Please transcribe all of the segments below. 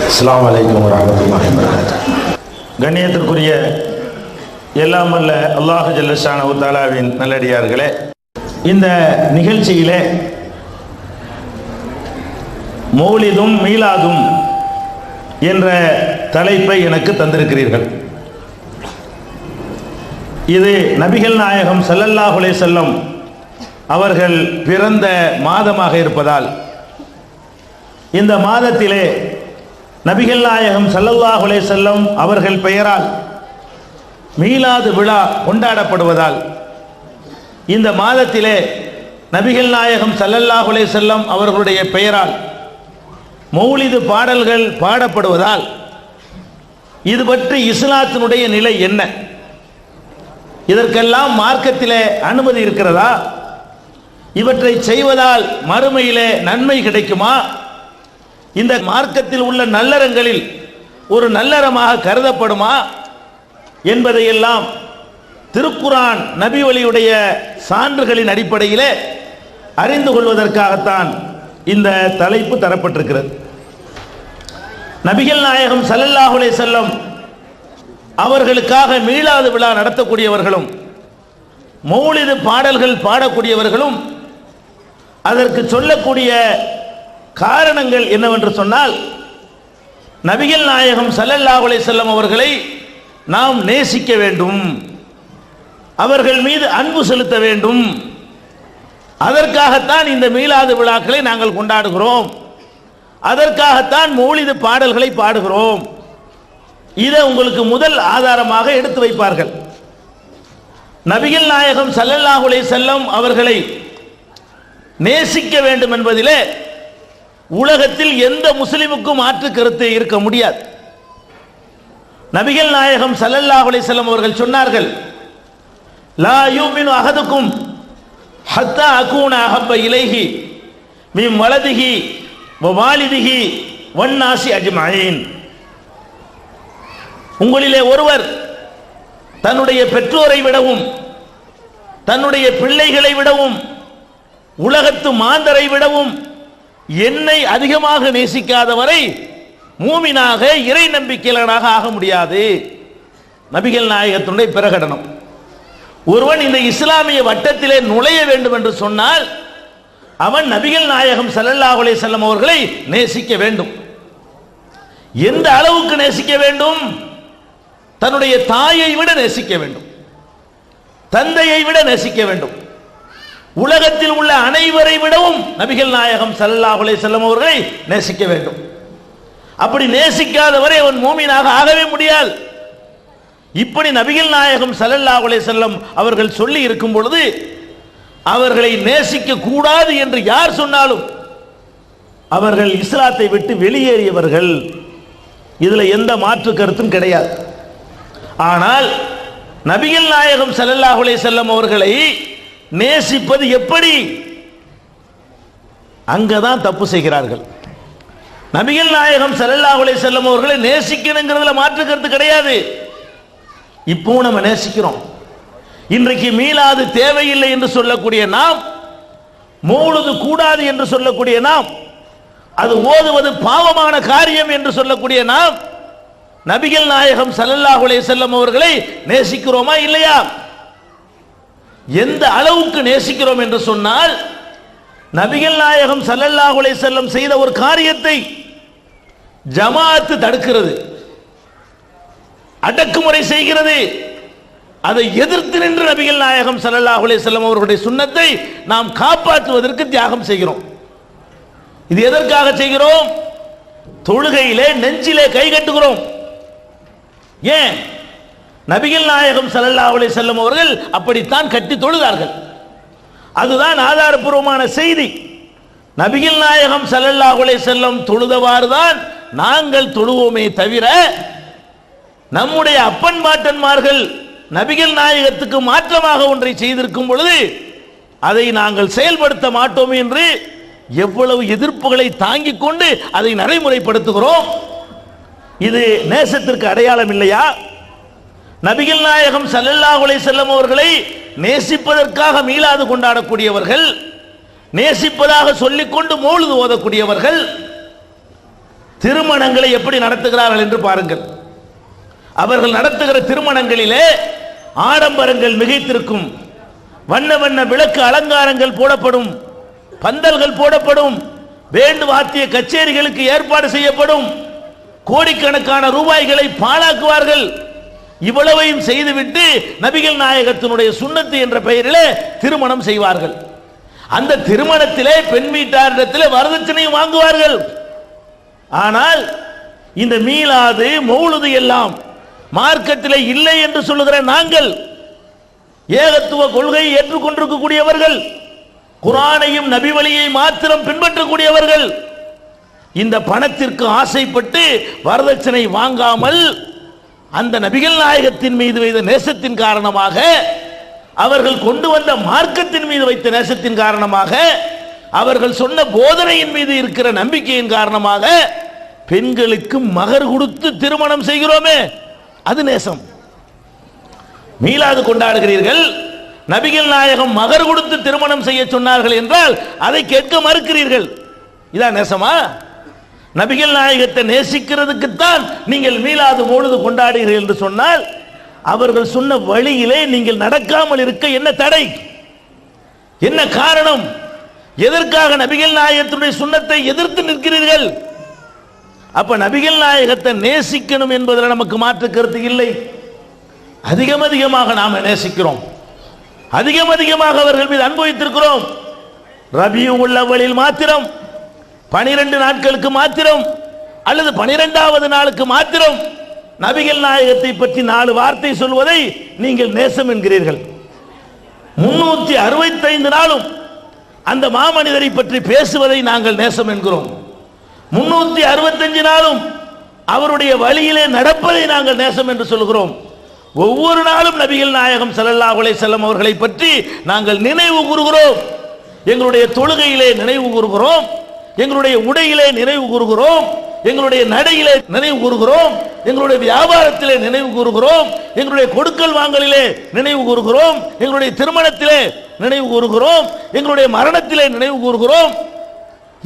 அஸ்ஸலாமு அலைக்கும் வரஹ்மத்துல்லாஹி வபரகாத்துஹு. கண்ணியத்திற்குரிய எல்லாம் வல்ல அல்லாஹ் ஜல்ல ஷானஹு தஆலாவின் நல்லடியார்களே, இந்த நிகழ்ச்சியிலே மௌலிதும் மீலாதும் என்ற தலைப்பை எனக்கு தந்திருக்கிறீர்கள். இது நபிகள் நாயகம் ஸல்லல்லாஹு அலைஹி வஸல்லம் அவர்கள் பிறந்த மாதமாக இருப்பதால் இந்த மாதத்திலே நபிகள் நாயகம் ஸல்லல்லாஹு அலைஹி வஸல்லம் அவர்கள் பெயரால் மீலாது விழா கொண்டாடப்படுவதால் இந்த மாதத்திலே நபிகள் நாயகம் ஸல்லல்லாஹு அலைஹி வஸல்லம் அவர்களுடைய பெயரால் மௌலிது பாடல்கள் பாடப்படுவதால் இது பற்றி இஸ்லாத்தினுடைய நிலை என்ன, இதற்கெல்லாம் மார்க்கத்திலே அனுமதி இருக்கிறதா, இவற்றை செய்வதால் மறுமையிலே நன்மை கிடைக்குமா, இந்த மார்க்கத்தில் உள்ள நல்லறங்களில் ஒரு நல்லறமாக கருதப்படுமா என்பதையெல்லாம் திருக்குரான் நபி வழியுடைய சான்றுகளின் அடிப்படையிலே அறிந்து கொள்வதற்காகத்தான் இந்த தலைப்பு தரப்பட்டிருக்கிறது. நபிகள் நாயகம் ஸல்லல்லாஹு அலைஹி வஸல்லம் அவர்களுக்காக மீலாது விழா நடத்தக்கூடியவர்களும் மௌலிது பாடல்கள் பாடக்கூடியவர்களும் அதற்கு சொல்லக்கூடிய காரணங்கள் என்னவென்று சொன்னால், நபிகள் நாயகம் ஸல்லல்லாஹு அலைஹி வஸல்லம் அவர்களை நாம் நேசிக்க வேண்டும், அவர்கள் மீது அன்பு செலுத்த வேண்டும், அதற்காகத்தான் இந்த மீலாது விழாக்களை நாங்கள் கொண்டாடுகிறோம், அதற்காகத்தான் மௌலிது பாடல்களை பாடுகிறோம். இதை உங்களுக்கு முதல் ஆதாரமாக எடுத்து வைப்பார்கள். நபிகள் நாயகம் ஸல்லல்லாஹு அலைஹி வஸல்லம் அவர்களை நேசிக்க வேண்டும் என்பதிலே உலகத்தில் எந்த முஸ்லிமுக்கும் மாற்று கருத்து இருக்க முடியாது. நபிகள் நாயகம் ஸல்லல்லாஹு அலைஹி வஸல்லம் அவர்கள் சொன்னார்கள், லா யூமினு அஹதுக்கும் ஹத்தா அகூன அஹப்ப இலைஹி மின் வலதிஹி வ வாலிதிஹி வன்னாசி அஜ்மஈன். உங்களிலே ஒருவர் தன்னுடைய பெற்றோரை விடவும் தன்னுடைய பிள்ளைகளை விடவும் உலகத்து மாந்தரை விடவும் என்னை அதிகமாக நேசிக்காதவரை மூமினாக இறை நம்பிக்கையாளனாக ஆக முடியாது. நபிகள் நாயகத்தினுடைய பிரகடனம். ஒருவன் இந்த இஸ்லாமிய வட்டத்திலே நுழைய வேண்டும் என்று சொன்னால் அவன் நபிகள் நாயகம் ஸல்லல்லாஹு அலைஹி வஸல்லம் அவர்களை நேசிக்க வேண்டும். எந்த அளவுக்கு நேசிக்க வேண்டும்? தன்னுடைய தாயை விட நேசிக்க வேண்டும், தந்தையை விட நேசிக்க வேண்டும், உலகத்தில் உள்ள அனைவரை விடவும் நபிகள் நாயகம் ஸல்லல்லாஹு அலைஹி வஸல்லம் அவர்களை நேசிக்க வேண்டும். அப்படி நேசிக்காதவரை அவன் மூமினாக ஆகவே முடியாது. இப்படி நபிகள் நாயகம் ஸல்லல்லாஹு அலைஹி வஸல்லம் அவர்கள் சொல்லி இருக்கும் பொழுது அவர்களை நேசிக்க கூடாது என்று யார் சொன்னாலும் அவர்கள் இஸ்லாத்தை விட்டு வெளியேறியவர்கள். இதில் எந்த மாற்று கருத்தும் கிடையாது. ஆனால் நபிகள் நாயகம் ஸல்லல்லாஹு அலைஹி வஸல்லம் அவர்களை நேசிப்பது எப்படி? அங்கதான் தப்பு செய்கிறார்கள். நபிகள் நாயகம் ஸல்லல்லாஹு அலைஹி வஸல்லம் அவர்களை நேசிக்கணுங்கிறதுல மாற்று கருத்து கிடையாது. இப்போ நம்ம நேசிக்கிறோம். இன்றைக்கு மீலாது தேவையில்லை என்று சொல்லக்கூடிய நாம், மௌலிது கூடாது என்று சொல்லக்கூடிய நாம், அது ஓதுவது பாவமான காரியம் என்று சொல்லக்கூடிய நாம் நபிகள் நாயகம் ஸல்லல்லாஹு அலைஹி வஸல்லம் அவர்களை நேசிக்கிறோமா இல்லையா? எந்த அளவுக்கு நேசிக்கிறோம் என்று சொன்னால், நபிகள் நாயகம் ஸல்லல்லாஹு அலைஹி வஸல்லம் செய்த ஒரு காரியத்தை ஜமாஅத் தடுக்கிறது, அடக்குமுறை செய்கிறது, அதை எதிர்த்து நின்று நபிகள் நாயகம் ஸல்லல்லாஹு அலைஹி வஸல்லம் அவர்களுடைய சுன்னத்தை நாம் காப்பாற்றுவதற்கு தியாகம் செய்கிறோம். இது எதற்காக செய்கிறோம்? தொழுகையிலே நெஞ்சிலே கை கட்டுகிறோம். ஏன்? நபிகள் நாயகம் ஸல்லல்லாஹு அலைஹி வஸல்லம் அவர்கள் அப்படித்தான் கட்டி தொழுதார்கள். அதுதான் ஆதாரபூர்வமான செய்தி. நபிகள் நாயகம் ஸல்லல்லாஹு அலைஹி வஸல்லம் தொழுதவாறு தான் நாங்கள் தொழுவோமே தவிர, நம்முடைய அப்பன் பாட்டன்மார்கள் நபிகள் நாயகத்துக்கு மாற்றமாக ஒன்றை செய்திருக்கும் பொழுது அதை நாங்கள் செயல்படுத்த மாட்டோம் என்று எவ்வளவு எதிர்ப்புகளை தாங்கிக் கொண்டு அதை நடைமுறைப்படுத்துகிறோம். இது நேசத்திற்கு அடையாளம் இல்லையா? நபிகள் நாயகம் ஸல்லல்லாஹு அலைஹி வஸல்லம் அவர்களை நேசிப்பதற்காக மீலாது கொண்டாடக்கூடியவர்கள், நேசிப்பதாக சொல்லிக்கொண்டு மௌலிது ஓதக்கூடியவர்கள், திருமணங்களை எப்படி நடத்துகிறார்கள் என்று பாருங்கள். அவர்கள் நடத்துகிற திருமணங்களிலே ஆடம்பரங்கள் மிகைத்திருக்கும், வண்ண வண்ண விளக்கு அலங்காரங்கள் போடப்படும், பந்தல்கள் போடப்படும், வேண்டு வாத்திய கச்சேரிகளுக்கு ஏற்பாடு செய்யப்படும், கோடிக்கணக்கான ரூபாய்களை பாழாக்குவார்கள். இவ்வளவையும் செய்துவிட்டு நபிகள் நாயகத்தினுடைய சுன்னத்து என்ற பெயரிலே திருமணம் செய்வார்கள். அந்த திருமணத்திலே பெண் வீட்டாரிடத்திலே வரதட்சணையும் வாங்குவார்கள். ஆனால் இந்த மீலாது மௌலுது எல்லாம் மார்க்கத்திலே இல்லை என்று சொல்லுகிற நாங்கள், ஏகத்துவ கொள்கையை ஏற்றுக்கொண்டிருக்கக்கூடியவர்கள், குர்ஆனையும் நபி வழியை மாத்திரம் பின்பற்றக்கூடியவர்கள், இந்த பணத்திற்கு ஆசைப்பட்டு வரதட்சணை வாங்காமல் அந்த நபிகள் நாயகத்தின் மீது வைத்த நேசத்தின் காரணமாக, அவர்கள் கொண்டு வந்த மார்க்கத்தின் மீது வைத்த நேசத்தின் காரணமாக, அவர்கள் சொன்ன போதனையின் மீது இருக்கிற நம்பிக்கையின் காரணமாக பெண்களுக்கு மகர் கொடுத்து திருமணம் செய்கிறோமே, அது நேசம். மீலாது கொண்டாடுகிறீர்கள், நபிகள் நாயகம் மகர் கொடுத்து திருமணம் செய்ய சொன்னார்கள் என்றால் அதை கேட்க மறுக்கிறீர்கள். இதான் நேசமா? நபிகள் நாயகத்தை நேசிக்கிறதுக்குத்தான் நீங்கள் மீலாது மௌலிது கொண்டாடுகிறீர்கள் என்று சொன்னால், அவர்கள் சொன்ன வழியிலே நீங்கள் நடக்காமல் இருக்க என்ன தடை, என்ன காரணம்? எதற்காக நபிகள் நாயகத்தினுடைய சுன்னத்தை எதிர்த்து நிற்கிறீர்கள்? அப்ப நபிகள் நாயகத்தை நேசிக்கணும் என்பதில் நமக்கு மாற்று கருத்து இல்லை. அதிகமாக நாம் நேசிக்கிறோம், அதிகமாக அவர்கள் மீது அன்பு வைத்திருக்கிறோம். ரபியுல் அவ்வலில் மாத்திரம் 12 நாட்களுக்கு மாத்திரம் அல்லது 12வது நாளுக்கு மாத்திரம் நபிகள் நாயகத்தை பற்றி 4 வார்த்தை சொல்வதை நீங்கள் நேசம் என்கிறீர்கள். 365 நாளும் அந்த மாமனிதரை பற்றி பேசுவதை நாங்கள் நேசம் என்கிறோம். 365 நாளும் அவருடைய வழியிலே நடப்பதை நாங்கள் நேசம் என்று சொல்கிறோம். ஒவ்வொரு நாளும் நபிகள் நாயகம் ஸல்லல்லாஹு அலைஹி வஸல்லம் அவர்களை பற்றி நாங்கள் நினைவு கூறுகிறோம். எங்களுடைய தொழுகையிலே நினைவு கூறுகிறோம், எங்களுடைய உடையிலே நினைவு கூறுகிறோம், எங்களுடைய நடையிலே நினைவு கூறுகிறோம், எங்களுடைய வியாபாரத்திலே நினைவு கூறுகிறோம், எங்களுடைய கொடுக்கல் வாங்கலிலே நினைவு கூறுகிறோம், எங்களுடைய திருமணத்திலே நினைவு கூறுகிறோம், எங்களுடைய மரணத்திலே நினைவு கூறுகிறோம்.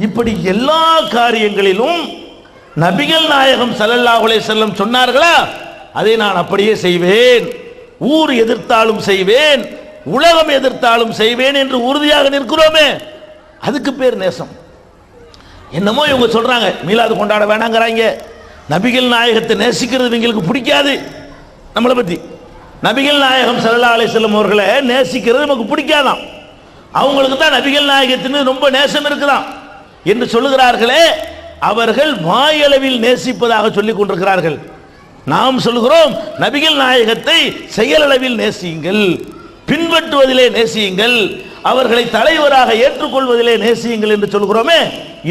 இப்படி எல்லா காரியங்களிலும் நபிகள் நாயகம் ஸல்லல்லாஹு அலைஹி வஸல்லம் சொன்னார்களா, அதை நான் அப்படியே செய்வேன், ஊர் எதிர்த்தாலும் செய்வேன், உலகம் எதிர்த்தாலும் செய்வேன் என்று உறுதியாக நிற்கிறோமே, அதுக்கு பேர் நேசம். என்னமோ இவங்க சொல்றாங்க மீலாது கொண்டாட வேணாங்கிறாங்க, நபிகள் நாயகத்தை நேசிக்கிறது எங்களுக்கு பிடிக்காது. நம்மளை பற்றி நபிகள் நாயகம் ஸல்லல்லாஹு அலைஹி வஸல்லம் அவர்களை நேசிக்கிறது நமக்கு பிடிக்காதான், அவங்களுக்கு தான் நபிகள் நாயகத்தின் ரொம்ப நேசம் இருக்குதான் என்று சொல்லுகிறார்களே, அவர்கள் வாயளவில் நேசிப்பதாக சொல்லிக் கொண்டிருக்கிறார்கள். நாம் சொல்கிறோம் நபிகள் நாயகத்தை செயலளவில் நேசியுங்கள், பின்பற்றுவதிலே நேசியுங்கள், அவர்களை தலைவராக ஏற்றுக்கொள்வதிலே நேசியுங்கள் என்று சொல்கிறோமே,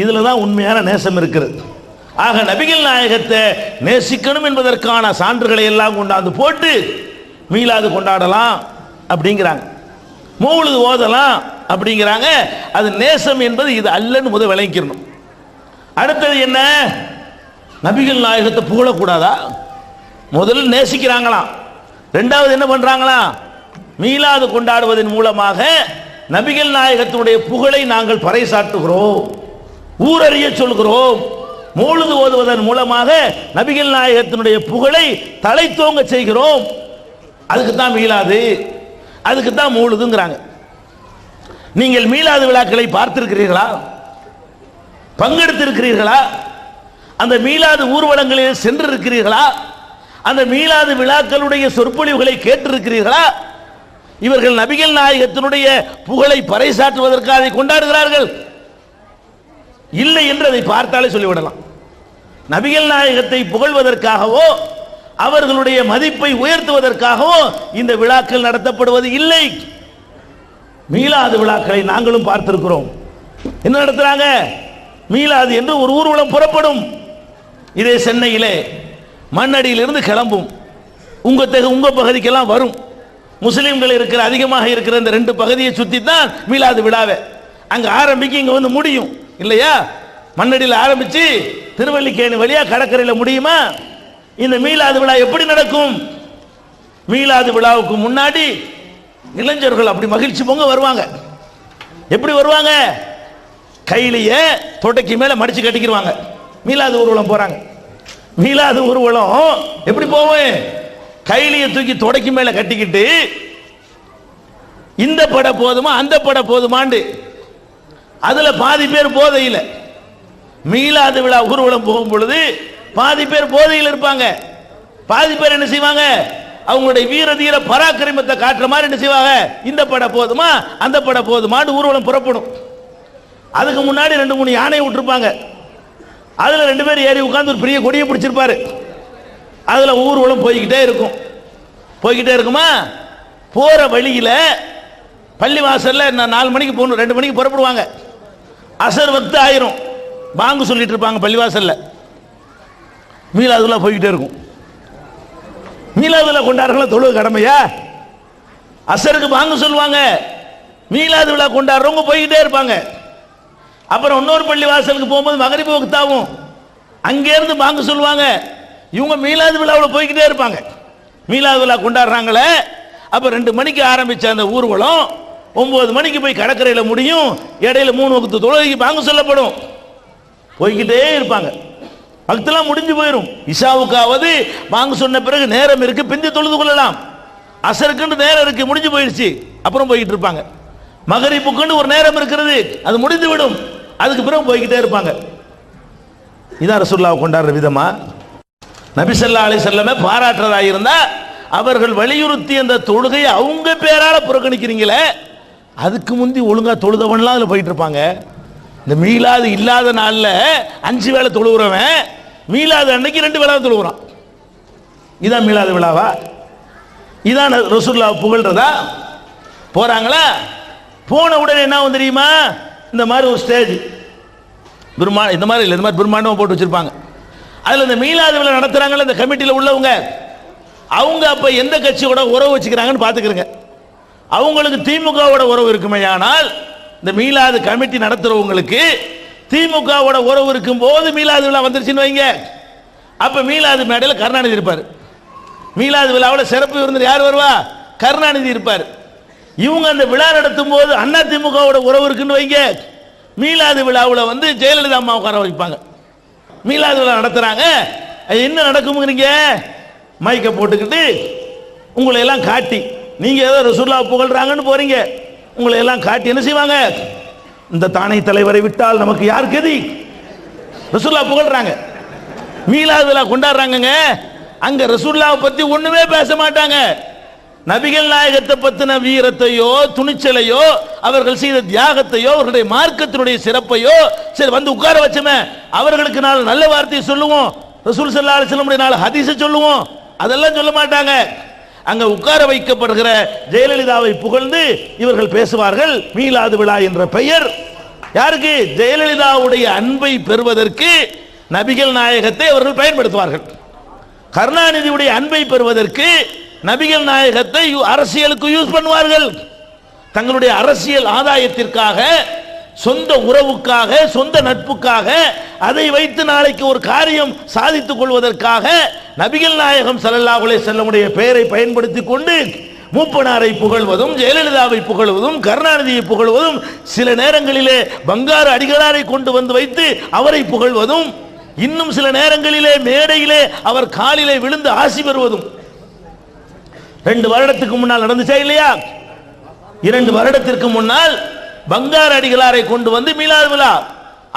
இதில் தான் உண்மையான நேசம் இருக்கிறது. ஆக நபிகள் நாயகத்தை நேசிக்கணும் என்பதற்கான சான்றுகளை எல்லாம் கொண்டாந்து போட்டு மீலாது கொண்டாடலாம் அப்படிங்கிறாங்க, மௌலிது ஓதலாம் அப்படிங்கிறாங்க. அது நேசம் என்பது இது அல்லன்னு முதல் விளங்கிக்கணும். அடுத்தது என்ன, நபிகள் நாயகத்தை புகழக்கூடாதா? முதல்ல நேசிக்கிறாங்களாம், ரெண்டாவது என்ன பண்றாங்களா, மீலாது கொண்டாடுவதன் மூலமாக நபிகள் நாயகத்தினுடைய புகழை நாங்கள் பறைசாற்றுகிறோம், ஊரறிய சொல்கிறோம். மௌலிது ஓதுவதன் மூலமாக நபிகள் நாயகத்தினுடைய புகழை தலை தோங்க செய்கிறோம். அதுக்கு தான் மீலாது, அதுக்கு தான் மௌலிதுங்கிறாங்க. நீங்கள் மீலாது விழாக்களை பார்த்திருக்கிறீர்களா, பங்கெடுத்திருக்கிறீர்களா? அந்த மீலாது ஊர்வலங்களில் சென்றிருக்கிறீர்களா? அந்த மீலாது விழாக்களுடைய சொற்பொழிவுகளை கேட்டிருக்கிறீர்களா? இவர்கள் நபிகள் நாயகத்தினுடைய புகழை பறைசாற்றுவதற்காக அதை கொண்டாடுகிறார்கள். இல்லை என்று அதை பார்த்தாலே சொல்லிவிடலாம். நபிகள் நாயகத்தை புகழ்வதற்காகவோ அவர்களுடைய மதிப்பை உயர்த்துவதற்காகவோ இந்த விழாக்கள் நடத்தப்படுவது இல்லை. மீலாது விழாக்களை நாங்களும் பார்த்திருக்கிறோம். என்ன நடத்துறாங்க, மீலாது என்று ஒரு ஊர்வலம் புறப்படும். இதே சென்னையிலே மண்ணடியிலிருந்து கிளம்பும், உங்க பகுதிக்கெல்லாம் வரும். முஸ்லிம்கள் இருக்கிற அதிகமாக இருக்கிற இந்த 2 பகுதியை சுற்றி தான் மீலாது விழாவே அங்கே ஆரம்பிக்க இங்கே வந்து முடியும் இல்லையா? மண்ணடியில் ஆரம்பித்து திருவல்லிக்கேணி வழியாக கடற்கரையில் முடியுமா? இந்த மீலாது விழா எப்படி நடக்கும்? மீலாது விழாவுக்கு முன்னாடி இளைஞர்கள் அப்படி மகிழ்ச்சி பொங்க வருவாங்க. எப்படி வருவாங்க? கையிலேயே தொட்டைக்கு மேலே மடித்து கட்டிக்கிடுவாங்க. மீலாது ஊர்வலம் போறாங்க. மீலாது ஊர்வலம் எப்படி போவேன்? கைலியை தூக்கி தொடக்கி மேல கட்டிக்கிட்டு இந்த பட போதுமா அந்த பட போதுமாண்டு அதுல பாதி பேர் போதையில். மீலாது விழா ஊர்வலம் போகும் பொழுது பாதி பேர் போதையில் இருப்பாங்க, பாதி பேர் என்ன செய்வாங்க? அவங்களுடைய வீர தீர பராக்கிரமத்தை காட்டுற மாதிரி என்ன செய்வாங்க? இந்த பட போதுமா அந்த பட போதுமான்னு ஊர்வலம் புறப்படும். அதுக்கு முன்னாடி 2-3 யானை விட்டுருப்பாங்க. அதுல 2 பேர் ஏறி உட்கார்ந்து ஒரு பெரிய கொடியை பிடிச்சிருப்பாரு. அதுல ஊர்வலம் போய்கிட்டே இருக்கும். போய்கிட்டே இருக்குமா, போற வழியில பள்ளி வாசல்ல 4 மணிக்கு போகணும், 2 மணிக்கு புறப்படுவாங்க. அசர் வக்து ஆயிரும், பாங்கு சொல்லிட்டு இருப்பாங்க பள்ளி வாசல்ல. மீலாதுல்லா போய்கிட்டே இருக்கும். மீலாதுல்லா கொண்டாடுறவங்கள தொழுக கடமையா? அசருக்கு பாங்கு சொல்லுவாங்க, மீலாது விழா கொண்டாடுறவங்க போய்கிட்டே இருப்பாங்க. அப்புறம் இன்னொரு பள்ளி வாசலுக்கு போகும்போது மகரிபு வக்தாவும் அங்கேருந்து பாங்கு சொல்லுவாங்க. இவங்க மீலாது விழாவில் போய்கிட்டே இருப்பாங்க. மீலாது விழா கொண்டாடுறாங்களே, அப்போ 2 மணிக்கு ஆரம்பிச்ச அந்த ஊர்வலம் 9 மணிக்கு போய் கடற்கரையில் முடியும். இடையில 3 வக்து தொழுகைக்கு பாங்கு சொல்லப்படும். போய்கிட்டே இருப்பாங்க. வக்தெல்லாம் முடிஞ்சு போயிடும். இஷாவுக்காவது பாங்கு சொன்ன பிறகு நேரம் இருக்கு, பிந்தி தொழுது கொள்ளலாம். அசருக்குன்னு நேரம் இருக்கு, முடிஞ்சு போயிடுச்சு, அப்புறம் போய்கிட்டு இருப்பாங்க. மகரிப்புக்குன்னு ஒரு நேரம் இருக்கிறது, அது முடிந்து விடும், அதுக்கு பிறகு போய்கிட்டே இருப்பாங்க. இதான் ரசூலுல்லாஹ் கொண்டாடுற விதமா? நபி ஸல்லல்லாஹு அலைஹி வஸல்லம் பாராட்டுறதா இருந்தா அவர்கள் வலியுறுத்தி அந்த தொழுகையை அவங்க பேரால புறக்கணிக்கிறீங்களே, அதுக்கு முந்தி ஒழுங்கா தொழுதவன்லாம் அதில் போயிட்டு இருப்பாங்க. இந்த மீலாது இல்லாத நாளில் 5 வேளை தொழுகிறவன் மீலாது அன்னைக்கு 2 வேளை தொழுகிறான். இதான் மீலாது விழாவா? இதான் ரசூலுல்லாஹ் புகழ்றதா? போறாங்களா, போன உடனே என்ன ஆகும் தெரியுமா? இந்த மாதிரி ஒரு ஸ்டேஜ் இந்த மாதிரி இல்லை, இந்த மாதிரி பிரம்மாண்டமாக போட்டு வச்சிருப்பாங்க. அதில் இந்த மீலாது விழா நடத்துறாங்கல்ல, இந்த கமிட்டியில் உள்ளவங்க, அவங்க அப்போ எந்த கட்சியோட உறவு வச்சுக்கிறாங்கன்னு பார்த்துக்கிறங்க. அவங்களுக்கு திமுகவோட உறவு இருக்குமே, ஆனால் இந்த மீலாது கமிட்டி நடத்துறவங்களுக்கு திமுகவோட உறவு இருக்கும் போது மீலாது விழா வந்துருச்சுன்னு வைங்க, அப்போ மீலாது மேடையில் கருணாநிதி இருப்பார். மீலாது விழாவில் சிறப்பு விருந்தினர் யார் வருவா? கருணாநிதி இருப்பார். இவங்க அந்த விழா நடத்தும் போது அண்ணா திமுகவோட உறவு இருக்குன்னு வைங்க, மீலாது விழாவில் வந்து ஜெயலலிதா அம்மா உட்கார வைப்பாங்க. மீலாது விழா நடத்துறாங்க, என்ன நடக்கும்ங்கிறீங்க? மைக்கை போட்டுக்கிட்டு உங்களை எல்லாம் காட்டி, நீங்க ஏதோ ரசூலுல்லாஹ் புகழ்றாங்கன்னு போறீங்க, உங்களை எல்லாம் காட்டி என்ன செய்வாங்க? இந்த தானை தலைவரை விட்டால் நமக்கு யார் கதி? ரசூலுல்லாஹ் புகழ்றாங்க, மீலாது விழா கொண்டாடுறாங்க. அங்க ரசூலுல்லாஹ் பத்தி ஒண்ணுமே பேச மாட்டாங்க. நபிகள் நாயகத்தை பத்தின வீரத்தையோ துணிச்சலையோ அவர்கள் செய்த தியாகத்தையோ அவர்களுடைய மார்க்கத்தினுடைய சிறப்பையோ சரி வந்து உட்கார வச்சமே, அவர்களுக்கு நாலு நல்ல வார்த்தையை சொல்லுவோம், ரசூல் ஸல்லல்லாஹு அலைஹி வஸல்லம் நாலு ஹதீஸை சொல்லுவோம், அதெல்லாம் சொல்ல மாட்டாங்க. அங்க உட்கார வைக்கப்படுகிற ஜெயலலிதாவை புகழ்ந்து இவர்கள் பேசுவார்கள். மீலாது விழா என்ற பெயர் யாருக்கு? ஜெயலலிதாவுடைய அன்பை பெறுவதற்கு நபிகள் நாயகத்தை அவர்கள் பயன்படுத்துவார்கள். கருணாநிதியுடைய அன்பை பெறுவதற்கு நபிகள் நாயகத்தை அரசியலுக்கு யூஸ் பண்ணுவார்கள். தங்களுடைய அரசியல் ஆதாயத்திற்காக, சொந்த உறவுக்காக, சொந்த நட்புக்காக, அதை வைத்து நாளைக்கு ஒரு காரியம் சாதித்துக் கொள்வதற்காக நபிகள் நாயகம் ஸல்லல்லாஹு அலைஹி வஸல்லமுடைய பெயரை பயன்படுத்தி கொண்டு மூப்பனாரை புகழ்வதும், ஜெயலலிதாவை புகழ்வதும், கருணாநிதியை புகழ்வதும், சில நேரங்களிலே பங்காரு அடிகளாரை கொண்டு வந்து வைத்து அவரை புகழ்வதும், இன்னும் சில நேரங்களிலே மேடையிலே அவர் காலிலே விழுந்து ஆசி பெறுவதும் 2 வருடத்துக்கு முன்னால் நடந்துச்சா இல்லையா? 2 வருடத்திற்கு முன்னால் பங்காரு அடிகளாரை கொண்டு வந்து மீலாது விழா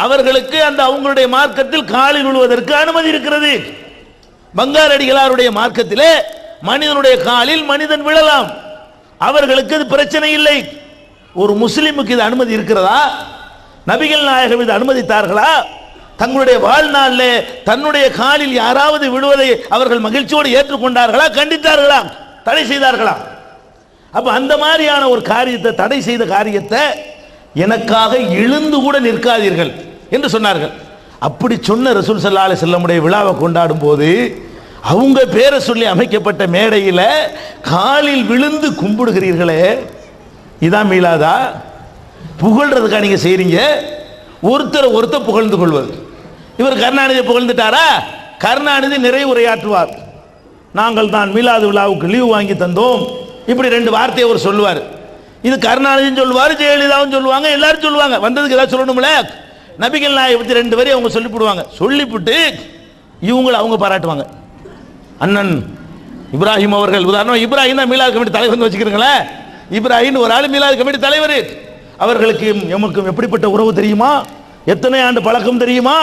அவர்களுக்கு அந்த அவங்களுடைய மார்க்கத்தில் காலில் விழுவதற்கு அனுமதி இருக்கிறது. பங்காரு அடிகளாருடைய மார்க்கத்திலே மனிதனுடைய காலில் மனிதன் விழலாம், அவர்களுக்கு இது பிரச்சனை இல்லை. ஒரு முஸ்லிமுக்கு இது அனுமதி இருக்கிறதா? நபிகள் நாயகம் இது அனுமதித்தார்களா? தங்களுடைய வாழ்நாளில் தன்னுடைய காலில் யாராவது விழுவதை அவர்கள் மகிழ்ச்சியோடு ஏற்றுக்கொண்டார்களா? கண்டித்தார்களா? தடை செய்தார்களா? அப்ப அந்த மாதிரியான ஒரு காரியத்தை, தடை செய்த காரியத்தை எனக்காக எழுந்து கூட நிற்காதீர்கள் என்று சொன்னார்கள். அப்படி சொன்ன ரசூல் ஸல்லல்லாஹு அலைஹி வஸல்லமுடைய விழாவை கொண்டாடும் போது அவங்க பேரை சொல்லி அமைக்கப்பட்ட மேடையில் காலில் விழுந்து கும்பிடுகிறீர்களே, இதான் மீளாதா? புகழ்றதுக்கா நீங்க செய்றீங்க? ஒருத்தர் புகழ்ந்து கொள்வது. இவர் கருணாநிதியை புகழ்ந்துட்டாரா? கருணாநிதி நிறைய உரையாற்றுவார். நாங்கள் தான் மீலாது விழாவுக்கு லீவு வாங்கி தந்தோம், இப்படி 2 வார்த்தையை அவர் சொல்லுவார். இது கருணாநிதியும் சொல்லுவார், ஜெயலலிதாவும் சொல்லுவாங்க, எல்லாரும் சொல்லுவாங்க. வந்ததுக்கு ஏதாவது சொல்லணும்ல, நபிகள் நாயகம் பத்தி 2 வரி அவங்க சொல்லிவிடுவாங்க. சொல்லிவிட்டு இவங்களை அவங்க பாராட்டுவாங்க. அண்ணன் இப்ராஹிம் அவர்கள், உதாரணம் இப்ராஹிம் தான் மீலாது கமிட்டி தலைவர் வச்சுக்கிறீங்களே, இப்ராஹிம் ஒரு ஆள் மீலாது கமிட்டி தலைவர், அவர்களுக்கு எமக்கும் எப்படிப்பட்ட உறவு தெரியுமா, எத்தனை ஆண்டு பழக்கம் தெரியுமா,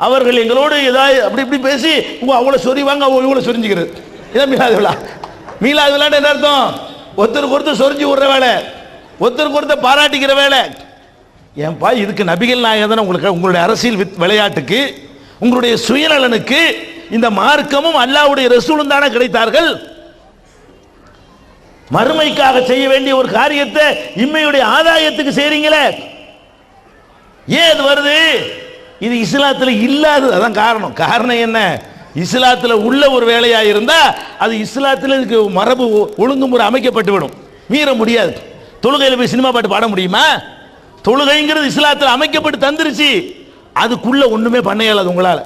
அவர்கள் எங்களோடு ஏதாவது அப்படி இப்படி பேசி அவ்வளோ சொறிவாங்க, இவ்வளோ சொரிஞ்சுக்கிறது. இதான் மீலாது விழா. மீலாது விழான்னு என்ன அர்த்தம்? ஒருத்தருக்கு ஒருத்தர் சொரிஞ்சு விடுற வேலை, ஒருத்தருக்கு ஒருத்தர் பாராட்டிக்கிற வேலை. ஏன்பா இதுக்கு நபிகள் நாயகம் தானே உங்களுக்கு, உங்களுடைய அரசியல் விளையாட்டுக்கு, உங்களுடைய சுயநலனுக்கு இந்த மார்க்கமும் அல்லாஹ்வுடைய ரசூலும் தானே கிடைத்தார்கள். மறுமைக்காக செய்ய வேண்டிய ஒரு காரியத்தை இம்மையுடைய ஆதாயத்துக்கு செய்றீங்களே, ஏன் இது வருது? இது இஸ்லாத்தில் இல்லாதது. அதான் காரணம். காரணம் என்ன? இஸ்லாத்தில் உள்ள ஒரு வேலையா இருந்தா அது இஸ்லாத்தில் இதுக்கு மரபு ஒழுங்குமுறை அமைக்கப்பட்டு விடும், மீற முடியாது. தொழுகையில் போய் சினிமா பாட்டு பாட முடியுமா? தொழுகைங்கிறது இஸ்லாத்தில் அமைக்கப்பட்டு தந்துருச்சு, அதுக்குள்ள ஒண்ணுமே பண்ண இயலாது உங்களால்.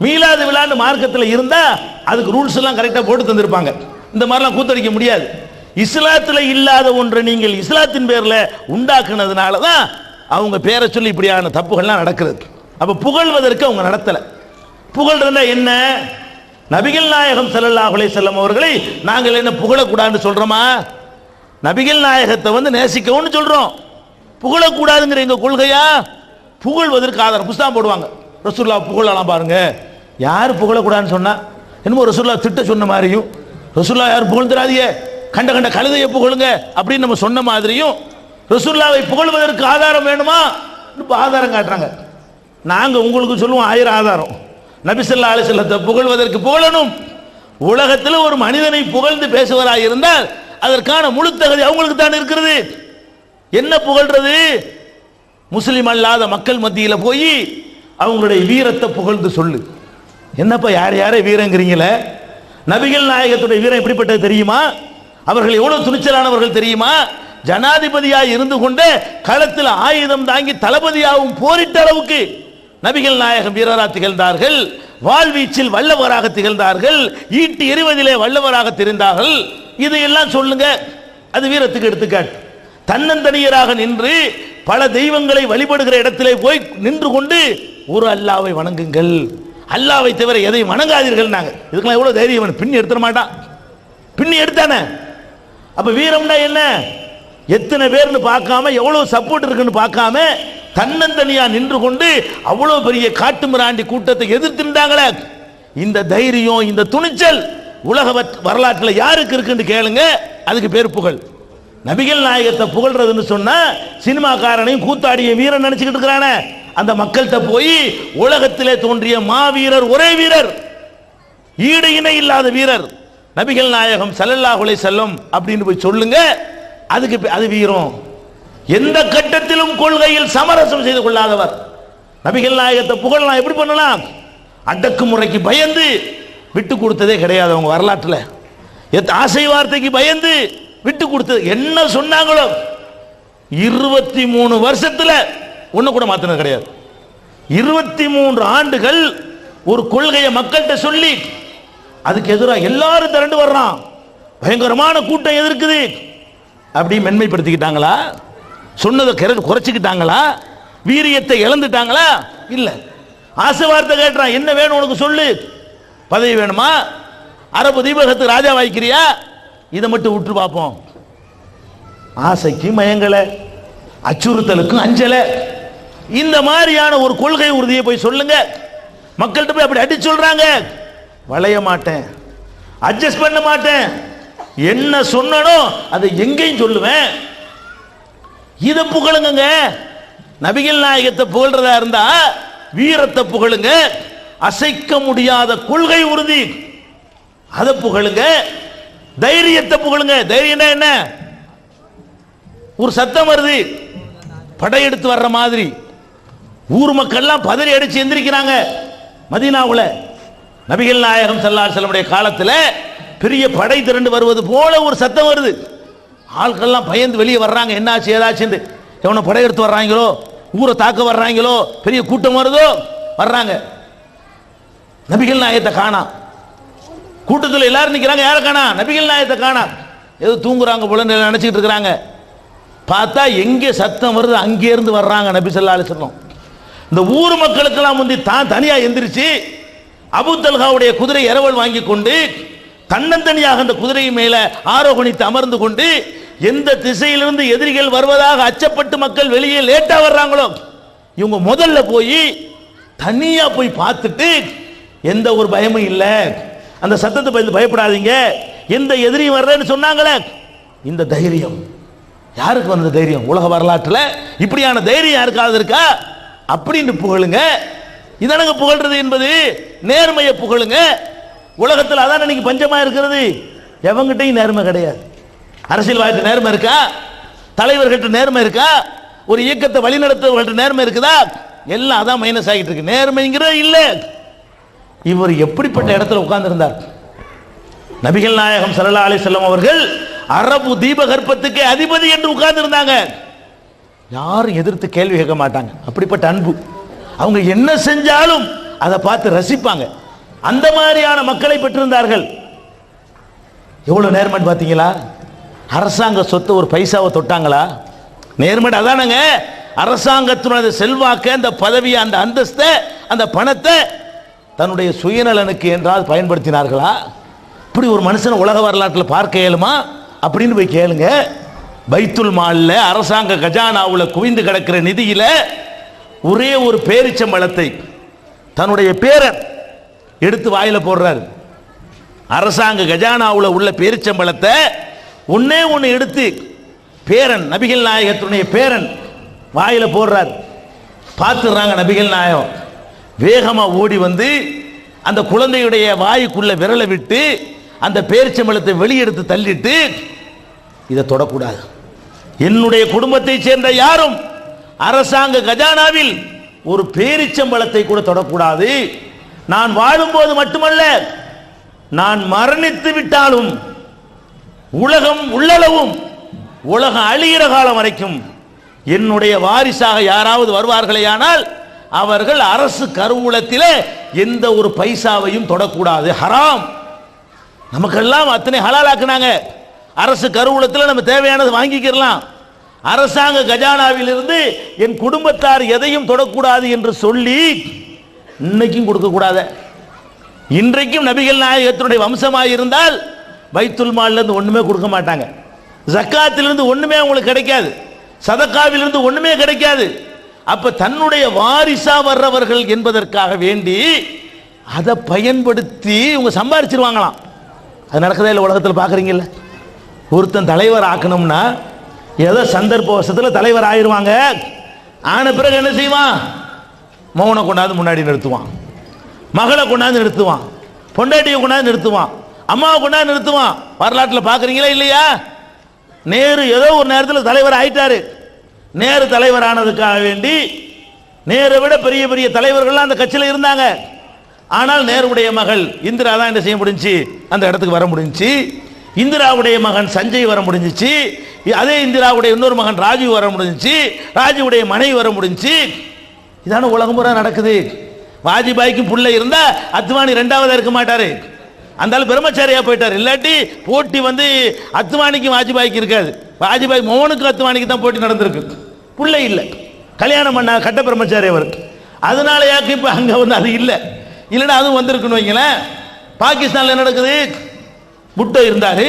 மீலாது விழான்னு மார்க்கத்தில் இருந்தா அதுக்கு ரூல்ஸ் எல்லாம் கரெக்டாக போட்டு தந்திருப்பாங்க. இந்த மாதிரிலாம் கூத்தடிக்க முடியாது. இஸ்லாத்தில் இல்லாத ஒன்றை நீங்கள் இஸ்லாத்தின் பேரில் உண்டாக்குனதுனால தான் அவங்க பேரை சொல்லி இப்படியான தப்புகள்லாம் நடக்கிறது. அப்போ புகழ்வதற்கு அவங்க நடத்தலை. புகழ்றதுனா என்ன? நபிகள் நாயகம் ஸல்லல்லாஹு அலைஹி வஸல்லம் அவர்களை நாங்கள் என்ன புகழக்கூடாதுன்னு சொல்றோமா? நபிகள் நாயகத்தை நேசிக்கவும் சொல்றோம், புகழக்கூடாதுங்கிற எங்க கொள்கையா? புகழ்வதற்கு ஆதாரம் புஸ்தகம் போடுவாங்க. ரசூலுல்லாஹ் புகழலாம் பாருங்க. யார் புகழக்கூடாதுன்னு சொன்னா என்னமோ ரசூலுல்லாஹ் திட்ட சொன்ன மாதிரியும், ரசூலுல்லாஹ் யார் புகழ்ந்துடாதீங்க, கண்ட கண்ட கழுதையை புகழுங்க அப்படின்னு நம்ம சொன்ன மாதிரியும், ரசூலுல்லாஹ்வை புகழ்வதற்கு ஆதாரம் வேணுமா? இப்போ ஆதாரம் காட்டுறாங்க. நாங்க உங்களுக்கு சொல்லுவோம் 1000 ஆதாரம். நபி ஸல்லல்லாஹு அலைஹி வஸல்லத்தை புகழ்வதற்கு புகழணும். உலகத்தில் ஒரு மனிதனை புகழ்ந்து பேசுவராக இருந்தால் அதற்கான முழு தகுதி அவங்களுக்கு தான் இருக்கிறது. என்ன புகழ்றது? முஸ்லிம் அல்லாத மக்கள் மத்தியில் போய் அவங்களுடைய வீரத்தை புகழ்ந்து சொல்லு. என்னப்பா யார் யாரே வீரங்கிறீங்களே? நபிகள் நாயகத்துடைய வீரம் எப்படிப்பட்டது தெரியுமா? அவர்கள் எவ்வளவு துணிச்சலானவர்கள் தெரியுமா? ஜனாதிபதியாக இருந்து கொண்டு களத்தில் ஆயுதம் தாங்கி தளபதியாகவும் போரிட்ட அளவுக்கு நபிகள் நாயகம் வீரராக திகழ்ந்தார்கள். வாழ்வீச்சில் வல்லவராக திகழ்ந்தார்கள். ஈட்டி எறிவதிலே வல்லவராக தெரிந்தார்கள். இதையெல்லாம் சொல்லுங்க, அது வீரத்துக்கு எடுத்துக்காட்டு. தன்னந்தனியராக நின்று பல தெய்வங்களை வழிபடுகிற இடத்திலே போய் நின்று கொண்டு ஒரு அல்லாவை வணங்குங்கள், அல்லாவை தவிர எதை வணங்காதீர்கள். நாங்கள் இதுக்கெல்லாம் எவ்வளவு தைரியம்? பின்னி எடுத்துட மாட்டான், பின்னி எடுத்தானே. அப்ப வீரம்னா என்ன? எத்தனை பேர்னு பார்க்காம, எவ்வளவு சப்போர்ட் இருக்குன்னு பார்க்காம தன்னந்தனியா நின்று கொண்டு அவ்வளவு பெரிய காட்டு மிராண்டி கூட்டத்தை எதிர்த்துட்டாங்களே. இந்த தைரியம், இந்த துணிச்சல் உலக வரலாற்றில் யாருக்கு இருக்குன்னு கேளுங்க. அதுக்கு பேர் புகழ். நபிகள் நாயகத்தை புகழ்றதுன்னு சொன்னா சினிமாக்காரனையும் கூத்தாடிய வீரன் நினைச்சுக்கிட்டு இருக்கிறானே, அந்த மக்கள்கிட்ட போய் உலகத்திலே தோன்றிய மாவீரர், ஒரே வீரர், ஈடு இணை இல்லாத வீரர் நபிகள் நாயகம் ஸல்லல்லாஹு அலைஹி வஸல்லம் அப்படின்னு போய் சொல்லுங்க. அதுக்கு அது வீரம். எந்த கட்டத்திலும் கொள்கையில் சமரசம் செய்து கொள்ளாதவர். நபிகள் நாயகத்தை புகழலாம். எப்படி பண்ணலாம்? அடக்குமுறைக்கு பயந்து விட்டு கொடுத்ததே கிடையாது அவங்க வரலாற்றில். ஆசை வார்த்தைக்கு பயந்து விட்டு கொடுத்தது. என்ன சொன்னாங்களோ 23 வருஷத்துல ஒண்ணு கூட மாத்தினது கிடையாது. 23 ஆண்டுகள் ஒரு கொள்கையை மக்கள்கிட்ட சொல்லி அதுக்கு எதிராக எல்லாரும் திரண்டு வர்றான், பயங்கரமான கூட்டம் எதிர்க்குது. அப்படி மென்மைப்படுத்திக்கிட்டாங்களா? சொன்னதை குறைச்சிக்கிட்டாங்களா? வீரியத்தை இழந்துட்டாங்களா? இல்ல. ஆசை வார்த்தை கேட்டான், என்ன வேணும் உனக்கு சொல்லு. பதவி வேணுமா? அரபு தீபகத்துக்கு ராஜா வாய்க்கிறியா? இதை மட்டும் விட்டு பார்ப்போம். ஆசைக்கு மயங்கல, அச்சுறுத்தலுக்கும் அஞ்சல. இந்த மாதிரியான ஒரு கொள்கை உறுதியை போய் சொல்லுங்க. மக்கள்கிட்ட போய் அப்படி அடி சொல்றாங்க. வளைய மாட்டேன், அட்ஜஸ்ட் பண்ண மாட்டேன், என்ன சொன்னனோ அதை எங்கேயும் சொல்லுவேன். இதை புகழுங்க. நபிகள் நாயகத்தை புகழ்றதா இருந்தா வீரத்தை புகழுங்க. அசைக்க முடியாத கொள்கை உறுதி அதை புகழுங்க. தைரியத்தை புகழுங்க. தைரியம்னா என்ன? ஒரு சத்தம் வருது, படையெடுத்து வர்ற மாதிரி ஊர் மக்கள்லாம் பதறி அடிச்சு எந்திரிக்கிறாங்க. மதீனாவுல நபிகள் நாயகம் ஸல்லல்லாஹு அலைஹி வஸல்லம் காலத்தில் பெரிய படை திரண்டு வருவது போல ஒரு சத்தம் வருது. ஆட்கள்லாம் பயந்து வெளியே வர்றாங்க. என்னாச்சு ஏதாச்சுன்னு. எவனை படையெடுத்து வர்றாங்களோ, ஊரை தாக்க வர்றாங்களோ, பெரிய கூட்டம் வருதோ வர்றாங்க. நபிகள் நாயகத்தை காணா. கூட்டத்தில் எல்லாரும் நிற்கிறாங்க. யாரை காணா? நபிகள் நாயகத்தை காணா. ஏதோ தூங்குறாங்க போல நினைச்சிட்டு இருக்கிறாங்க. பார்த்தா எங்கே சத்தம் வருது அங்கே இருந்து வர்றாங்க நபி ஸல்லல்லாஹு அலைஹி வஸல்லம். இந்த ஊர் மக்களுக்கெல்லாம் முந்தி தான் தனியா எந்திரிச்சு அபூ தல்ஹாவுடைய குதிரை இரவல் வாங்கி கொண்டு தன்னந்தனியாக அந்த குதிரை மேல ஆரோகணித்து அமர்ந்து கொண்டு எந்த திசையிலிருந்து எதிரிகள் வருவதாக அச்சப்பட்டு மக்கள் வெளியே லேட்டா வர்றாங்களோ இவங்க முதல்ல போய் தனியா போய் பார்த்துட்டு எந்த ஒரு பயமும் இல்லை, அந்த சத்தத்தை பயந்து பயப்படாதீங்க, எந்த எதிரியும் வர்றேன்னு சொன்னாங்களே, இந்த தைரியம் யாருக்கு வந்த தைரியம்? உலக வரலாற்றில் இப்படியான தைரியம் யாருக்காவது இருக்கா? அப்படின்னு புகழுங்க. இதனங்க புகழ்றது என்பது நேர்மையை புகழுங்க. உலகத்தில் அதான் இன்னைக்கு பஞ்சமா இருக்கிறது. எவங்கிட்டையும் நேர்மை கிடையாது. அரசியல்வாதிட்ட நேர்மை இருக்கா? தலைவர்கிட்ட நேர்மை இருக்கா? ஒரு இயக்கத்தை வழிநடத்துவர்கள்ட்ட நேர்மை இருக்குதா? எல்லாம் அதான் மைனஸ் ஆகிட்டு இருக்கு. நேர்மைங்கிறது இல்லை. இவர் எப்படிப்பட்ட இடத்துல உட்கார்ந்திருந்தார்? நபிகள் நாயகம் ஸல்லல்லாஹு அலைஹி வஸல்லம் அவர்கள் அரபு தீபகற்பத்துக்கு அதிபதி என்று உட்கார்ந்திருந்தாங்க. யாரும் எதிர்த்து கேள்வி கேட்க மாட்டாங்க. அப்படிப்பட்ட அன்பு. அவங்க என்ன செஞ்சாலும் அதை பார்த்து ரசிப்பாங்க. அந்த மாதிரியான மக்களை பெற்றிருந்தார்கள். எவ்வளவு நேர்மை பார்த்தீங்களா? அரசாங்க சொத்து ஒரு பைசாவை தொட்டாங்களா? நேர்மை அதானங்க. அரசாங்கத்தினுடைய செல்வாக்க, அந்த பதவி, அந்த அந்தஸ்தை, அந்த பணத்தை தன்னுடைய சுயநலனுக்கு என்றால் பயன்படுத்தினார்களா? இப்படி ஒரு மனுஷனை உலக வரலாற்றில் பார்க்க இயலுமா? அப்படின்னு போய் கேளுங்க. பைத்துல் மால்ல, அரசாங்க கஜானாவில் குவிந்து கிடக்கிற நிதியில ஒரே ஒரு பேரிச்சம்பழத்தை தன்னுடைய பேரன் எடுத்து வாயில போடுறாரு. அரசாங்க கஜானாவில் உள்ள பேரிச்சம்பழத்தை ஒன்னே ஒன்று எடுத்து பேரன், நபிகள் நாயகத்தினுடைய பேரன் வாயில போடுறார். பார்த்துடுறாங்க நபிகள் நாயகம். வேகமா ஓடி வந்து அந்த குழந்தையுடைய வாய்க்குள்ள விரலை விட்டு அந்த பேரிச்சம்பழத்தை வெளியெடுத்து தள்ளிட்டு, இதை தொடக்கூடாது, என்னுடைய குடும்பத்தை சேர்ந்த யாரும் அரசாங்க கஜானாவில் ஒரு பேரிச்சம்பழத்தை கூட தொடக்கூடாது. நான் வாழும்போது மட்டுமல்ல, நான் மரணித்து விட்டாலும் உலகம் உள்ளளவும், உலகம் அழிகிற காலம் வரைக்கும் என்னுடைய வாரிசாக யாராவது வருவார்களேயானால் அவர்கள் அரசு கருவூலத்திலே எந்த ஒரு பைசாவையும் தொடக்கூடாது, ஹராம். நமக்கெல்லாம் அத்தனை ஹலாலாக்குனாங்க. அரசு கருவூலத்தில் நம்ம தேவையானது வாங்கிக்கிறலாம். அரசாங்க கஜானாவில் இருந்து என் குடும்பத்தார் எதையும் தொடக்கூடாது என்று சொல்லி இன்னைக்கும் கொடுக்கக்கூடாது. இன்றைக்கும் நபிகள் நாயகத்தினுடைய வம்சமாக இருந்தால் பைத்துல் மால்லிருந்து ஒண்ணுமே கொடுக்க மாட்டாங்க. ஜக்காத்திலிருந்து ஒண்ணுமே அவங்களுக்கு கிடைக்காது. சதக்காவிலிருந்து ஒண்ணுமே கிடைக்காது. அப்ப தன்னுடைய வாரிசா வர்றவர்கள் என்பதற்காக வேண்டி அதை பயன்படுத்தி இவங்க சம்பாரிச்சிருவாங்களாம். அது நடக்கதே இல்லை. உலகத்தில் பார்க்குறீங்கல்ல, ஒருத்தன் தலைவர் ஆக்கணும்னா ஏதோ சந்தர்ப்பவசத்தில் தலைவர் ஆயிடுவாங்க. ஆன பிறகு என்ன செய்வான்? மௌனை கொண்டாந்து முன்னாடி நிறுத்துவான், மகளை கொண்டாந்து நிறுத்துவான், பொண்டாட்டியை கொண்டாந்து நிறுத்துவான், அம்மாவை கொண்டாந்து நிறுத்துவான். வரலாற்றில் பார்க்குறீங்களா இல்லையா? நேரு ஏதோ ஒரு நேரத்தில் தலைவர் ஆயிட்டாரு. நேரு தலைவர் ஆனதுக்காக வேண்டி நேரை விட பெரிய பெரிய தலைவர்கள்லாம் அந்த கட்சியில் இருந்தாங்க. ஆனால் நேருடைய மகள் இந்திரா தான் என்ன செய்ய முடிஞ்சு? அந்த இடத்துக்கு வர முடிஞ்சு. இந்திராவுடைய மகன் சஞ்சய் வர முடிஞ்சிச்சு. அதே இந்திராவுடைய இன்னொரு மகன் ராஜீவ் வர முடிஞ்சிச்சு. ராஜீவுடைய மனைவி வர முடிஞ்சு. இதான உலகம் பூரா நடக்குது. வாஜ்பாய்க்கும் புள்ள இருந்தா அத்வானி ரெண்டாவதா இருக்க மாட்டாரு. அந்த ஆள் பிரம்மச்சாரியா போயிட்டார். இல்லாட்டி போட்டி வந்து அத்வானிக்கும் வாஜ்பாய்க்கு இருக்காது. வாஜ்பாய் மோகனுக்கு அத்வானிக்கு தான் போட்டி நடந்திருக்கு. பிள்ளை இல்லை, கல்யாணம் பண்ண கட்ட பிரம்மச்சாரி அவர். அதனால யாக்கு இப்போ அங்கே வந்து அது இல்லை. இல்லைன்னா அதுவும் வந்திருக்குன்னு வைங்களேன். பாகிஸ்தானில் என்ன நடக்குது? புட்டோ இருந்தாரு.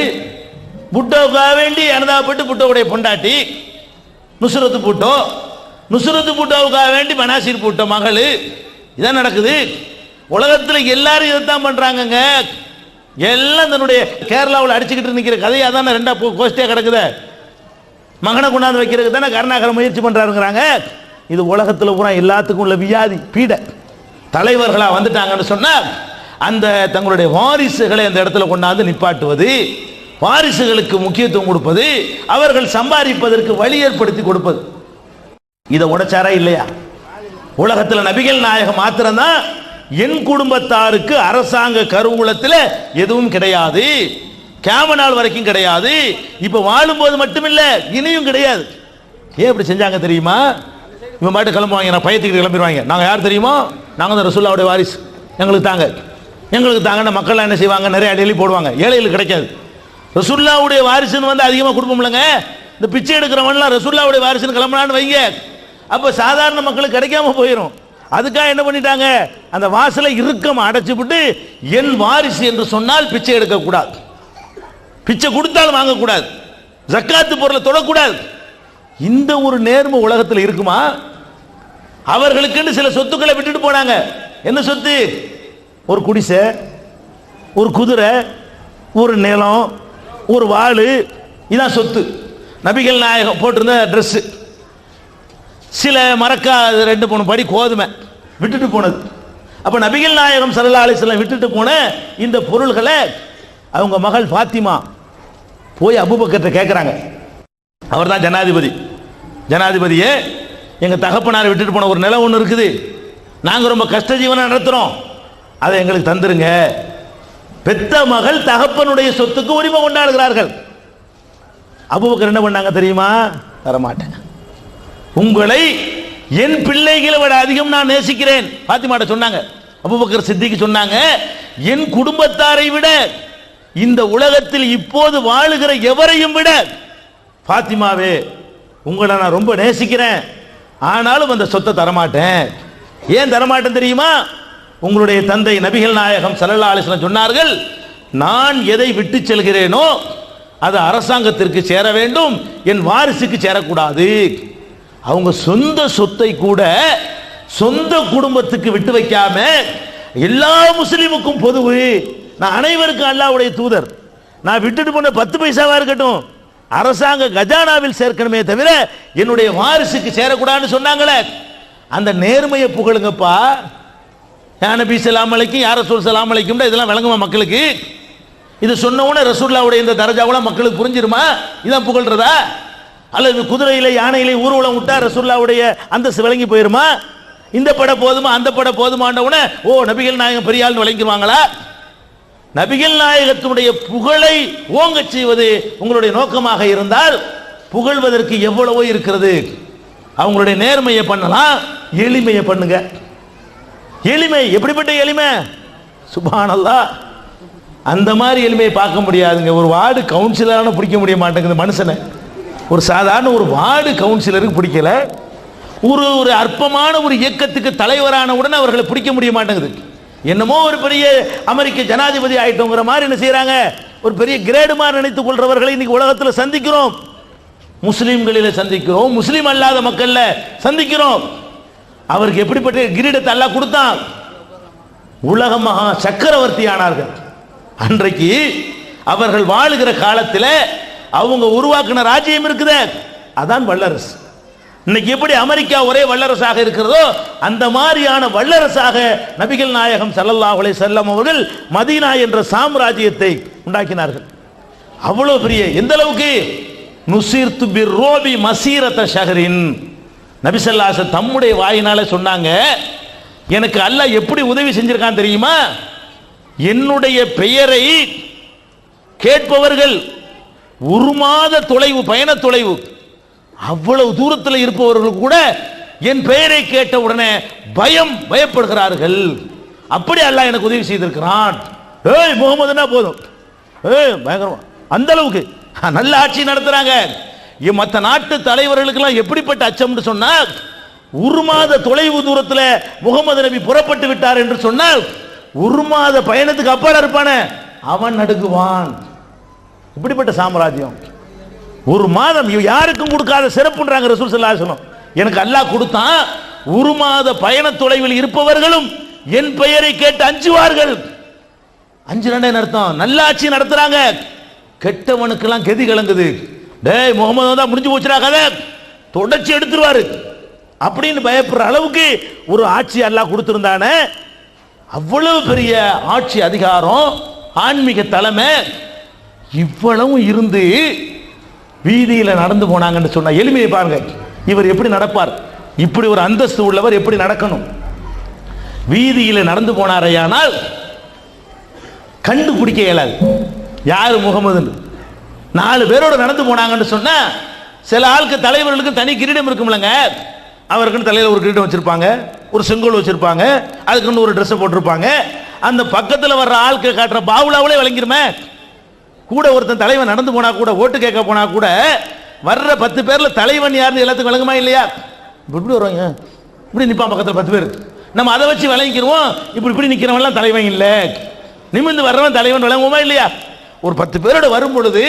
புட்டோவுக்காக வேண்டி அனதாபப்பட்டு புட்டோவுடைய பொண்டாட்டி நுஸ்ரத்து பூட்டோ, நுஸ்ரத்து பூட்டோவுக்காக வேண்டி பனாசிர் பூட்டோ மகள். இதான் நடக்குது. உலகத்தில் எல்லாரும் இதைத்தான் பண்றாங்க. எல்லாம் தன்னுடைய கேரளாவில் அடிச்சுக்கிட்டு நிற்கிற கதையை அதான் ரெண்டா கோஷ்டியா கிடக்குது. மகனை கொண்டாந்து வைக்கிறதுக்கு தானே கருணாகரன் முயற்சி பண்றாருங்கிறாங்க. இது உலகத்தில் பூரா எல்லாத்துக்கும் உள்ள வியாதி பீட. தலைவர்களாக வந்துட்டாங்கன்னு சொன்னா அந்த தங்களுடைய வாரிசுகளை அந்த இடத்துல கொண்டாந்து நிப்பாட்டுவது, வாரிசுகளுக்கு முக்கியத்துவம் கொடுப்பது, அவர்கள் சம்பாதிப்பதற்கு வழி ஏற்படுத்தி கொடுப்பது. இதை உடைச்சாரா இல்லையா? உலகத்தில் நபிகள் நாயகம் மாத்திரம்தான் என் குடும்பத்தாருக்கு அரசாங்க கருவூலத்தில் எதுவும் கிடையாது, கியாமத் நாள் வரைக்கும் கிடையாது. இப்ப வாழும்போது மட்டுமில்லை, இனியும் கிடையாது. ஏன் இப்படி செஞ்சாங்க தெரியுமா? இவன் பாட்டு கிளம்புவாங்க, நான் பயத்துக்கிட்டு கிளம்பிடுவாங்க. நாங்கள் யார் தெரியுமா? நாங்கள் தான் ரசூலுல்லாஹ்வுடைய வாரிசு, எங்களுக்கு தாங்க, எங்களுக்கு தாங்கன்னு மக்கள்லாம் என்ன செய்வாங்க? நிறைய அடியலி போடுவாங்க. ஏழைகளுக்கு கிடைக்காது. ரசூலுல்லாஹ்வுடைய வாரிசுன்னு வந்து அதிகமாக குடும்பம் இல்லைங்க. இந்த பிச்சை எடுக்கிறவன்லாம் ரசூலுல்லாஹ்வுடைய வாரிசுன்னு கிளம்பலான்னு வைங்க. அப்போ சாதாரண மக்களுக்கு கிடைக்காம போயிடும். அதுக்காக என்ன பண்ணிட்டாங்க, அந்த வாசலை இறுக்கம் அடைச்சு விட்டு என் வாரிசு என்று சொன்னால் பிச்சை எடுக்க கூடாது, பிச்சை கொடுத்தாலும் வாங்கக்கூடாது, ஜக்காத்து பொருளை தொடக்கூடாது. இந்த ஒரு நேர்மை உலகத்தில் இருக்குமா? அவர்களுக்கு சில சொத்துக்களை விட்டுட்டு போனாங்க. என்ன சொத்து? ஒரு குடிசை, ஒரு குதிரை, ஒரு நிலம், ஒரு வாள், இதான் சொத்து. நபிகள் நாயகம் போட்டிருந்த ட்ரெஸ், சில மரக்கா 2-3 படி கோதுமை விட்டுட்டு போனது. அப்ப நபிகள் நாயகம் ஸல்லல்லாஹு அலைஹி வஸல்லம் விட்டுட்டு போன இந்த பொருள்களை அவங்க மகள் ஃபாத்திமா போய் அபூபக்கர்ட்ட கேட்குறாங்க. அவர் தான் ஜனாதிபதியே, எங்க தகப்பனார் விட்டுட்டு போன ஒரு நிலம் ஒன்று இருக்குது, நாங்க ரொம்ப கஷ்ட ஜீவனை நடத்துறோம், அதை எங்களுக்கு தந்துருங்க. பெத்த மகள் தகப்பனுடைய சொத்துக்கு உரிமை கொண்டாடுகிறார்கள். அபூபக்கர் என்ன பண்ணாங்க தெரியுமா? தரமாட்டேன், உங்களை என் பிள்ளைகளை விட அதிகம் நான் நேசிக்கிறேன் பாத்திமாட்ட சொன்னாங்க. அபூபக்கர் சித்திக்கு சொன்னாங்க, என் குடும்பத்தாரை விட இந்த உலகத்தில் இப்போது வாழுகிற எவரையும் விட பாத்திமாவே உங்களை நான் ரொம்ப நேசிக்கிறேன், ஆனாலும் அந்த சொத்தை தரமாட்டேன். ஏன் தரமாட்டேன் தெரியுமா? உங்களுடைய தந்தை நபிகள் நாயகம் ஸல்லல்லாஹு அலைஹி வஸல்லம் சொன்னார்கள், நான் எதை விட்டு செல்கிறேனோ அது அரசாங்கத்திற்கு சேர வேண்டும், என் வாரிசுக்கு சேரக்கூடாது. அவங்க சொந்த சொத்தை கூட சொந்த குடும்பத்துக்கு விட்டு வைக்காம எல்லா முஸ்லிமுக்கும் பொதுவு, நான் அனைவருக்கும் அல்லாஹ்வுடைய தூதர், நான் விட்டுட்டு போன 10 பைசாவா இருக்கட்டும் அரசாங்க கஜானாவில் சேர்க்கணுமே தவிர என்னுடைய வாரிசுக்கு சேரக்கூடாதுன்னு சொன்னாங்களே, அந்த நேர்மையை புகழுங்கப்பா. யா நபி ஸல்லல்லாஹு அலைஹி யா ரசூல் ஸல்லல்லாஹு அலைஹி இதெல்லாம் விளங்குமா மக்களுக்கு? இது சொன்ன உடனே ரசூலுல்லாஹ்வுடைய இந்த தரஜாவுல மக்களுக்கு புரிஞ்சிருமா? இதான் புகழ்றதா? அல்லது குதிரையில யானையில ஊர்வலம் விட்டா ரசூலுல்லாஹ்வுடைய அந்தஸ்து விளங்கி போயிருமா? இந்த பட போதுமா அந்த பட போதுமான்ற உடனே ஓ நபிகள் நாயகம் பெரிய ஆள்னு விளங்கிடுவாங்களா? நபிகள் நாயகத்தினுடைய புகழை ஓங்கச் செய்வது உங்களுடைய நோக்கமாக இருந்தால் புகழ்வதற்கு எவ்வளவோ இருக்கிறது. அவங்களுடைய நேர்மையை பண்ணலாம், எளிமையை பண்ணுங்க. எளிமை எப்படிப்பட்ட எளிமை? சுப்ஹானல்லாஹ், அந்த மாதிரி எளிமையை பார்க்க முடியாதுங்க. ஒரு வார்டு கவுன்சிலரான பிடிக்க முடிய மாட்டேங்குது மனுஷனை. ஒரு சாதாரண ஒரு வார்டு கவுன்சிலருக்கு பிடிக்கல, ஒரு ஒரு அற்பமான ஒரு இயக்கத்துக்கு தலைவரான உடனே அவர்களை பிடிக்க முடிய மாட்டேங்குது. என்னமோ ஒரு பெரிய அமெரிக்க ஜனாதிபதி ஆயிட்டோங்கிற மாதிரி என்ன செய்யறாங்க, ஒரு பெரிய கிரேடு மாதிரி நினைத்துக் கொள்றவர்களை இன்னைக்கு உலகத்தில் சந்திக்கிறோம். முஸ்லீம்களில சந்திக்கிறோம், முஸ்லீம் அல்லாத மக்கள்ல சந்திக்கிறோம். அவருக்கு எப்படிப்பட்ட கிரீடத்தை அல்லாஹ் கொடுத்தான்? உலக மகா சக்கரவர்த்தி ஆனார்கள். அன்றைக்கு அவர்கள் வாழுகிற காலத்தில் அவங்க உருவாக்கின ராஜ்யம் இருக்குதே, அதான் வல்லரசு. இன்னைக்கு எப்படி அமெரிக்கா ஒரே வல்லரசாக இருக்கிறதோ அந்த மாதிரியான வல்லரசாக நபிகள் நாயகம் ஸல்லல்லாஹு அலைஹி வஸல்லம் அவர்கள் மதீனா என்ற சாம்ராஜ்யத்தை உண்டாக்கினார்கள். அவ்வளவு பெரிய, எந்த அளவுக்கு நுசிர்து பிர்ரோபி மசீரத ஷஹரின், நபி ஸல்லல்லாஹு அலைஹி வஸல்லம் தம்முடைய வாயினால சொன்னாங்க, எனக்கு அல்லாஹ் எப்படி உதவி செஞ்சிருக்கான் தெரியுமா? என்னுடைய பெயரை கேட்பவர்கள் ஒரு மாத தொலைவு, பயண தொலைவு, அவ்வளவு தூரத்தில் இருப்பவர்கள் கூட என் பெயரை கேட்ட உடனே பயப்படுகிறார்கள். அப்படி அல்லாஹ் எனக்கு உதவி செய்திருக்கிறான். ஏய் முகமதுனா போதும், பயங்கரமா அந்த அளவுக்கு நல்ல ஆட்சி நடத்துறாங்க. மற்ற நாட்டு தலைவர்களுக்கெல்லாம் எப்படிப்பட்ட அச்சம்னு சொன்னால், ஒரு மாத தொலைவு தூரத்தில் முகமது நபி புறப்பட்டு விட்டார் என்று சொன்னால் ஒரு மாத பயணத்துக்கு அப்பால இருப்பானே அவன் நடுங்குவான். இப்படிப்பட்ட சாம்ராஜ்யம் ஒரு மாதம் யாருக்கும் கொடுக்காத சிறப்புன்றாங்க ரசூல் ஸல்லல்லாஹு அலைஹி வஸல்லம். எனக்கு அல்லாஹ் கொடுத்தான், ஒரு மாத பயண தொலைவில் இருப்பவர்களும் என் பெயரை கேட்டு அஞ்சுவார்கள். அஞ்சுறேன் அர்த்தம், நல்ல ஆட்சி நடத்துறாங்க. கெட்டவனுக்கெல்லாம் கெதி கலங்குது, டேய் முகமது வந்தா முடிஞ்சு போச்சுடா கதை, தொடர்ச்சி எடுத்துருவாரு அப்படின்னு பயப்படுற அளவுக்கு ஒரு ஆட்சி அல்லாஹ் கொடுத்திருந்தானே. அவ்வளவு பெரிய ஆட்சி அதிகாரம், ஆன்மீக தலைமை, இவ்வளவு இருந்து வீதியில் நடந்து போனாங்கன்னு சொன்ன எளிமையை பாருங்க. இவர் எப்படி நடப்பார்? இப்படி ஒரு அந்தஸ்து உள்ளவர் எப்படி நடக்கணும்? வீதியில் நடந்து போனாரையானால் கண்டுபிடிக்க இயலாது யாரு முகமது. 4 பேரோட நடந்து போனாங்கன்னு சொன்னா, சில ஆளுக்கு தலைவர்களுக்கு தனி கிரீடம் இருக்கும்லங்க, அவருக்குன்னு தலையில் ஒரு கிரீடம் வச்சிருப்பாங்க, ஒரு செங்கோல் வச்சிருப்பாங்க, அதுக்குன்னு ஒரு ட்ரெஸ் போட்டிருப்பாங்க. அந்த பக்கத்தில் வர்ற ஆளுக்கு காட்டுற பாவுலாவிலே விளங்கிருமே. கூட ஒருத்தன் தலைவன் நடந்து போனா கூட, ஓட்டு கேட்க போனா கூட, வர்ற 10 பேர்ல தலைவன் யாருன்னு எல்லாத்துக்கும் விளங்குமா இல்லையா? இப்படி வருவாங்க, இப்படி நிப்பான் பக்கத்தில் 10 பேர், நம்ம அதை வச்சு விளங்கிக்கிறோம். இப்படி நிக்கிறவன்லாம் தலைவன் இல்லை, நிமிர்ந்து வர்றவன் தலைவன் விளங்குவோமா இல்லையா? ஒரு 10 பேரோட வரும் பொழுது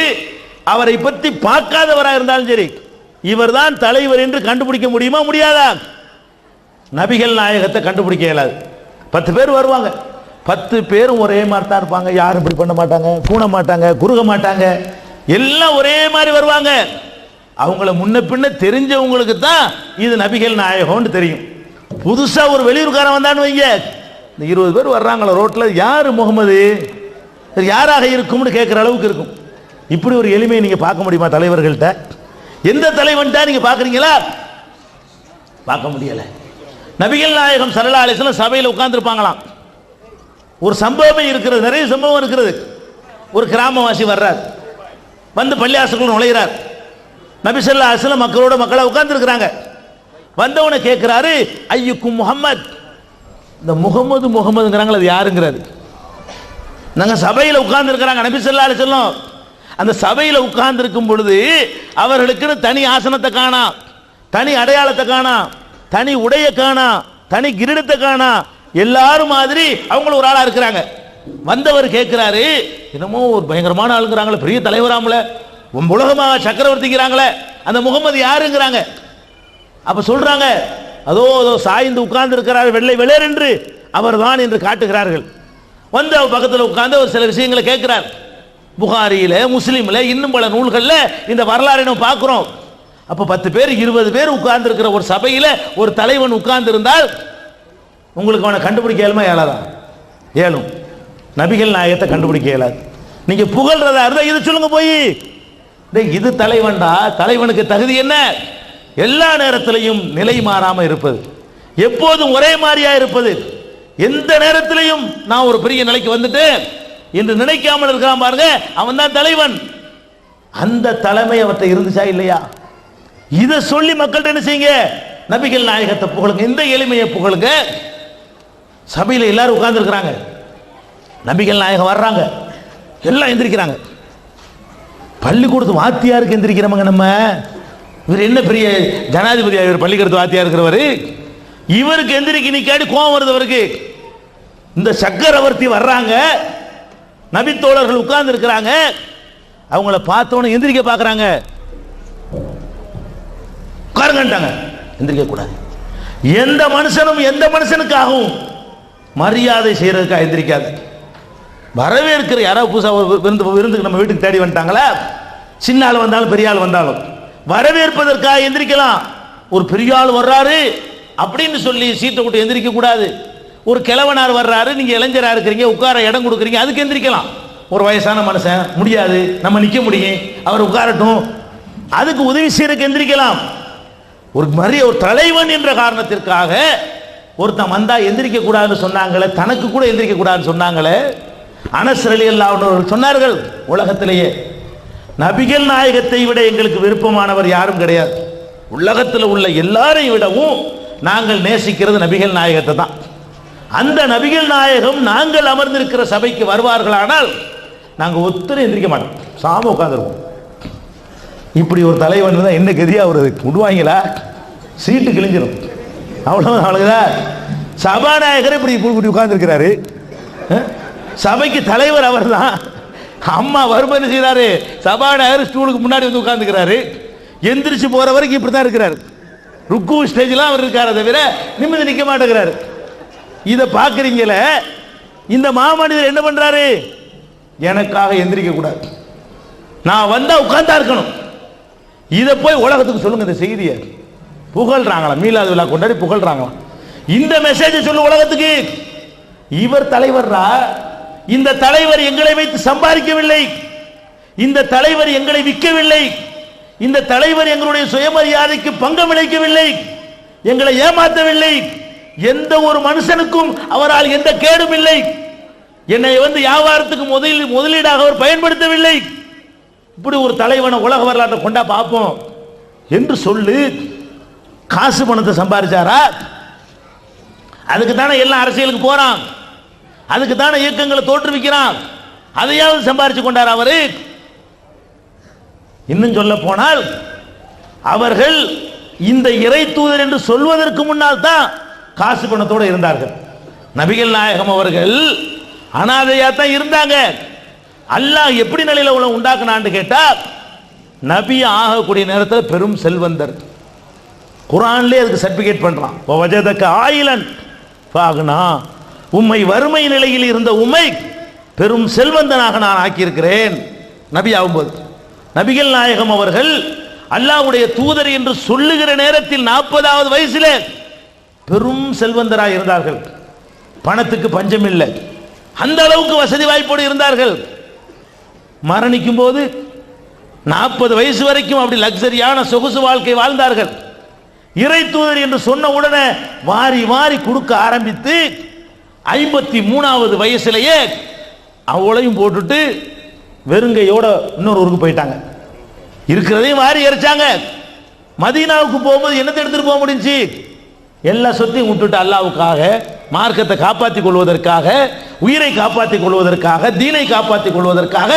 அவரை பற்றி பார்க்காதவராக இருந்தாலும் சரி, இவர் தான் தலைவர் என்று கண்டுபிடிக்க முடியுமா? முடியாதா? நபிகள் நாயகத்தை கண்டுபிடிக்க இயலாது. 10 பேர் வருவாங்க, 10 பேரும் ஒரே மாதிரி தான் இருப்பாங்க. யாரும் இப்படி பண்ண மாட்டாங்க, கூண மாட்டாங்க, குறுக மாட்டாங்க, எல்லாம் ஒரே மாதிரி வருவாங்க. அவங்கள முன்ன பின்ன தெரிஞ்சவங்களுக்கு தான் இது நபிகள் நாயகம்னு தெரியும். புதுசா ஒரு வெளியூர்காரன் வந்தான்னு வைங்க, இந்த 20 பேர் வர்றாங்களா ரோட்ல, யாரு முகமது, யாராக இருக்கும்னு கேட்கிற அளவுக்கு இருக்கும். இப்படி ஒரு எளிமையை நீங்க பார்க்க முடியுமா தலைவர்கள்ட்ட? எந்த தலைவன் தான் நீங்க பாக்குறீங்களா? பார்க்க முடியல. நபிகள் நாயகம் ஸல்லல்லாஹு அலைஹி வஸல்லம் சபையில் உட்கார்ந்துருப்பாங்களாம். ஒரு சம்பவமே இருக்கிறது, நிறைய சம்பவம் இருக்கிறது. ஒரு கிராமவாசி வர்றார், வந்து பள்ளியாசலுக்குள் நுழைகிறார். நபி ஸல்லல்லாஹு அலைஹி வஸல்லம் மக்களா உட்கார்ந்துருக்கிறாங்க. வந்தவனை கேட்கிறாரு, ஐயுக்கும் முஹம்மத், இந்த முகமதுங்கிறாங்களா, அது யாருங்கிறாரு. நாங்க சபையில் உட்கார்ந்துருக்கிறாங்க நபி ஸல்லல்லாஹு அலைஹி வஸல்லம். அந்த சபையில் உட்கார்ந்துருக்கும் பொழுது அவர்களுக்கு தனி ஆசனத்தை காணா, தனி அடையாளத்தை காணா, தனி உடைய காணா, தனி கிரீடத்தை காணா, எல்லாரும் மாதிரி அவங்களும் ஒரு ஆளா இருக்கிறாங்க. வந்தவர் கேட்கிறாரு, என்னமோ ஒரு பயங்கரமான ஆளுங்கிறாங்களே, பெரிய தலைவராமல, உலகமாக சக்கரவர்த்திங்கிறாங்களே, அந்த முகமது யாருங்கிறாங்க. அப்ப சொல்றாங்க, அதோ சாய்ந்து உட்கார்ந்து இருக்கிறார், வெள்ளை வெளேர் என்று அவர் தான் என்று காட்டுகிறார்கள். வந்து அவர் பக்கத்தில் உட்கார்ந்து ஒரு சில விஷயங்களை கேட்கிறார். புகாரியில, முஸ்லீம்ல, இன்னும் பல நூல்கள்ல இந்த வரலாறு நம்ம பார்க்கிறோம். அப்ப 10 பேர் 20 பேர் உட்கார்ந்து இருக்கிற ஒரு சபையில ஒரு தலைவன் உட்கார்ந்து இருந்தால் உங்களுக்கு அவனை கண்டுபிடிக்க இயலுமா? இயலாதா? இயலும். நபிகள் நாயகத்தை கண்டுபிடிக்க இயலாது. நீங்க புகழ்றதா இருந்தா இது சொல்லுங்க போய், இது தலைவன்டா, தலைவனுக்கு தகுதி என்ன? எல்லா நேரத்திலையும் நிலை மாறாம இருப்பது, எப்போதும் ஒரே மாதிரியா இருப்பது, எந்த நேரத்திலையும் நான் ஒரு பெரிய நிலைக்கு வந்துட்டு என்று நினைக்காமல் இருக்கிறான் பாருங்க, அவன் தான் தலைவன். அந்த தலைமை அவற்றை இருந்துச்சா இல்லையா? இதை சொல்லி மக்கள்கிட்ட என்ன செய்யுங்க, நபிகள் நாயகத்தை புகழுங்க, இந்த எளிமையை புகழுங்க. சபையில் எல்லாரும் உட்கார்ந்து இருக்கிறாங்க, நபிகள் நாயகம் வர்றாங்க, எல்லாம் எந்திரிக்கிறாங்க. பள்ளிக்கூடத்து வாத்தியாருக்கு எந்திரிக்கிறவங்க நம்ம, இவர் என்ன பெரிய ஜனாதிபதி, இவர் பள்ளிக்கூடத்து வாத்தியா இருக்கிறவர், இவருக்கு எந்திரிக்க நிக்காடி கோபம் வருது அவருக்கு. இந்த சக்கரவர்த்தி வர்றாங்க, நபித்தோழர்கள் உட்கார்ந்து இருக்கிறாங்க, அவங்கள பார்த்தோன்னு எந்திரிக்க பார்க்குறாங்க. உட்காருங்கன்ட்டாங்க, எந்திரிக்க கூடாது. எந்த மனுஷனும் எந்த மனுஷனுக்காகவும் மரியாதை செய்யறதுக்காக எந்திரிக்காது. வரவேற்கிற யாராவது புதுசாக விருந்துக்கு நம்ம வீட்டுக்கு தேடி வந்துட்டாங்களா, சின்ன ஆள் வந்தாலும் பெரிய ஆள் வந்தாலும் வரவேற்பதற்காக எந்திரிக்கலாம். ஒரு பெரிய ஆள் வர்றாரு அப்படின்னு சொல்லி சீட்டை விட்டு எந்திரிக்க கூடாது. ஒரு கிழவனார் வர்றாரு, நீங்க இளைஞரா இருக்கிறீங்க, உட்கார இடம் கொடுக்குறீங்க, அதுக்கு எந்திரிக்கலாம். ஒரு வயசான மனுஷன் முடியாது, நம்ம நிக்க முடியும், அவர் உட்காரட்டும், அதுக்கு உதவி செய்யறதுக்கு எந்திரிக்கலாம். ஒரு தலைவன் என்ற காரணத்திற்காக ஒருத்தன் வந்தா எந்திரிக்க கூடாதுன்னு சொன்னாங்களே, தனக்கு கூட எந்திரிக்க கூடாதுன்னு சொன்னாங்களே. அனஸ் ரலியல்லாஹு அன்ஹு சொன்னார்கள், உலகத்திலேயே நபிகள் நாயகத்தை விட எங்களுக்கு விருப்பமானவர் யாரும் கிடையாது. உலகத்தில் உள்ள எல்லாரையும் விடவும் நாங்கள் நேசிக்கிறது நபிகள் நாயகத்தை தான். அந்த நபிகள் நாயகம் நாங்கள் அமர்ந்திருக்கிற சபைக்கு வருவார்களானால் நாங்கள் ஒத்தரும் எந்திரிக்க மாட்டோம், சாம உட்காந்துருவோம். இப்படி ஒரு தலைவன் தான் என்ன கதியா வருது, விடுவாங்களா? சீட்டு கிழிஞ்சிடும், அவ்வளவு அவ்வளவுதான். சபாநாயகர் இப்படி இப்படி உட்கார்ந்துருக்கிறாரு, சபைக்கு தலைவர் அவர் தான். அம்மா வரும்பு செய்யறாரு, சபாநாயகர் ஸ்டூலுக்கு முன்னாடி வந்து உட்கார்ந்துக்கிறாரு, எந்திரிச்சு போற வரைக்கும் இப்படி தான் இருக்கிறாரு. ருக்கு ஸ்டேஜ்லாம் அவர் இருக்காரு, தவிர நிம்மதி நிற்க மாட்டேங்கிறாரு. இதை பார்க்குறீங்களே, இந்த மாமனிதர் என்ன பண்றாரு? எனக்காக எந்திரிக்க கூடாது, நான் வந்தா உட்கார்ந்தா இருக்கணும். இதை போய் உலகத்துக்கு சொல்லுங்க, இந்த செய்தியை புகழ்றாங்களா, மீலாது விழா கொண்டாடி புகழ்றாங்களாம். இந்த மெசேஜ் சொல்லு உலகத்துக்கு. இவர் தலைவர்ரா, இந்த தலைவர் எங்களை வைத்து சம்பாதிக்கவில்லை, இந்த தலைவர் எங்களை விற்கவில்லை, இந்த தலைவர் எங்களுடைய சுயமரியாதைக்கு பங்கம் விளைக்கவில்லை, எங்களை ஏமாற்றவில்லை, எந்த ஒரு மனுஷனுக்கும் அவரால் எந்த கேடும் இல்லை, என்னை வந்து வியாபாரத்துக்கு முதலீடாக அவர் பயன்படுத்தவில்லை. இப்படி ஒரு தலைவனை உலக வரலாற்றை கொண்டா பார்ப்போம் என்று சொல்லு. காசு பணத்தை சம்பாதிச்சாரா? அதுக்கு தானே எல்லாம் அரசியலுக்கு போறான், அதுக்கு தானே இயக்கங்களை தோற்றுவிக்கிறான், அதையாவது சம்பாதிச்சு கொண்டார் அவரு. இன்னும் சொல்ல போனால் அவர்கள் இந்த இறை தூதர் என்று சொல்வதற்கு முன்னால் தான் காசு பணத்தோடு இருந்தார்கள். நபிகள் நாயகம் அவர்கள் அனாதையா தான் இருந்தாங்க. அல்லாஹ் எப்படி நிலையில உண்டாக்குனான்னு கேட்டா, நபி ஆகக்கூடிய நேரத்தில் பெரும் செல்வந்தர். குர்ஆன்லயே அதுக்கு சர்டிபிகேட் பண்றான். வஜதக ஆயிலன் ஃபாக்னா, உம்மை வறுமை நிலையில் இருந்த உம்மை பெரும் செல்வந்தனாக நான் ஆக்கியிருக்கிறேன். நபி ஆகும்போது நபிகள் நாயகம் அவர்கள் அல்லாஹ்வுடைய தூதர் என்று சொல்லுகிற நேரத்தில் 40வது வயசுல பெரும் செல்வந்தராக இருந்தார்கள். பணத்துக்கு பஞ்சம் இல்லை, அந்த அளவுக்கு வசதி வாய்ப்போடு இருந்தார்கள். மரணிக்கும் போது 40 வயசு வரைக்கும் அப்படி லக்ஸரியான சொகுசு வாழ்க்கை வாழ்ந்தார்கள். இறை தூதர் என்று சொன்ன உடனே வாரி வாரி கொடுக்க ஆரம்பித்து 53வது வயசுலேயே அவளையும் போட்டுட்டு வெறுங்கையோட இன்னொரு ஊருக்கு போயிட்டாங்க. இருக்கிறதையும் வாரி எரிச்சாங்க. மதீனாவுக்கு போகும்போது என்னத்தை எடுத்துட்டு போக முடிஞ்சு? எல்லா சொத்தையும் விட்டுட்டு அல்லாஹ்வுக்காக, மார்க்கத்தை காப்பாற்றிக் கொள்வதற்காக, உயிரை காப்பாற்றிக் கொள்வதற்காக, தீனை காப்பாற்றிக் கொள்வதற்காக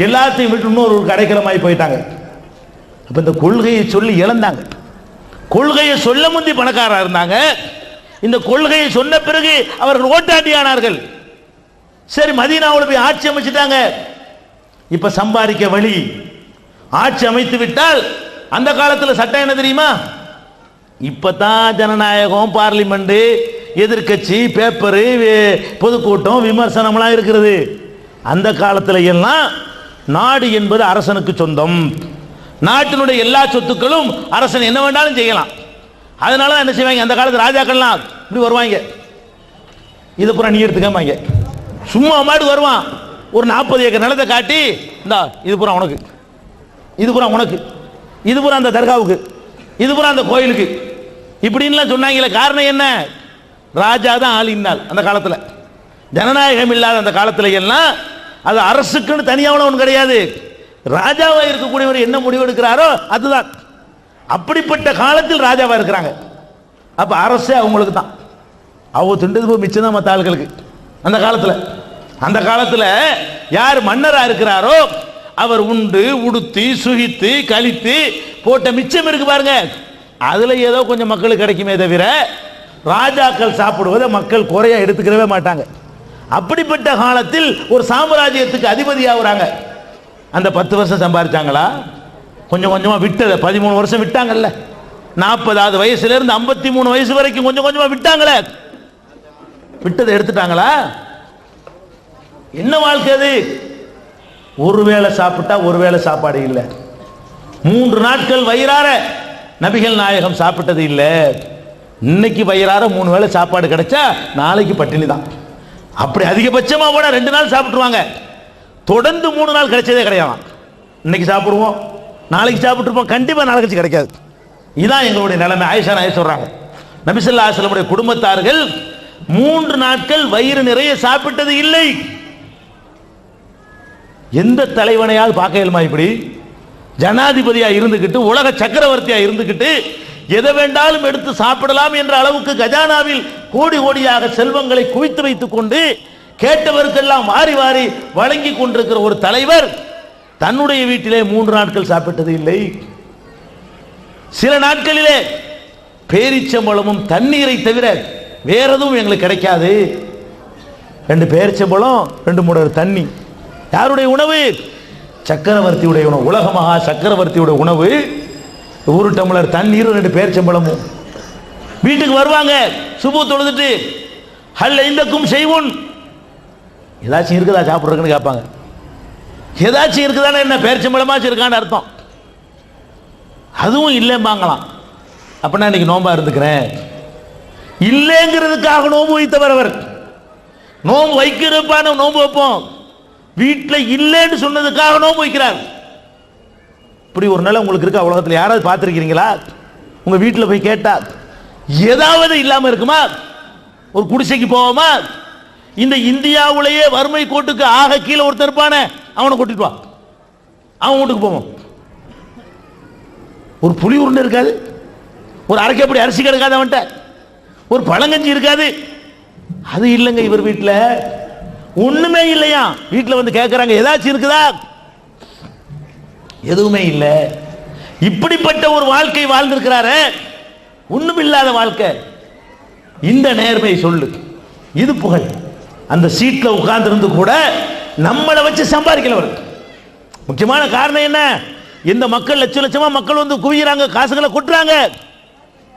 எல்லாத்தையும் விட்டு இன்னொரு ஊருக்கு அடைக்கலமாய் போயிட்டாங்க. அப்ப இந்த கொள்கையை சொல்லி இழந்தாங்க. கொள்கையை சொல்ல முந்தி பணக்காரா இருந்தாங்க. இந்த கொள்கையை சொன்ன பிறகு அவர்கள் ஓட்டாண்டியானார்கள். சரி, மதீனாவில் போய் ஆட்சி அமைச்சிட்டாங்க. இப்ப சம்பாதிக்க வழி, ஆட்சி அமைத்து விட்டால் அந்த காலத்தில் சட்டம் என்ன தெரியுமா? இப்பதான் ஜனநாயகம், பார்லிமெண்ட், எதிர்கட்சி, பேப்பரு, பொதுக்கூட்டம், விமர்சனம்லாம் இருக்கிறது. அந்த காலத்தில் எல்லாம் நாடு என்பது அரசனுக்கு சொந்தம். நாட்டினுடைய எல்லா சொத்துக்களும் அரசன் என்ன வேண்டாலும் செய்யலாம். அதனால என்ன செய்வாங்க, அந்த காலத்து ராஜாக்கள்லாம் இப்படி வருவாங்க, இது பூரா நீ எடுத்துக்காம சும்மா மாடு வருவான். ஒரு 40 ஏக்கர் நிலத்தை காட்டி, இந்தா இது பூரா உனக்கு, இது பூரா உனக்கு, இது பூரா அந்த தர்காவுக்கு, இது பூரா அந்த கோயிலுக்கு, இப்படின்லாம் சொன்னாங்களே. காரணம் என்ன? ராஜா தான் ஆளினால். அந்த காலத்தில் ஜனநாயகம் இல்லாத அந்த காலத்தில் எல்லாம் அது அரசுக்குன்னு தனியாக ஒன்று கிடையாது. ராஜாவா இருக்கக்கூடியவர் என்ன முடிவு எடுக்கிறாரோ அதுதான். அப்படிப்பட்ட காலத்தில் ராஜாவா இருக்கிறாங்க. அப்ப அரசே அவங்களுக்கு தான். அவங்க திண்டது போய் மிச்சம் தான் மற்ற ஆட்களுக்கு. அந்த காலத்தில் யார் மன்னரா இருக்கிறாரோ அவர் உண்டு உடுத்தி சுகித்து கழித்து போட்ட மிச்சம் இருக்கு பாருங்க, அதுல ஏதோ கொஞ்சம் மக்களுக்கு கிடைக்குமே தவிர ராஜாக்கள் சாப்பிடுவதை மக்கள் குறைய எடுத்துக்கிறவே மாட்டாங்க. அப்படிப்பட்ட காலத்தில் ஒரு சாம்ராஜ்யத்துக்கு அதிபதியாகிறாங்க. அந்த 10 வருஷம் சம்பாதிச்சாங்களா? கொஞ்சம் கொஞ்சமா விட்டதை 13 வருஷம் விட்டாங்கல்ல. 40வது வயசுல இருந்து 53 வயசு வரைக்கும் கொஞ்சம் கொஞ்சமா விட்டாங்களே, விட்டதை எடுத்துட்டாங்களா? என்ன வாழ்க்கை அது? ஒருவேளை சாப்பிட்டா ஒருவேளை சாப்பாடு இல்லை. 3 நாட்கள் வயிறார நபிகள் நாயகம் சாப்பிட்டது இல்லை. இன்னைக்கு வயிறார 3 வேளை சாப்பாடு கிடைச்சா நாளைக்கு பட்டினி தான். அப்படி அதிகபட்சமா கூட 2 நாள் சாப்பிட்டுருவாங்க. தொடர்ந்து 3 நாள் கிடைச்சதே கிடையாது. இன்னைக்கு சாப்பிடுவோம், நாளைக்கு சாப்பிட்டுருப்போம், கண்டிப்பா நாளைக்கு கிடைக்காது. இதுதான் எங்களுடைய நிலைமை. ஆயிஷா நாயகி சொல்றாங்க, நபி ஸல்லல்லாஹு அலைஹி வஸல்லம் குடும்பத்தார்கள் 3 நாட்கள் வயிறு நிறைய சாப்பிட்டது இல்லை. எந்த தலைவனையாவது பார்க்க இயலுமா? இப்படி ஜனாதிபதியா இருந்துகிட்டு, உலக சக்கரவர்த்தியா இருந்துகிட்டு, எதை வேண்டாலும் எடுத்து சாப்பிடலாம் என்ற அளவுக்கு கஜானாவில் கோடி கோடியாக செல்வங்களை குவித்து வைத்துக் கொண்டு கேட்டவருக்கெல்லாம் வாரி வாரி வழங்கி கொண்டிருக்கிற ஒரு தலைவர் தன்னுடைய வீட்டிலே 3 நாட்கள் சாப்பிட்டது இல்லை. சில நாட்களிலே பேரிச்சம்பழமும் தண்ணீரை தவிர வேற எதுவும் எங்களுக்கு கிடைக்காது. 2 பேரிச்சம்பழம் 2 மூடர் தண்ணி. யாருடைய உணவு? சக்கரவர்த்தியுடைய உணவு. உலக மகா சக்கரவர்த்தியுடைய உணவு 1 டம்ளர் தண்ணீர் 2 பேரிச்சம்பழமும். வீட்டுக்கு வருவாங்க, சுபு தொழுதுட்டு, ஹல் இந்தக்கும் செய்வோன், ஏதாச்சும் இருக்குதா சாப்பிட்றதுன்னு கேட்பாங்க. ஏதாச்சும் இருக்குதானே என்ன, பேரிச்சம்பழமாச்சும் இருக்கான்னு அர்த்தம். அதுவும் இல்லைம்பாங்களாம். அப்படின்னா இன்னைக்கு நோம்பா இருந்துக்கிறேன் இல்லைங்கிறதுக்காக நோம்பு வைத்தவர் அவர். நோம்பு வைக்கிறப்பான நோம்பு வைப்போம், வீட்டில் இல்லைன்னு சொன்னதுக்காக நோம்பு வைக்கிறார். இப்படி ஒரு நிலை உங்களுக்கு இருக்கா? உலகத்தில் யாராவது பார்த்துருக்கிறீங்களா? உங்க வீட்டில் போய் கேட்டா ஏதாவது இல்லாம இருக்குமா? ஒரு குடிசைக்கு போவோமா? இந்த இந்தியாவிலேயே வறுமை கோட்டுக்கு ஆக கீழே ஒருத்தர் இருப்பானே, அவனை கூட்டிட்டு வா, அவன் வீட்டுக்கு போவோம். ஒரு புளி உருண்டை இருக்காது, ஒரு அரைக்கப்படி அரிசி கிடக்காது, அவன்கிட்ட ஒரு பழங்கஞ்சி இருக்காது. அது இல்லைங்க இவர் வீட்டில், ஒண்ணுமே இல்லையா. வீட்டில் வந்து கேட்கறாங்க ஏதாச்சும் இருக்குதா? எதுவுமே இல்லை. இப்படிப்பட்ட ஒரு வாழ்க்கை வாழ்ந்திருக்கிறாரு, ஒண்ணும் இல்லாத வாழ்க்கை. இந்த நேர்மை சொல்லு, இது புகழ். அந்த சீட்டில் உட்கார்ந்து கூட நம்மளை வச்சு சம்பாதிக்கல. முக்கியமான காரணம் என்ன? இந்த மக்கள் லட்ச லட்சமா மக்கள் வந்து குவிகிறாங்க, காசுகளை கொட்டுறாங்க,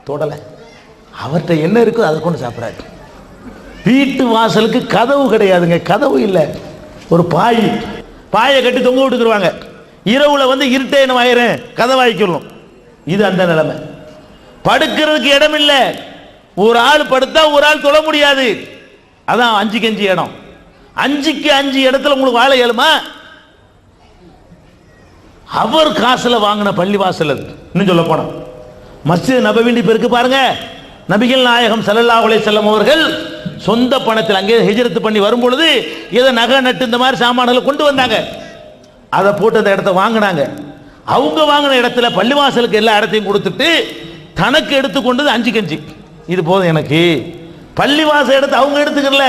தொடலை. அவர்கிட்ட என்ன இருக்கோ அதை கொண்டு சாப்பிட்றாரு. வீட்டு வாசலுக்கு கதவு கிடையாதுங்க, கதவு இல்லை, ஒரு பாயை கட்டி தொங்க விட்டுக்குருவாங்க. இரவுல வந்து இருட்டே என்ன ஆயிரும், கதவாய்க்கணும். இது அந்த நிலைமை. படுக்கிறதுக்கு இடம் இல்லை, ஒரு ஆள் படுத்தா ஒரு ஆள் தொழ முடியாது. அதான் 5க்கு 5 இடம். 5க்கு 5 இடத்துல உங்களுக்கு வாழ இயலுமா? அவர் காசுல வாங்கின பள்ளி வாசல் அது. இன்னும் சொல்ல போனா மஸ்ஜித் நபவி இருக்கு பாருங்க. நபிகள் நாயகம் ஸல்லல்லாஹு அலைஹி வஸல்லம் அவர்கள் சொந்த பணத்தில் அங்கே ஹிஜ்ரத் பண்ணி வரும்பொழுது ஏதோ நகை நட்டு இந்த மாதிரி சாமான்களை கொண்டு வந்தாங்க. அதை போட்டு அந்த இடத்த வாங்கினாங்க. அவங்க வாங்கின இடத்துல பள்ளிவாசலுக்கு எல்லா இடத்தையும் கொடுத்துட்டு தனக்கு எடுத்துக்கொண்டது 5க்கு 5. இது போதும் எனக்கு. பள்ளிவாசல் இடத்தை அவங்க எடுத்துக்கல,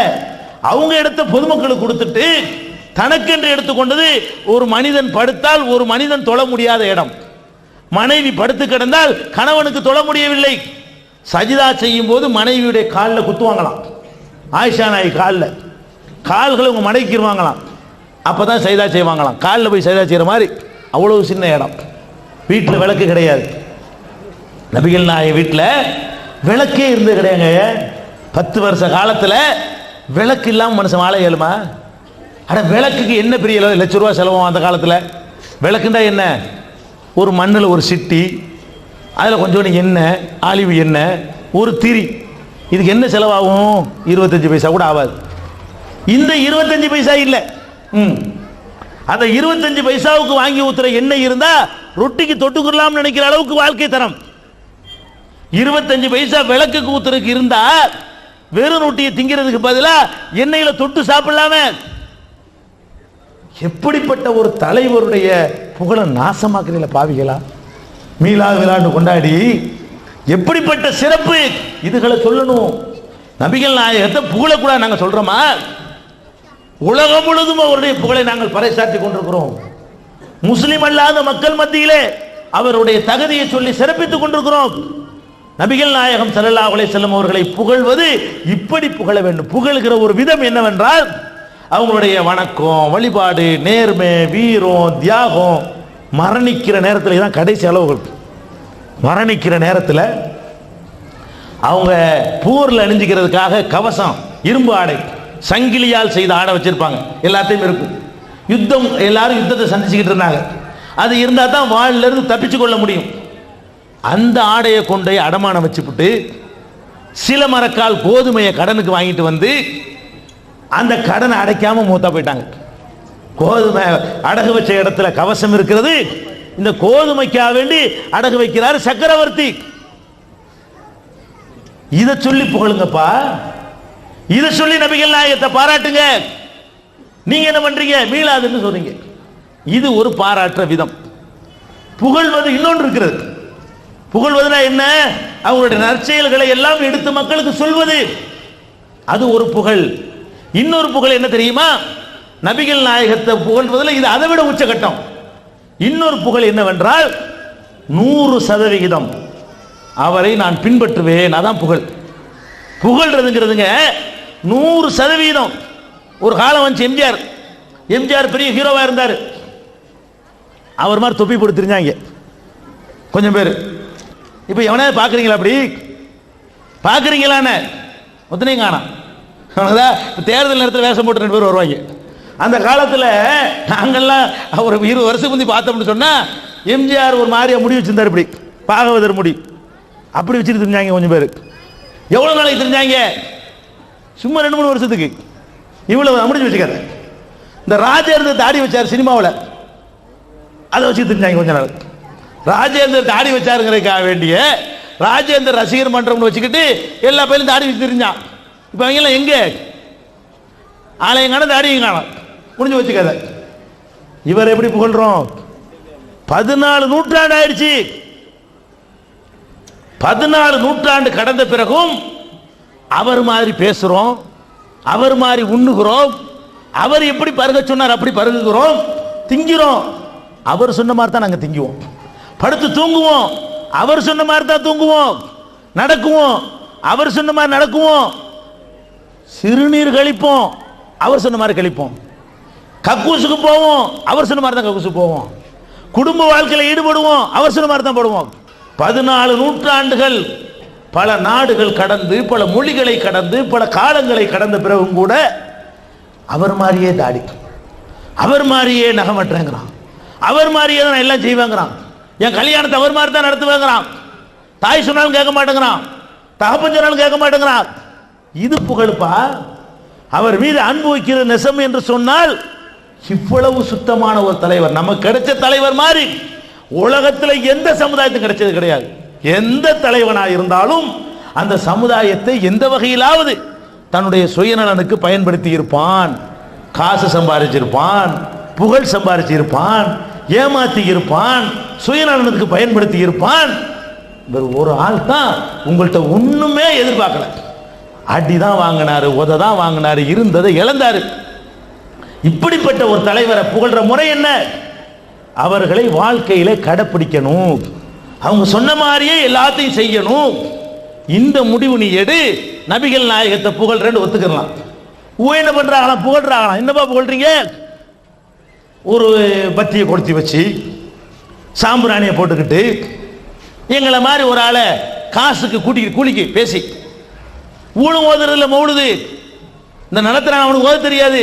அவங்க எடுத்த பொதுமக்களுக்கு கொடுத்துட்டு தனக்கென்று எடுத்துக்கொண்டது ஒரு மனிதன் படுத்தால் ஒரு மனிதன் தொழ முடியாத இடம். மனைவி படுத்து கிடந்தால் கணவனுக்கு தொழ முடியவில்லை. சஜிதா செய்யும் போது மனைவியுடைய காலில் குத்துவாங்களாம். ஆயிஷா நாய் கால்களை உங்க மடக்கிடுவாங்களாம். அப்பதான் சஜிதா செய்வாங்களாம். காலில் போய் சஜிதா செய்யற மாதிரி அவ்வளவு சின்ன இடம். வீட்டில் விளக்கு கிடையாது. நபிகள் நாயகம் வீட்டில் விளக்கே இருந்து கிடையாங்க. 10 வருஷ காலத்தில் விளக்கு இல்லாமல் மனுஷன் வாழ இயலுமா? அட விளக்குக்கு என்ன பெரிய ₹1,00,000 செலவாகும் அந்த காலத்தில். விளக்குண்டா என்ன? ஒரு மண்ணில் ஒரு சிட்டி, அதில் கொஞ்சோண்டு எண்ணெய், ஆலிவ் எண்ணெய், ஒரு திரி. இதுக்கு என்ன செலவாகும்? 25 பைசா கூட ஆகாது. இந்த 25 பைசா இல்லை. அந்த 25 பைசாவுக்கு வாங்கி ஊத்துற எண்ணெய் இருந்தா ரொட்டிக்கு தொட்டுக்கலாம்னு நினைக்கிற அளவுக்கு வாழ்க்கை தரம். 25 பைசா விளக்குக்கு ஊத்துறதுக்கு இருந்தா வெறும் ரொட்டியை திங்கிறதுக்கு பதிலா எண்ணெயில தொட்டு சாப்பிடலாமே. எப்படிப்பட்ட ஒரு தலைவருடைய புகழை நாசமாக்குறீங்களா பாவிகளா? மீலாது விளையாண்டு கொண்டாடி எப்படிப்பட்ட சிறப்பு இதுகளை சொல்லணும். நபிகள் நாயகத்தை புகழக்கூடாது நாங்கள் சொல்றோமா? உலகம் முழுதும் அவருடைய புகழை நாங்கள் பறைசாற்றி கொண்டிருக்கிறோம். முஸ்லிம் அல்லாத மக்கள் மத்தியிலே அவருடைய தகுதியை சொல்லி சிறப்பித்துக் கொண்டிருக்கிறோம். நபிகள் நாயகம் ஸல்லல்லாஹு அலைஹி வஸல்லம் அவர்களை புகழ்வது இப்படி புகழ வேண்டும். புகழ்கிற ஒரு விதம் என்னவென்றால் அவங்களுடைய வணக்கம், வழிபாடு, நேர்மை, வீரம், தியாகம். மரணிக்கிற நேரத்தில் தான் கடைசி அளவுகள். மரணிக்கிற நேரத்தில் அவங்க போரில் அணிஞ்சிக்கிறதுக்காக கவசம், இரும்பு ஆடை, சங்கிலியால் செய்த ஆடை வச்சிருப்பாங்க. எல்லாத்தையும் இருக்கும். யுத்தம், எல்லாரும் யுத்தத்தை சந்திச்சுக்கிட்டு இருந்தாங்க. அது இருந்தால் தான் வாளில் இருந்து தப்பிச்சு கொள்ள முடியும். அந்த ஆடையை கொண்டு அடமானம் வச்சுவிட்டு சில மரக்கால் கோதுமையை கடனுக்கு வாங்கிட்டு வந்து அந்த கடனை அடைக்காம மூத்தா போயிட்டாங்க. கோதுமை அடகு வச்ச இடத்துல கவசம் இருக்கிறது. இந்த கோதுமைக்காக வேண்டி அடகு வைக்கிறார் சக்கரவர்த்தி. இதை சொல்லி புகழுங்கப்பா, இதை சொல்லி நபிகள் நாயகத்தை பாராட்டுங்க. நீங்க என்ன பண்றீங்க? மீளாதுன்னு சொல்றீங்க. இது ஒரு பாராட்டுற விதம். புகழ்வது இன்னொன்று இருக்கிறது. புகழ்வதுனா என்ன? அவங்களுடைய நற்செயல்களை எல்லாம் எடுத்து மக்களுக்கு சொல்வது, அது ஒரு புகழ். இன்னொரு புகழ் என்ன தெரியுமா? நபிகள் நாயகத்தை புகழ்வதில் இது அதை விட உச்சகட்டம். இன்னொரு புகழ் என்னவென்றால் 100% அவரை நான் பின்பற்றுவேன். அதான் புகழ். புகழ்றதுங்கிறதுங்க 100%. ஒரு காலம் வந்து எம்ஜிஆர் பெரிய ஹீரோவா இருந்தார். அவர் மாதிரி தொப்பி போட்டு தெரிஞ்சாங்க கொஞ்சம் பேர். இப்போ எவனே பார்க்குறீங்களா? அப்படி பார்க்குறீங்களான்னு ஒத்தனையும் காணாம். தேர்தல் நேரத்தில் வேஷம் போட்டு 2 பேர் வருவாங்க. அந்த காலத்தில் நாங்கள்லாம் ஒரு 20 வருஷம் முந்தி பார்த்தோம்னு சொன்னால் எம்ஜிஆர் ஒரு மாதிரியா முடி வச்சிருந்தார். இப்படி பாகவதர் முடி அப்படி வச்சுட்டு தெரிஞ்சாங்க கொஞ்சம் பேர். எவ்வளோ நாளைக்கு தெரிஞ்சாங்க? சும்மா 2-3 வருஷத்துக்கு. இவ்வளவு முடிஞ்சு வச்சுக்காத. இந்த ராஜேந்திர தாடி வச்சார் சினிமாவில், அதை வச்சு தெரிஞ்சாங்க கொஞ்ச நாள். ராஜேந்தர் தாடி வச்சாருங்கிறதுக்காக வேண்டிய ராஜேந்தர் ரசிகர் மன்றம்னு வச்சுக்கிட்டு எல்லா பேரும் தாடி வச்சு தெரிஞ்சான். இப்போ அவங்க எல்லாம் எங்கே? ஆலயம் காண, தாடியும் காணும். முடிஞ்சு வச்சுக்காத. இவர் எப்படி புகழ்றோம்? 14 நூற்றாண்டு ஆயிடுச்சு. 14 நூற்றாண்டு கடந்த பிறகும் அவர் மாதிரி பேசுறோம், அவர் மாதிரி உண்ணுகிறோம். அவர் எப்படி பருக சொன்னார் அப்படி பருகுகிறோம், திங்கிறோம். அவர் சொன்ன மாதிரி தான் நாங்கள் திங்குவோம். படுத்து தூங்குவோம், அவர் சொன்ன மாதிரி தான் தூங்குவோம், நடக்குவோம். அவர் சொன்ன மாதிரி நடக்குவோம். சிறுநீர் கழிப்போம், அவர் சொன்ன மாதிரி கழிப்போம். கக்கூசுக்கு போவோம், அவர் சொன்ன மாதிரி தான் கக்கூசுக்கு போவோம். குடும்ப வாழ்க்கையில் ஈடுபடுவோம், அவர் சொன்ன மாதிரி தான் படுவோம். 14 நூற்றாண்டுகள் பல நாடுகள் கடந்து, பல மொழிகளை கடந்து, பல காலங்களை கடந்த பிறகும் கூட அவர் மாதிரியே தாடி, அவர் மாதிரியே நகமற்றங்கிறான், அவர் மாதிரியே தான் எல்லாம் செய்வாங்கிறான். என் கல்யாணத்தை அவர் மாதிரி தான் நடத்துவாங்கிறான். தாய் சொன்னாலும் கேட்க மாட்டேங்கிறான், தகப்பன் சொன்னாலும் கேட்க மாட்டேங்கிறான். இது புகழ்ப்பா? அவர் மீது அன்பு வைக்கிறது நெசம் என்று சொன்னால் இவ்வளவு சுத்தமான ஒரு தலைவர் நமக்கு கிடைச்ச தலைவர் மாதிரி உலகத்தில் எந்த சமுதாயத்துக்கு கிடைச்சது கிடையாது. எந்த தலைவனாக இருந்தாலும் அந்த சமுதாயத்தை எந்த வகையிலாவது தன்னுடைய சுயநலனுக்கு பயன்படுத்தி இருப்பான். காசு சம்பாதிச்சிருப்பான், புகழ் சம்பாதிச்சிருப்பான், ஏமாத்தி இருப்பான், சுயநலனுக்கு பயன்படுத்தி இருப்பான். ஒரு ஆள் தான் உங்கள்கிட்ட ஒண்ணுமே எதிர்பார்க்கல, அடிதான் வாங்கினாரு, உத தான் வாங்கினாரு, இருந்ததை இழந்தாரு. இப்படிப்பட்ட ஒரு தலைவரை புகழ்ற முறை என்ன? அவர்களை வாழ்க்கையில கடைப்பிடிக்கணும், அவங்க சொன்ன மாதிரியே எல்லாத்தையும் செய்யணும். இந்த முடிவு நீ எடு. நபிகள் நாயகத்தை புகழ்றேன்னு ஒத்துக்கலாம். என்ன பண்றாங்களாம்? புகழ்றாங்களாம். என்னப்பா புகழ்றீங்க? ஒரு பத்தியை கொளுத்தி வச்சு சாம்பிராணியை போட்டுக்கிட்டு எங்களை மாதிரி ஒரு ஆளை காசுக்கு கூலிக்கு பேசி ஊழல் ஓதுறதுல மௌலுது இந்த நடத்துறான், அவனுக்கு ஓத தெரியாது,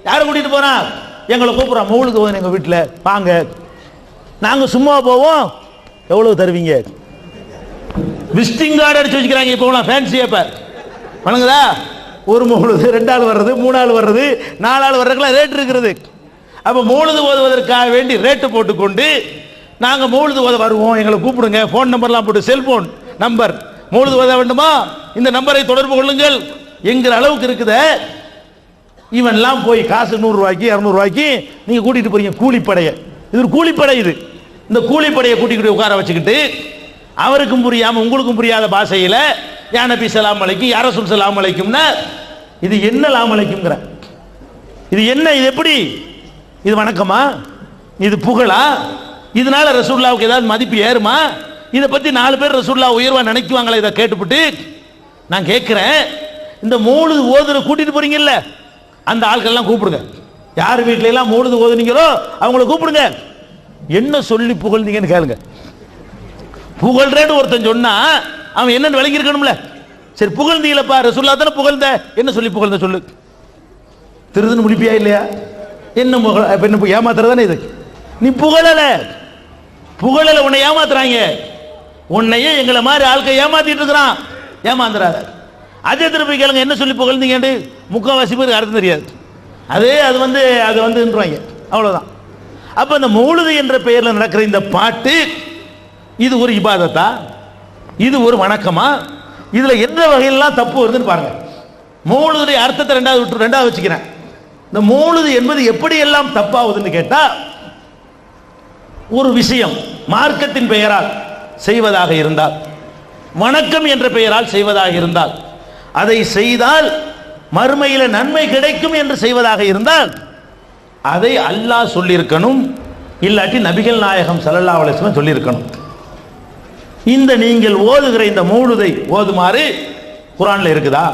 யாரை கூட்டிட்டு போறான்? எங்களை கூப்பிடுறான், மௌலுக்கு ஓதுன எங்க வீட்டில் வாங்க, நாங்க சும்மா போவோம். எவ்வளவு தருவீங்க? விசிட்டிங் கார்டு அடிச்சு வச்சுக்கிறாங்க. இப்போ ஃபேன்சியா இப்ப வணங்குதா? ஒரு மௌலுது 2 ஆள் வர்றது, 3 ஆள் வர்றது, 4 ஆள் வர்றதுக்கெல்லாம் ரேட் இருக்கிறது. அப்போ மௌலுது ஓதுவதற்காக வேண்டி ரேட்டு போட்டுக்கொண்டு நாங்கள் மௌலுது ஓத வருவோம், எங்களை கூப்பிடுங்க, ஃபோன் நம்பர்லாம் போட்டு, செல்போன் நம்பர், மௌலுது ஓத வேண்டுமா இந்த நம்பரை தொடர்பு கொள்ளுங்கள் என்கிற அளவுக்கு இருக்குத. இவன்லாம் போய் காசு 100 ரூபாய்க்கு 200 ரூபாய்க்கு நீங்கள் கூட்டிகிட்டு போறீங்க. கூலிப்படையை, இது ஒரு கூலிப்படை. இது இந்த கூலிப்படையை கூட்டிக்கிட்டு உட்கார வச்சுக்கிட்டு அவருக்கும் புரியாமல் உங்களுக்கும் புரியாத பாஷையில் யா நபி ஸலாம் அலைக்கும், யா ரசூல் ஸலாம் அலைக்கும்னா இது என்ன லாம் அலைக்கும்ங்கிற? இது என்ன? இது எப்படி? இது வணக்கமா? இது புகழா? இதனால ரசூலுல்லாஹ்வுக்கு ஏதாவது மதிப்பு ஏறுமா? இதை பற்றி 4 பேர் ரசூலுல்லாஹ் உயர்வா நினைக்குவாங்களே? இதை கேட்டுவிட்டு நான் கேட்குறேன், இந்த மௌலுது ஓதுற கூட்டிட்டு போறீங்கல்ல, அந்த ஆட்கள்லாம் கூப்பிடுங்க. யார் வீட்டில எல்லாம் மௌலுது ஓதுனீங்களோ அவங்கள கூப்பிடுங்க. என்ன சொல்லி புகழ்ந்தீங்கன்னு கேளுங்க. புகழ்றேன்னு ஒருத்தன் சொன்னா அவன் என்னன்னு விளங்கி இருக்கணும்ல. சரி, புகழ்ந்தீங்களப்பா, ரசூலுல்லாஹ் தானே புகழ்ந்த, என்ன சொல்லி புகழ்ந்த சொல்லு. திருதுன்னு முடிப்பியா இல்லையா? என்ன ஏமாத்துறதானே இது? நீ புகழல, உன்னை ஏமாத்துறாங்க. உன்னையே எங்களை மாதிரி ஆட்கள் ஏமாத்திட்டு இருக்கிறான். ஏமாந்துறாத. அதே திருப்பி கேளுங்க, என்ன சொல்லி புகழ்ந்தீங்க? முக்கால்வாசி பேருக்கு அர்த்தம் தெரியாது. அது வந்துன்றாங்க, அவ்வளவுதான். அப்ப இந்த மௌலுது என்ற பெயரில் நடக்கிற இந்த பாட்டு, இது ஒரு இபாதத்தா? இது ஒரு வணக்கமா? இதுல எந்த வகையெல்லாம் தப்பு வருதுன்னு பாருங்க. மௌலுதுடைய அர்த்தத்தை ரெண்டாவது வச்சுக்கிறேன். இந்த மௌலுது என்பது எப்படி எல்லாம் தப்பாகுதுன்னு கேட்டா, ஒரு விஷயம் மார்க்கத்தின் பெயரால் செய்வதாக இருந்தால், வணக்கம் என்ற பெயரால் செய்வதாக இருந்தால், அதை செய்தால் மறுமையில நன்மை கிடைக்கும் என்று செய்வதாக இருந்தால் அதை அல்லாஹ் சொல்லியிருக்கணும், இல்லாட்டி நபிகள் நாயகம் ஸல்லல்லாஹு அலைஹி வஸல்லம் சொல்லியிருக்கணும். இந்த நீங்கள் ஓதுகிற இந்த மௌலுதை ஓதுமாறு குர்ஆன்ல இருக்குதா?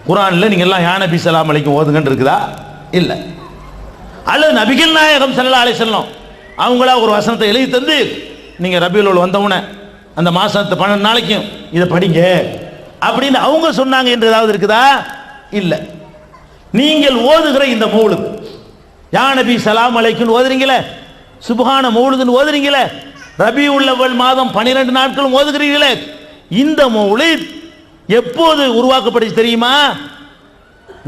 குர்ஆன்ல நீங்க எல்லாம் யா நபி ஸலாம் அலைக்கும் ஓதுங்கன்னு இருக்குதா? இல்ல. அல்லது நபிகள் நாயகம் ஸல்லல்லாஹு அலைஹி வஸல்லம் அவங்களா ஒரு வசனத்தை எழுதி தந்து நீங்க ரபியுல் அவ்வல் வந்தவுடனே அந்த மாசத்து 12 நாளைக்கும் இதை படிங்க அப்படின்னு அவங்க சொன்னாங்க என்று ஏதாவது இருக்குதா? இல்ல. நீங்கள் ஓதுகிற இந்த மௌலுது, யா நபி ஸலாம் அலைக்கும் ஓதுறீங்களே, சுப்ஹான மௌலுதுன்னு ஓதுறீங்களே, ரபியுல் அவ்வல் மாதம் 12 நாட்களும் ஓதுகிறீர்களே, இந்த மௌலித் எப்போது உருவாக்கப்பட்டுச்சு தெரியுமா?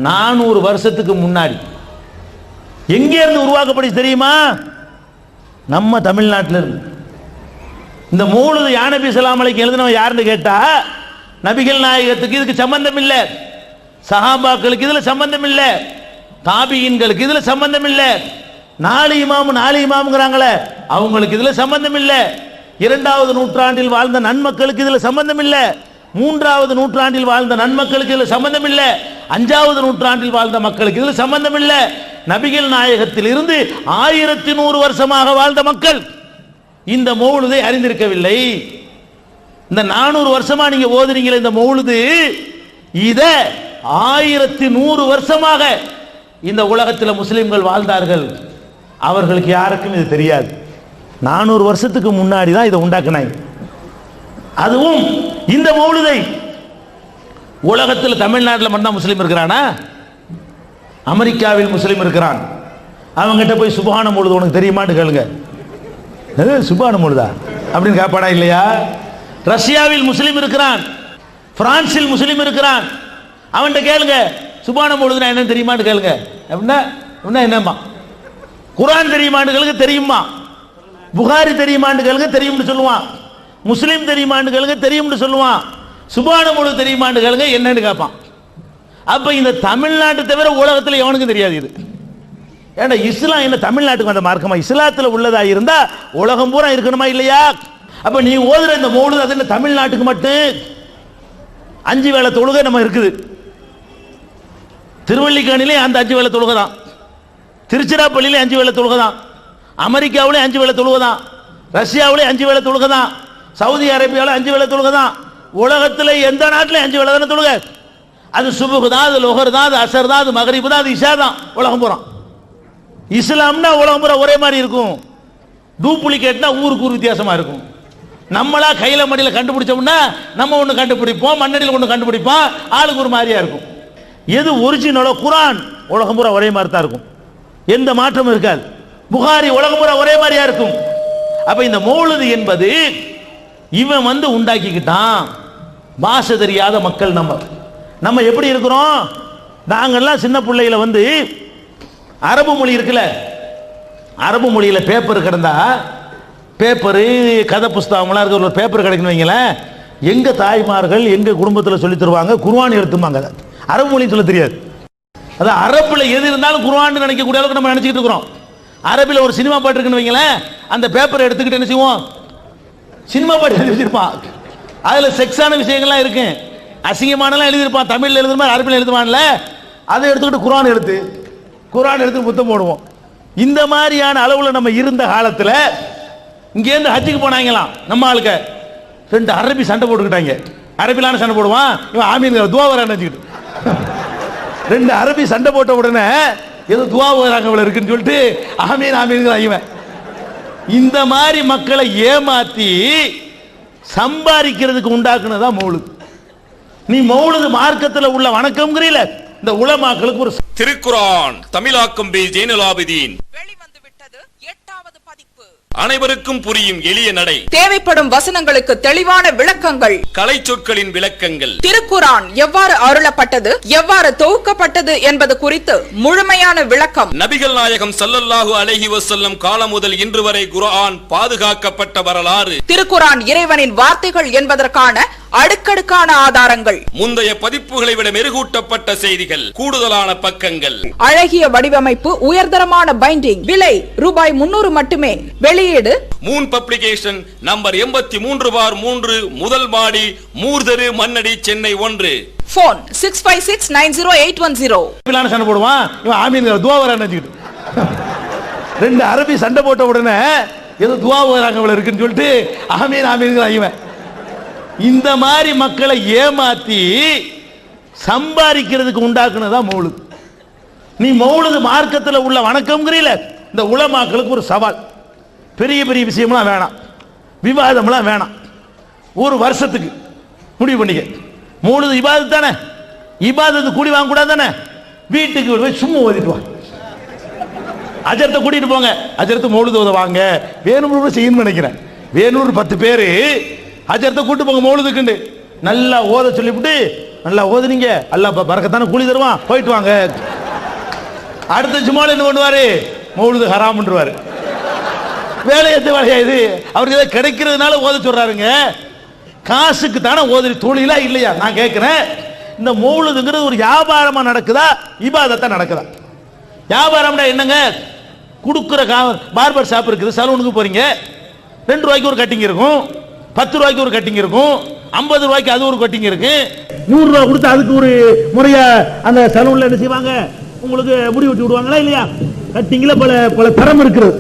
400 வருஷத்துக்கு முன்னாடி. எங்கே இருந்து உருவாக்கப்பட்டுச்சு தெரியுமா? நம்ம தமிழ்நாட்டில் இருந்து. இந்த மௌலுது யா நபி ஸலாம் அலைக்கும் எழுதினவன் யாருன்னு கேட்டா, நபிகள் நாயகத்துக்கு இதுக்கு சம்பந்தம் இல்லை, சஹாபாக்களுக்கு இதுல சம்பந்தம் இல்லை, தாபியின்களுக்கு இதுல சம்பந்தம் இல்லை, 4 இமாம்ங்கிறாங்களே அவங்களுக்கு இதுல சம்பந்தம் இல்லை, 2வது நூற்றாண்டில் வாழ்ந்த நன்மக்களுக்கு இதுல சம்பந்தம் இல்லை, 3வது நூற்றாண்டில் வாழ்ந்த நன்மக்களுக்கு இதுல சம்பந்தம் இல்லை, 5வது நூற்றாண்டில் வாழ்ந்த மக்களுக்கு இதுல சம்பந்தம் இல்லை. நபிகள் நாயகத்தில் இருந்து 1100 வருஷமாக வாழ்ந்த மக்கள் இந்த மௌலுதை அறிந்திருக்கவில்லை. இந்த 400 வருஷமா நீங்க ஓதுறீங்களே இந்த மௌலுது, இத 1100 வருஷமாக இந்த உலகத்தில் முஸ்லிம்கள் வாழ்ந்தார்கள். அவர்களுக்கு யாருக்கும் இது தெரியாது. 400 வருஷத்துக்கு முன்னாடி தான் இதை உண்டாக்குனாங்க. அதுவும் இந்த மௌலுதை உலகத்தில் தமிழ்நாட்டில் மட்டும் முஸ்லீம் இருக்கிறானா? அமெரிக்காவில் முஸ்லீம் இருக்கிறான். அவங்ககிட்ட போய் சுபஹான மௌலுது உனக்கு தெரியுமான்னு கேளுங்க. சுபஹான மௌலுதா அப்படின்னு கேட்பாடா இல்லையா? ரஷ்யாவில் முஸ்லீம் இருக்கிறான், பிரான்சில் முஸ்லீம் இருக்கிறான். அவன்கிட்ட கேளுங்க சுபஹான மௌலுதுனா என்னன்னு தெரியுமான்னு கேளுங்க. அப்படின்னா என்னம்மா? குர்ஆன் தெரியுமான்னு கேளுங்க, தெரியுமா? புகாரி தெரியுமான்னு கேளுங்க, தெரியும்னு சொல்லுவான். முஸ்லீம் தெரியுமான்னு கேளுங்க, தெரியும்னு சொல்லுவான். சுபஹான மௌலுது தெரியுமான்னு கேளுங்க, என்னன்னு கேட்பான். அப்ப இந்த தமிழ்நாட்டை தவிர உலகத்தில் எவனுக்கும் தெரியாது இது. ஏன்னா இஸ்லாம் என்ன தமிழ்நாட்டுக்கு வந்த மார்க்கமா? இஸ்லாத்தில் உள்ளதா இருந்தா உலகம் பூரா இருக்கணுமா இல்லையா? அப்ப நீ ஓதுற இந்த மௌலுது அது என்ன தமிழ்நாட்டுக்கு மட்டும்? 5 வேளை தொழுகை நம்ம இருக்குது. திருவல்லிக்கேணிலே அந்த 5 வேளை தொழுகை தான், திருச்சிராப்பள்ளியிலே 5 வேளை தொழுகை தான், அமெரிக்காவிலே 5 வேளை தொழுகை தான், ரஷ்யாவிலே 5 வேளை தொழுகை தான், சவுதி அரேபியாவில் 5 வேளை தொழுகை தான். உலகத்தில் எந்த நாட்டிலும் 5 வேளை தானே தொழுகை. அது சுபுகு தான், அது லொஹர் தான், அது அசர் தான், அது மகரிபு தான், அது இஷா தான். உலகம் பூரா இஸ்லாம்னா உலகம் பூரா ஒரே மாதிரி இருக்கும். டூப்ளிகேட்னா ஊருக்கு ஊர் வித்தியாசமா இருக்கும். நம்மளா கையில மடியில் கண்டுபிடிச்சோம்னா நம்ம ஒன்று கண்டுபிடிப்போம், மண்ணடியில் ஒன்று கண்டுபிடிப்போம், ஆளுக்கு ஒரு மாதிரியா இருக்கும். எது ஒரிஜினலோ குர்ஆன் உலகம் பூரா ஒரே மாதிரி தான் இருக்கும், எந்த மாற்றமும் இருக்காது. புகாரி உலகம் பூரா ஒரே மாதிரியா இருக்கும். அப்ப இந்த மௌலுது என்பது இவன் உண்டாக்கிக்கிட்டான். பாஷை தெரியாத மக்கள் நம்ம எப்படி இருக்கிறோம்? நாங்கள்லாம் சின்ன பிள்ளையில அரபு மொழி இருக்குல்ல, அரபு மொழியில் பேப்பர் கிடந்தா, பேப்பரு கதை புஸ்தகம்லாம் இருக்கிற ஒரு பேப்பர் கிடைக்கணும் வைங்களேன், எங்கள் தாய்மார்கள் எங்கள் குடும்பத்தில் சொல்லி தருவாங்க, குர்ஆன் எடுத்துமாங்க. அரபு மொழி சொல்ல தெரியாது. அதான் அரபில் எது இருந்தாலும் குர்ஆன் நினைக்கக்கூடிய அளவுக்கு நம்ம நினச்சிக்கிட்டு இருக்கிறோம். அரபில் ஒரு சினிமா பாட்டு இருக்குன்னு வைங்களேன், அந்த பேப்பரை எடுத்துக்கிட்டு என்ன செய்வோம்? சினிமா பாட்டு எழுதி வச்சிருப்பான். அதில் செக்ஸான விஷயங்கள்லாம் இருக்கு, அசிங்கமானலாம் எழுதியிருப்பான். தமிழில் எழுதுற மாதிரி அரபில் எழுதுவான்ல, அதை எடுத்துக்கிட்டு குர்ஆன் எடுத்து புத்தம் போடுவோம். இந்த மாதிரியான அளவில் நம்ம இருந்த காலத்தில் இங்கேருந்து ஹஜ்ஜுக்கு போனாங்களாம் நம்ம ஆளுக்க. 2 அரபி சண்டை போட்டுக்கிட்டாங்க. அரபிலான சண்டை போடுவான் இவன், ஆமீன் துவா வரான்னு வச்சுக்கிட்டு. 2 அரபி சண்டை போட்ட உடனே ஏதோ துவா வராங்க இவ்வளோ இருக்குன்னு சொல்லிட்டு ஆமீன் ஆமீன் இவன். இந்த மாதிரி மக்களை ஏமாத்தி சம்பாதிக்கிறதுக்கு உண்டாக்குனதான் மௌலுது. நீ மௌலுது மார்க்கத்தில் உள்ள வணக்கம்ங்கிறீல, இந்த உலமாக்களுக்கு ஒரு திருக்குர்ஆன் தமிழாக்கம் பி ஜெய்னுலாபிதீன் வெளிவந்து விட்டது 8வது பதிப்பு. அனைவருக்கும் புரியும் எளிய நடை, தேவைப்படும் வசனங்களுக்கு தெளிவான விளக்கங்கள், கலை சொற்களின் விளக்கங்கள், திருக்குர்ஆன் எவ்வாறு அருளப்பட்டது, எவ்வாறு தொகுக்கப்பட்டது என்பது குறித்து முழுமையான விளக்கம். நபிகள் நாயகம் ஸல்லல்லாஹு அலைஹி வஸல்லம் காலம் முதல் இன்று வரை குர்ஆன் பாதுகாக்கப்பட்ட வரலாறு, திருக்குர்ஆன் இறைவனின் வார்த்தைகள் என்பதற்கான அடுக்கடுக்கான ஆதாரங்கள், முந்தைய பதிப்புகளை விட மெருகூட்டப்பட்ட செய்திகள், கூடுதலான பக்கங்கள், அழகிய வடிவமைப்பு, உயர்தரமான பைண்டிங். விலை ரூபாய் 300 மட்டுமே. வெளியீடு மூன் பப்ளிகேஷன், நம்பர் 83/3, முதல் மாடி, மூர்தரு, மண்ணடி, சென்னை 1. போன் 65690810. சண்டை போடுவான் இவன், ஆமீன் துவா வரான்னு வச்சுக்கிட்டு. 2 அரபி சண்டை போட்ட உடனே ஏதோ துவா வராங்க இவ்வளோ இருக்குன்னு சொல்லிட்டு ஆமீன் ஆமீன் இவன். இந்த மாதிரி மக்களை ஏமாத்தி சம்பாதிக்கிறதுக்கு உண்டாக்குனதான் மௌலுது. நீ மௌலுது மார்க்கத்தில் உள்ள வணக்கம்ங்கிறீல, இந்த உலமாக்களுக்கு ஒரு சவால். பெரிய பெரிய விஷயம்லாம் வேணாம், விவாதம்லாம் வேணாம். ஒரு வருஷத்துக்கு முடிவு பண்ணிக்க, மௌலுது இபாதத் தானே, இபாதத்து கூலி வாங்க கூடாது தானே, வீட்டுக்கு போய் சும்மா ஓதிட்டு வா. அஜரத்தை கூட்டிட்டு போங்க, அஜரத்து மௌலுது ஓத வாங்க, வேணும்னு செய்யணும்னு நினைக்கிறேன். வேணும்னு 10 பேர் அஜரத்தை கூட்டு போங்க மௌலுதுக்குண்டு. நல்லா ஓத சொல்லிவிட்டு, நல்லா ஓதுனீங்க அல்லாஹ் பரக்கத்தான கூலி தருவான், போயிட்டு வாங்க. அடுத்த ஜுமால என்ன பண்ணுவாரு? மௌலுது ஹராம்ன்றவாரு. வேலையத்து வேலையா இது? அவருக்கு ஏதாவது கிடைக்கிறதுனால ஓத சொல்றாருங்க. காசுக்கு தானே ஓதுறி, தொழிலா இல்லையா? நான் கேட்கிறேன், இந்த மௌலுதுங்கிறது ஒரு வியாபாரமா நடக்குதா, இபாதத்தா நடக்குதா? வியாபாரம்னா என்னங்க? கொடுக்குற பார்பர் ஷாப் இருக்குது, சலூனுக்கு போறீங்க, 2 ரூபாய்க்கு ஒரு கட்டிங் இருக்கும், 10 ரூபாய்க்கு ஒரு கட்டிங் இருக்கும், 50 ரூபாய்க்கு அது ஒரு கட்டிங் இருக்கு. 100 ரூபாய் கொடுத்து அதுக்கு ஒரு முறையா அந்த சலூன்ல என்ன செய்வாங்க, உங்களுக்கு முடி வெட்டி விடுவாங்களா இல்லையா? கட்டிங்ல பல பல தரம் இருக்குது.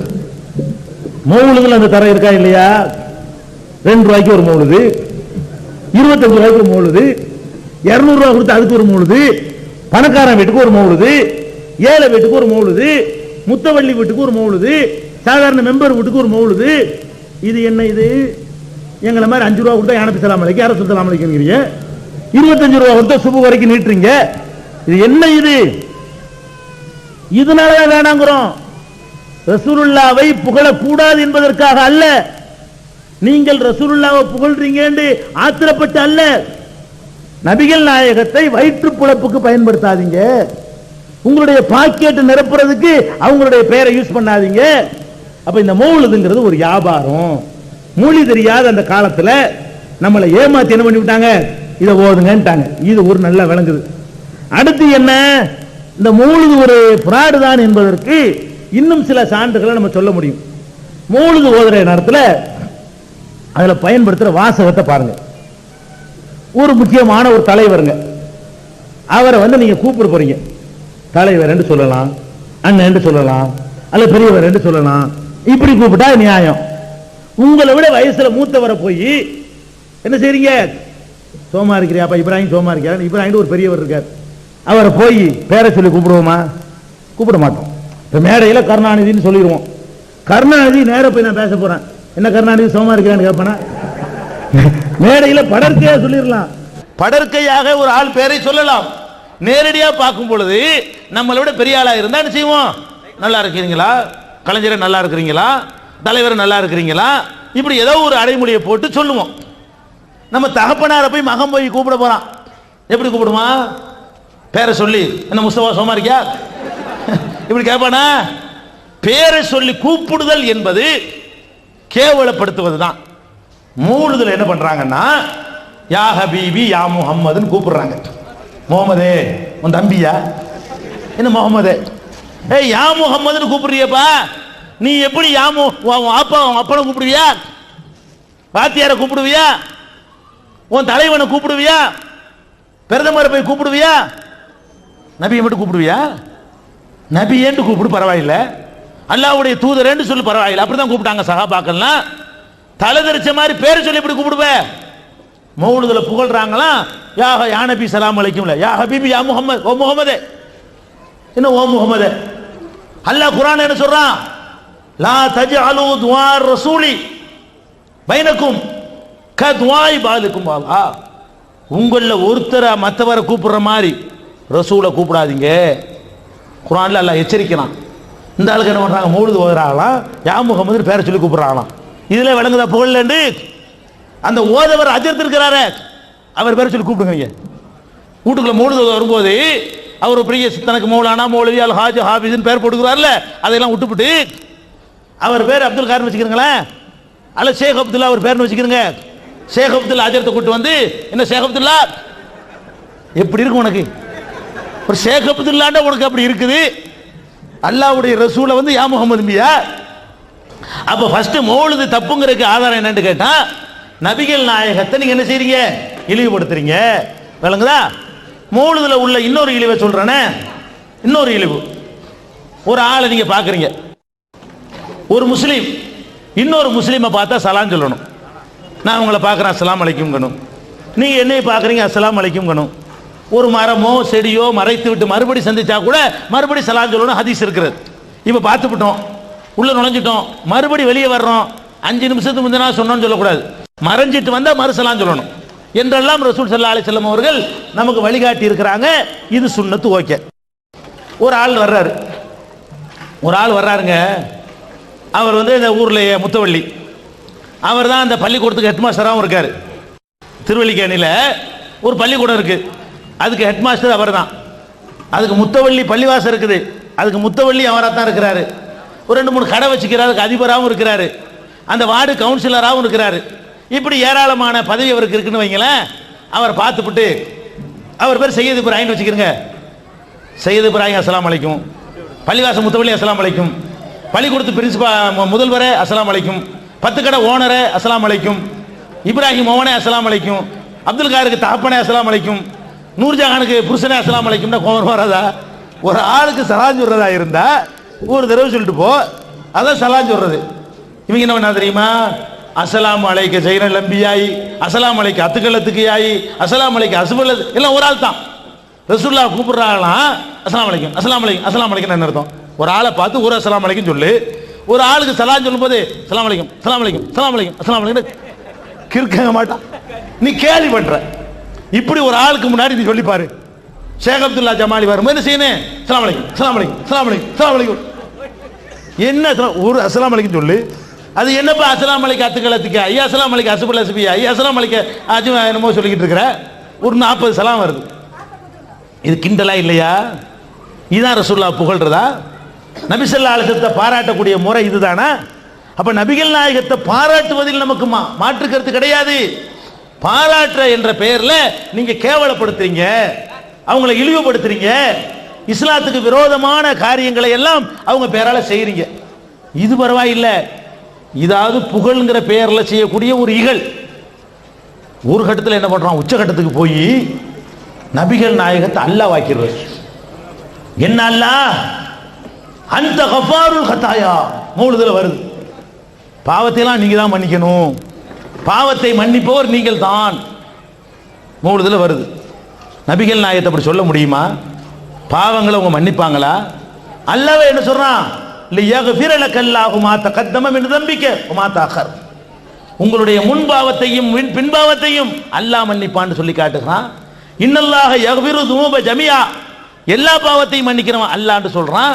மௌலுதுல அந்த தரம் இருக்கா இல்லையா? 2 ரூபாய்க்கு ஒரு மௌலுது, 25 ரூபாய்க்கு ஒரு மௌலுது, 200 ரூபாய் கொடுத்து அதுக்கு ஒரு மௌலுது, பணக்காரன் வீட்டுக்கு ஒரு மௌலுது, ஏழை வீட்டுக்கு ஒரு மௌலுது, முத்தவள்ளி வீட்டுக்கு ஒரு மௌலுது, சாதாரண மெம்பர் வீட்டுக்கு ஒரு மௌலுது. இது என்ன? இது எங்களை மாதிரி 5 ரூபா கொடுத்தா யானபி சலாம் அலைக்கும் யார சலாம் அலைக்குங்கிறீங்க, 25 ரூபா கொடுத்தா சுபு வரைக்கும் நீட்டுறீங்க. இது என்ன? இது இதனால வேணாங்கிறோம். ரசூலுல்லாவை புகழக்கூடாது என்பதற்காக அல்ல, நீங்கள் ரசூலுல்லாவை புகழ்றீங்க என்று ஆத்திரப்பட்டு அல்ல. நபிகள் நாயகத்தை வயிற்று புலப்புக்கு பயன்படுத்தாதீங்க, உங்களுடைய பாக்கெட் நிரப்புறதுக்கு அவங்களுடைய பெயரை யூஸ் பண்ணாதீங்க. அப்ப இந்த மௌலிதுங்கிறது ஒரு வியாபாரம். மொழி தெரியாத அந்த காலத்துல நம்மளை ஏமாத்தி என்ன பண்ணி விட்டாங்க, இதை ஓதுங்கன்ட்டாங்க. இது ஒரு நல்ல விளங்குது. அடுத்து என்ன? இந்த மௌலிது ஒரு ஃப்ராடு தான் என்பதற்கு இன்னும் சில சான்றுகளை நம்ம சொல்ல முடியும். மௌலிது ஓதுற நேரத்தில் அதுல பயன்படுத்துற வாசகத்தை பாருங்க. ஒரு முக்கியமான ஒரு தலைவருங்க, அவரை வந்து நீங்க கூப்பிட போறீங்க. தலைவர் என்று சொல்லலாம், அண்ணன் என்று சொல்லலாம், அல்ல பெரியவர் என்று சொல்லலாம். இப்படி கூப்பிட்டா நியாயம். உங்களை விட வயசுல மூத்தவரை போய் என்ன செய்றீங்க? சோமா இருக்கிறியாப்பா இப்ராஹிம், சோமா இருக்கிறார். இப்ராஹிம் ஒரு பெரியவர் இருக்கார், அவரை போய் பேரை சொல்லி கூப்பிடுவோமா? கூப்பிட மாட்டோம். இப்ப மேடையில் கருணாநிதினு சொல்லிடுவோம். கருணாநிதி நேர போய் நான் பேச போறேன், என்ன கருணாநிதி சோமா இருக்கிறான்னு கேட்பேனா? மேடையில் படற்கையா சொல்லிடலாம். படற்கையாக ஒரு ஆள் பேரை சொல்லலாம். நேரடியாக பார்க்கும் பொழுது நம்மளை விட பெரிய ஆளா இருந்தா என்ன செய்வோம்? நல்லா இருக்கிறீங்களா, கலைஞரை நல்லா இருக்கிறீங்களா, தலைவர் நல்லா இருக்கிறீங்களா, இப்படி ஏதோ ஒரு அடைமொழியை போட்டு சொல்லுவோம். நம்ம தகப்பனாரை போய் மகன் போய் கூப்பிட போறான், எப்படி கூப்பிடுவான்? பேரை சொல்லி, என்ன முஸ்தபா சோமா இருக்கியா இப்படி கேட்பானா? பேரை சொல்லி கூப்பிடுதல் என்பது கேவலப்படுத்துவது தான். மூடுதல் என்ன பண்றாங்கன்னா, யா ஹபீபி யா முஹம்மதுன்னு கூப்பிடுறாங்க. முகமதே உன் தம்பியா? என்ன முகமதே? ஏய் யா முகம்மதுன்னு கூப்பிடுறியப்பா, நீ எப்படி யாமு அப்பா அப்பனை கூப்பிடுவியா? வாத்தியாரை கூப்பிடுவியா? உன் தலைவனை கூப்பிடுவியா? பிரதமரை போய் கூப்பிடுவியா? நபியை மட்டும் கூப்பிடுவியா? நபி என்று கூப்பிடு பரவாயில்ல, அல்லாஹ்வுடைய தூதர் என்று சொல்லு பரவாயில்லை. அப்படிதான் கூப்பிட்டாங்க சஹாபாக்கள்லாம். தலை தெரிச்ச மாதிரி பேரை சொல்லி எப்படி கூப்பிடுவே? மௌலுதுல புகழ்றாங்களா, யா நபி சலாம் அலைக்கும்ல, யா ஹபீபி யா முஹம்மது, ஓ முஹம்மதே. என்ன ஓ முஹம்மதே? அல்லாஹ் குர்ஆன் என்ன சொல்றான்? லா தஜஅலு துஆ ரசூலி பைனக்கும் கதுஆய் பாலுக்கும் பாலா. உங்கள ஒருத்தரை மற்றவரை கூப்பிடுற மாதிரி ரசூலை கூப்பிடாதீங்க. குர்ஆன்ல அல்லாஹ் எச்சரிக்கிறான். இந்த ஆளுக்கு என்ன பண்றாங்க? மௌலுது ஓதுறாங்களாம், யா முஹம்மது பேரை சொல்லி கூப்பிடுறாங்களாம். இதுல விளங்குதா புகழ்லண்டு? அந்த ஓதவர் அஜர்த்து இருக்கிறாரு, அவர் பேரை சொல்லி கூப்பிடுங்க. வீட்டுக்குள்ள மௌலுது வரும்போது அவர் பெரிய தனக்கு மௌலானா மௌலவி அல் ஹாஜ் ஹாபிஸ்னு பேர் போட்டுக்கிறார்ல, அதையெல்லாம் விட்டுவிட்டு அவர் பேர் அப்துல் கார்னு வச்சுக்கிறீங்களேன், அல்ல ஷேக் அப்துல்லா அவர் பேர்னு வச்சுக்கிறீங்க. ஷேக் அப்துல்லா அஜர்த்தை கூட்டு வந்து, என்ன ஷேக் அப்துல்லா எப்படி இருக்கு உனக்கு? ஒரு ஷேக் அப்துல்லாண்டா உனக்கு அப்படி இருக்குது, அல்லாஹ்வுடைய ரசூலை வந்து யா முஹம்மது பியா. அப்ப ஃபர்ஸ்ட் மௌலுது தப்புங்கிறதுக்கு ஆதாரம் என்னன்னு கேட்டா, நபிகள் நாயகத்தை நீங்க என்ன செய்றீங்க? இழிவுபடுத்துறீங்க. விளங்குதா? மௌலுதுல உள்ள இன்னொரு இழிவை சொல்றேனே, இன்னொரு இழிவு. ஒரு ஆளை நீங்க பாக்குறீங்க, ஒரு முஸ்லீம் இன்னொரு முஸ்லீமை பார்த்தா சலாம் சொல்லணும். நான் உங்களை பார்க்குறேன் அஸ்ஸலாமு அலைக்கும்ங்கணும், நீங்க என்னைய பார்க்குறீங்க அஸ்ஸலாமு அலைக்கும்ங்கணும். ஒரு மரமோ செடியோ மறைத்து விட்டு மறுபடி சந்திச்சா கூட மறுபடி சலாம் சொல்லணும், ஹதீஸ் இருக்கிறது. இப்போ பார்த்துவிட்டோம், உள்ள நுழைஞ்சிட்டோம், மறுபடி வெளியே வர்றோம், 5 நிமிஷத்துக்கு முந்தினா சொன்னோன்னு சொல்லக்கூடாது, மறைஞ்சிட்டு வந்தா மறுசலாம் சொல்லணும் என்றெல்லாம் ரசூல் ஸல்லல்லாஹு அலைஹி வஸல்லம் அவர்கள் நமக்கு வழிகாட்டி இருக்கிறாங்க. இது சுன்னத்து. ஓகே. ஒரு ஆள் வர்றாருங்க, அவர் வந்து இந்த ஊர்லேயே முத்தவள்ளி, அவர் தான் அந்த பள்ளிக்கூடத்துக்கு ஹெட் மாஸ்டராகவும் இருக்கார். திருவல்லிக்கேணியில் ஒரு பள்ளிக்கூடம் இருக்கு, அதுக்கு ஹெட் மாஸ்டர் அவர் தான். அதுக்கு முத்தவள்ளி பள்ளிவாசல் இருக்குது, அதுக்கு முத்தவள்ளி அவராக தான் இருக்கிறாரு. ஒரு 2-3 கடை வச்சுக்கிறாரு, அதுக்கு அதிபராகவும் இருக்கிறாரு, அந்த வார்டு கவுன்சிலராகவும் இருக்கிறாரு. இப்படி ஏராளமான பதவி அவருக்கு இருக்குன்னு வைங்களேன். அவர் பார்த்துவிட்டு, அவர் பேர் சையது இப்ராஹிம் வச்சுக்கிறங்க, சையது இப்ராஹிம் அஸ்ஸலாமு அலைக்கும், பள்ளிவாசல் முத்தவள்ளி அஸ்ஸலாமு அலைக்கும், பள்ளிக்கூடத்து பிரின்சிபா முதல்வரே அஸ்ஸலாமு அலைக்கும், 10 கடை ஓனரே அஸ்ஸலாமு அலைக்கும், இப்ராஹிம் மோகனே அஸ்ஸலாமு அலைக்கும், அப்துல் காருக்கு தகப்பனே அஸ்ஸலாமு அலைக்கும், நூர்ஜஹானுக்கு புருஷனே அஸ்ஸலாமு அலைக்கும்னா கோபம் வராதா? ஒரு ஆளுக்கு சலாம் சொல்றதா இருந்தா ஒரு தடவை சொல்லிட்டு போ, அதான் சலாம் சொல்றது. இவங்க என்ன பண்ணா தெரியுமா? அஸ்ஸலாமு அலைக்க ஜைனல் அம்பியாயி, அஸ்ஸலாமு அலைக்க அத்துக்கல்லத்துக்கு யாயி, அஸ்ஸலாமு அலைக்க அசுபல், எல்லாம் ஒரு ஆள் தான். ரசூலுல்லாஹ் கூப்பிடுறாங்களாம், அஸ்ஸலாமு அலைக்கும் அஸ்ஸலாமு அலைக்கும் அஸ்ஸலாமு அலைக்கும் என்ன அர்த்தம்? ஒரு ஆளை பார்த்து ஒரு அஸ்ஸலாமு அலைக்கும் சொல்லு. ஒரு ஆளுக்கு சலாம் சொல்லும்போது அஸ்ஸலாமு அலைக்கும் அஸ்ஸலாமு அலைக்கும் அஸ்ஸலாமு அலைக்கும் அஸ்ஸலாமு அலைக்கும் கிறுக்க மாட்டான். நீ கேள்வி பண்ற. இப்படி ஒரு ஆளுக்கு முன்னாடி நீ சொல்லி பாரு. ஷேக் அப்துல்லா ஜமாலி வரும்போது என்ன செய்யணும்? அஸ்ஸலாமு அலைக்கும் அஸ்ஸலாமு அலைக்கும் அஸ்ஸலாமு அலைக்கும் அஸ்ஸலாமு அலைக்கும். என்ன ஒரு அஸ்ஸலாமு அலைக்கும் சொல்லு. அது என்னப்பா அஸ்ஸலாமு அலைக்கும் அத்துக்கலத்துக்கு ஐயா, அஸ்ஸலாமு அலைக்கும் அசுபுல் அசுபியா ஐயா, அஸ்ஸலாமு அலைக்கும் அஜு என்னமோ சொல்லிக்கிட்டு இருக்கிற. ஒரு 40 சலாம் வருது. இது கிண்டலா இல்லையா? இதுதான் ரசூலுல்லாஹ் புகழ்றதா? நபி ஸல்லல்லாஹு அலைஹி வஸல்லம் பாராட்டக்கூடிய முறை இதுதானா? அப்ப நபிகள் நாயகத்தை பாராட்டுவதில் நமக்கு மாற்று கருத்து கிடையாது. பாராட்டுற என்ற பெயர்ல நீங்க கேவலப்படுத்துறீங்க, அவங்களை இழிவுபடுத்துறீங்க, இஸ்லாத்துக்கு விரோதமான காரியங்களை எல்லாம் அவங்க பேரால செய்றீங்க. இது பரவாயில்லை. இதாவது புகழ்ங்கிற பெயர்ல செய்யக்கூடிய ஒரு இகழ். ஒரு கட்டத்தில் என்ன பண்றான்? உச்சகட்டத்துக்கு போய் நபிகள் நாயகத்தை அல்லாஹ் வாக்கிறது. என்ன அல்லாஹ்? அந்த கஃபாருல் கதாயா மௌலிதுல வருது. பாவத்தை எல்லாம் நீங்க தான் மன்னிக்கணும், பாவத்தை மன்னிப்பவர் நீங்கள் தான் மௌலிதுல வருது. நபிகள் நாயகத்தை அப்படி சொல்ல முடியுமா? பாவங்களை அவங்க மன்னிப்பாங்களா? அல்லாஹ் என்ன சொல்றான்? லியக்ஃபிர லக்கல்லாஹு மா தகத்தம மின் தம்பிக வ மா தஅக்கர். உங்களுடைய முன் பாவத்தையும் பின் பாவத்தையும் அல்லாஹ் மன்னிப்பான்னு சொல்லி காட்டுகிறான். இன்னல்லாஹ யக்ஃபிரு துனூப ஜமியா, எல்லா பாவத்தையும் மன்னிக்கிறவன் அல்லாஹ்னு சொல்றான்.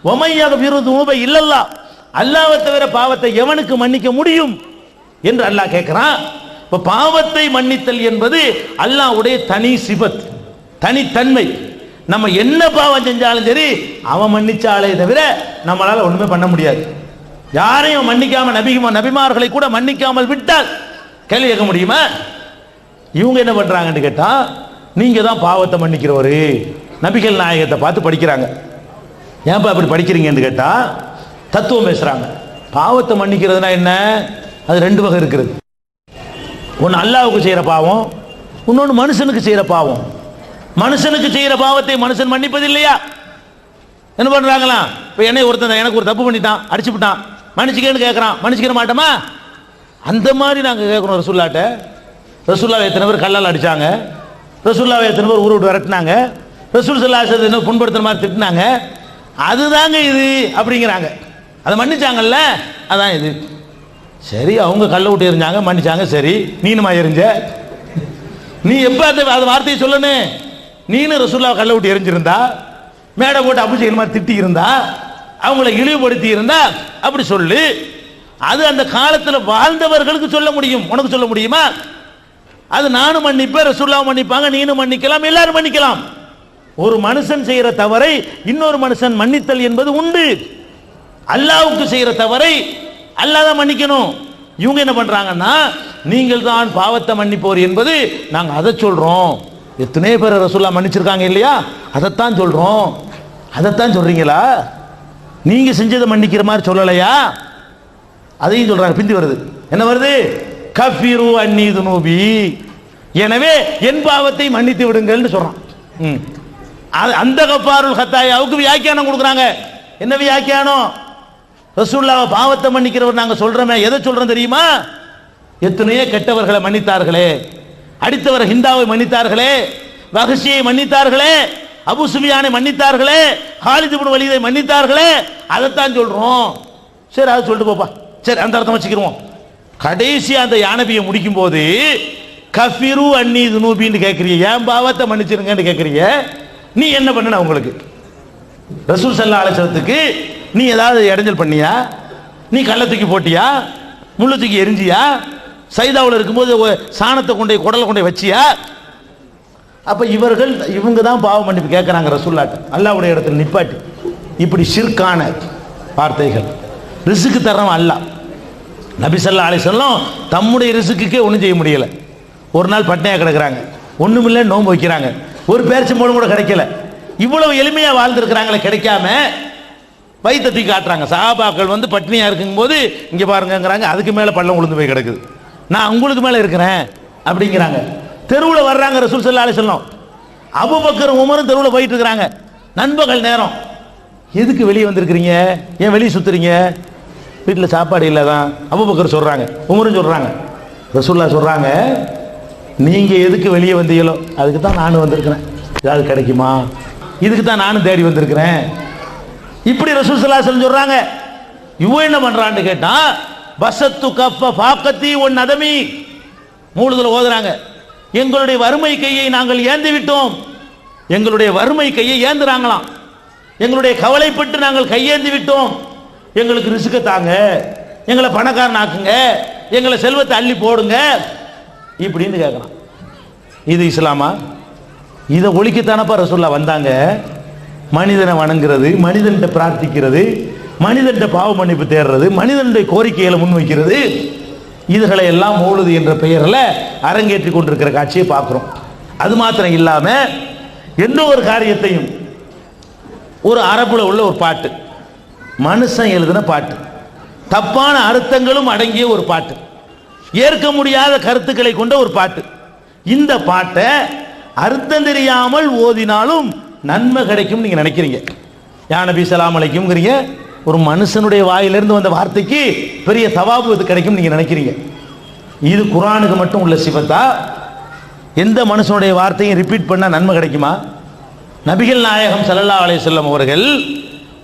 வ மை யக்ஃபிரு துனூப இல்லல்லாஹ், அல்லாஹ்வை தவிர பாவத்தை எவனுக்கு மன்னிக்க முடியும் என்று அல்லாஹ் கேட்கிறான். இப்ப பாவத்தை மன்னித்தல் என்பது அல்லாஹ்வுடைய தனி சிபத், தனித்தன்மை. நம்ம என்ன பாவம் செஞ்சாலும் சரி அவன் மன்னிச்சாலே தவிர நம்மளால ஒண்ணுமே பண்ண முடியாது. யாரையும் மன்னிக்காம நபிமார்களை கூட மன்னிக்காமல் விட்டால் கேள்வி கேட்க முடியுமா? இவங்க என்ன பண்றாங்கன்னு கேட்டா, நீங்க தான் பாவத்தை மன்னிக்கிறவரு, நபிகள் நாயகத்தை பார்த்து படிக்கிறாங்க. ஏன்பா அப்படி படிக்கிறீங்கன்னு கேட்டா தத்துவம் பேசுறாங்க. பாவத்தை மன்னிக்கிறதுனா என்ன? அது 2 வகை இருக்கிறது. ஒன்று அல்லாஹ்வுக்கு செய்யற பாவம், இன்னொன்று மனுஷனுக்கு செய்யற பாவம். மனுஷனுக்கு செய்யற பாவத்தை மனுஷன் மன்னிப்பது இல்லையா? என்ன பண்றாங்களா? இப்போ என்னை ஒருத்தன் எனக்கு ஒரு தப்பு பண்ணிட்டான், அடிச்சு விட்டான், மன்னிச்சுக்கேன்னு கேட்கறான், மன்னிச்சுக்கிற மாட்டோமா? அந்த மாதிரி நாங்கள் கேட்குறோம் ரசூல்லாட்ட. ரசூல்லாவை எத்தனை பேர் கல்லால் அடிச்சாங்க, ரசூல்லாவை எத்தனை பேர் ஊரை விட்டு விரட்டினாங்க, ரசூல் ஸல்லல்லாஹு அலைஹி வஸல்லம் புண்படுத்துற மாதிரி திட்டினாங்க, அதுதாங்க இது அப்படிங்கிறாங்க. அதை மன்னிச்சாங்கல்ல, அதான் இது. சரி, அவங்க கல்லை விட்டு எரிஞ்சாங்க, மன்னிச்சாங்க, சரி நீனுமா எரிஞ்ச? நீ எப்போ அந்த வார்த்தையை சொல்லணும்? நீனு ரசூலுல்லாஹ் கல்லை விட்டு எரிஞ்சிருந்தா, மேடை போட்டு அபுஜெஹல் மாதிரி திட்டி இருந்தா, அவங்கள இழிவுபடுத்தி இருந்தா அப்படி சொல்லு. அது அந்த காலத்தில் வாழ்ந்தவர்களுக்கு சொல்ல முடியும், உனக்கு சொல்ல முடியுமா? அது நானும் மன்னிப்பேன், ரசூலுல்லாஹ் மன்னிப்பாங்க, நீனும் மன்னிக்கலாம், எல்லாரும் மன்னிக்கலாம். ஒரு மனுஷன் செய்யற தவறை இன்னொரு மனுஷன் மன்னித்தல் என்பது உண்டு. அல்லாஹ்வுக்கு செய்யற தவறை அல்லாஹ் தான் மன்னிக்கணும். இவங்க என்ன பண்றாங்கன்னா, நீங்கள் தான் பாவத்தை மன்னிப்போர் என்பது நாங்க அதை சொல்றோம். எத்தனை பேர் ரசூலுல்லாஹ் மன்னிச்சிருக்காங்க இல்லையா? அதைத்தான் சொல்றோம். அதைத்தான் சொல்றீங்களா? நீங்க செஞ்சதை மன்னிக்கிற மாதிரி சொல்லலையா? அதையும் சொல்றாங்க. பிந்தி வருது, என்ன வருது? கஃபிரு அன்னி துனூபி, எனவே என் பாவத்தை மன்னித்து விடுங்கள்னு சொல்றான். அந்த கஃபாருல் கத்தாயாவுக்கு வியாக்கியானம் கொடுக்குறாங்க. என்ன வியாக்கியானம்? ரசூலுல்லாஹ் பாவத்தை மன்னிக்கிறவர் நாங்க சொல்றோமே, எதை சொல்றோம் தெரியுமா? எத்தனையோ கெட்டவர்களை மன்னித்தார்களே, அடித்தவர் ஹிந்தாவை மன்னித்தார்களே, வஹ்ஷியை மன்னித்தார்களே, அபூ சுஃபியானை மன்னித்தார்களே, ஹாலித் இப்னு வலீதை மன்னித்தார்களே, அதைத்தான் சொல்றோம். சரி, அதை சொல்லிட்டு போப்பா, சரி அந்த அர்த்தம் வச்சுக்கிறோம். கடைசி அந்த யானபியை முடிக்கும் போது கஃபிரு அன்னி துனூபின்னு கேட்குறீங்க, ஏன் பாவத்தை மன்னிச்சிருங்கன்னு கேட்குறீங்க. நீ என்ன பண்ணன? உங்களுக்கு ரசூல் ஸல்லல்லாஹு அலைஹி வஸல்லத்துக்கு நீ ஏதாவது இடைஞ்சல் பண்ணியா? நீ கள்ள தூக்கி போட்டியா? முள்ளு தூக்கி எரிஞ்சியா? சைதாவில் இருக்கும்போது சாணத்தை கொண்டே குடலை கொண்டே வச்சியா? அப்ப இவங்க தான் பாவ மன்னிப்பு கேட்கறாங்க ரசூலுல்லாஹ் அல்லாஹ்வுடைய இடத்துல நிப்பாட்டி. இப்படி ஷிர்கான வார்த்தைகள். ரிஸ்க் தர்றவன் அல்லாஹ். நபி ஸல்லல்லாஹு அலைஹி வஸல்லம் தம்முடைய ரிஸ்க்குக்கே ஒன்றும் செய்ய முடியல. ஒரு நாள் பட்னியாக கிடக்குறாங்க, ஒண்ணுமில்லை, நோன்பு வைக்கிறாங்க, ஒரு பேரிச்சம்பழம் கூட கிடைக்கல. இவ்வளவு எளிமையா வாழ்ந்துருக்கிறாங்களே, கிடைக்காம வயிற்றை தூக்கி காட்டுறாங்க. சஹாபாக்கள் வந்து பட்னியா இருக்கும்போது இங்க பாருங்கிறாங்க, அதுக்கு மேல பள்ளம் உளுந்து போய் கிடக்குது, நான் உங்களுக்கு மேல இருக்கிறேன் அப்படிங்கிறாங்க. தெருவில் வர்றாங்க ரசூல் ஸல்லல்லாஹு அலைஹி வஸல்லம், அபூபக்கர் உமரும் தெருவில் போயிட்டு இருக்கிறாங்க. நண்பகல் நேரம், எதுக்கு வெளியே வந்திருக்கிறீங்க? ஏன் வெளியே சுத்துறீங்க? வீட்டில் சாப்பாடு இல்லை தான். அபூபக்கர் சொல்கிறாங்க, உமரும் சொல்கிறாங்க, ரசூலுல்லாஹ் சொல்கிறாங்க, நீங்கள் எதுக்கு வெளியே வந்தீங்களோ அதுக்கு தான் நானும் வந்திருக்கிறேன். ஏதாவது கிடைக்குமா, இதுக்கு தான் நானும் தேடி வந்திருக்கிறேன். இப்படி ரசூல் ஸல்லல்லாஹு அலைஹி வஸல்லம் சொல்கிறாங்க. இவன் என்ன பண்ணுறான்னு கேட்டால், பசத்து கஃப ஃபாக்கத்தி ஒன் அதமி மூலத்தில் ஓதுறாங்க, எங்களுடைய வறுமை கையை நாங்கள் ஏந்தி விட்டோம். எங்களுடைய வறுமை கையை ஏந்துறாங்களாம். எங்களுடைய கவலைப்பட்டு நாங்கள் கையேந்தி விட்டோம். எங்களுக்கு ரிஸ்க தாங்க, எங்களை பணக்காரன் ஆக்குங்க, எங்களை செல்வத்தை அள்ளி போடுங்க இப்படின்னு கேட்கலாம். இது இஸ்லாமா? இதை ஒழிக்கத்தானப்பா ரசூலுல்லாஹ் வந்தாங்க. மனிதனை வணங்குறது, மனிதன்கிட்ட பிரார்த்திக்கிறது, மனிதன்கிட்ட பாவ மன்னிப்பு தேடுறது, மனிதனுடைய கோரிக்கைகளை முன்வைக்கிறது, இதுகளை எல்லாம் மௌலுது என்ற பெயரில் அரங்கேற்றி கொண்டிருக்கிற காட்சியை பார்க்குறோம். அது மாத்திரம் இல்லாமல் எந்த ஒரு காரியத்தையும் ஒரு அரபுல உள்ள ஒரு பாட்டு, மனுஷன் எழுதின பாட்டு, தப்பான அர்த்தங்களும் அடங்கிய ஒரு பாட்டு, ஏற்க முடியாத கருத்துக்களை கொண்ட ஒரு பாட்டு, இந்த பாட்டை அர்த்தம் தெரியாமல் ஓதினாலும் நன்மை கிடைக்கும் நீங்க நினைக்கிறீங்க. யா நபி ஸலாம் அலைக்கும்ங்கறீங்க, ஒரு மனுஷனுடைய வாயிலிருந்து வந்த வார்த்தைக்கு பெரிய தவாபு இது கிடைக்கும் நீங்க நினைக்கிறீங்க. இது குர்ஆனுக்கு மட்டும் உள்ள சிஃபத்தா? எந்த மனுஷனுடைய வார்த்தையும் ரிப்பீட் பண்ணா நன்மை கிடைக்குமா? நபிகள் நாயகம் ஸல்லல்லாஹு அலைஹி வஸல்லம் அவர்கள்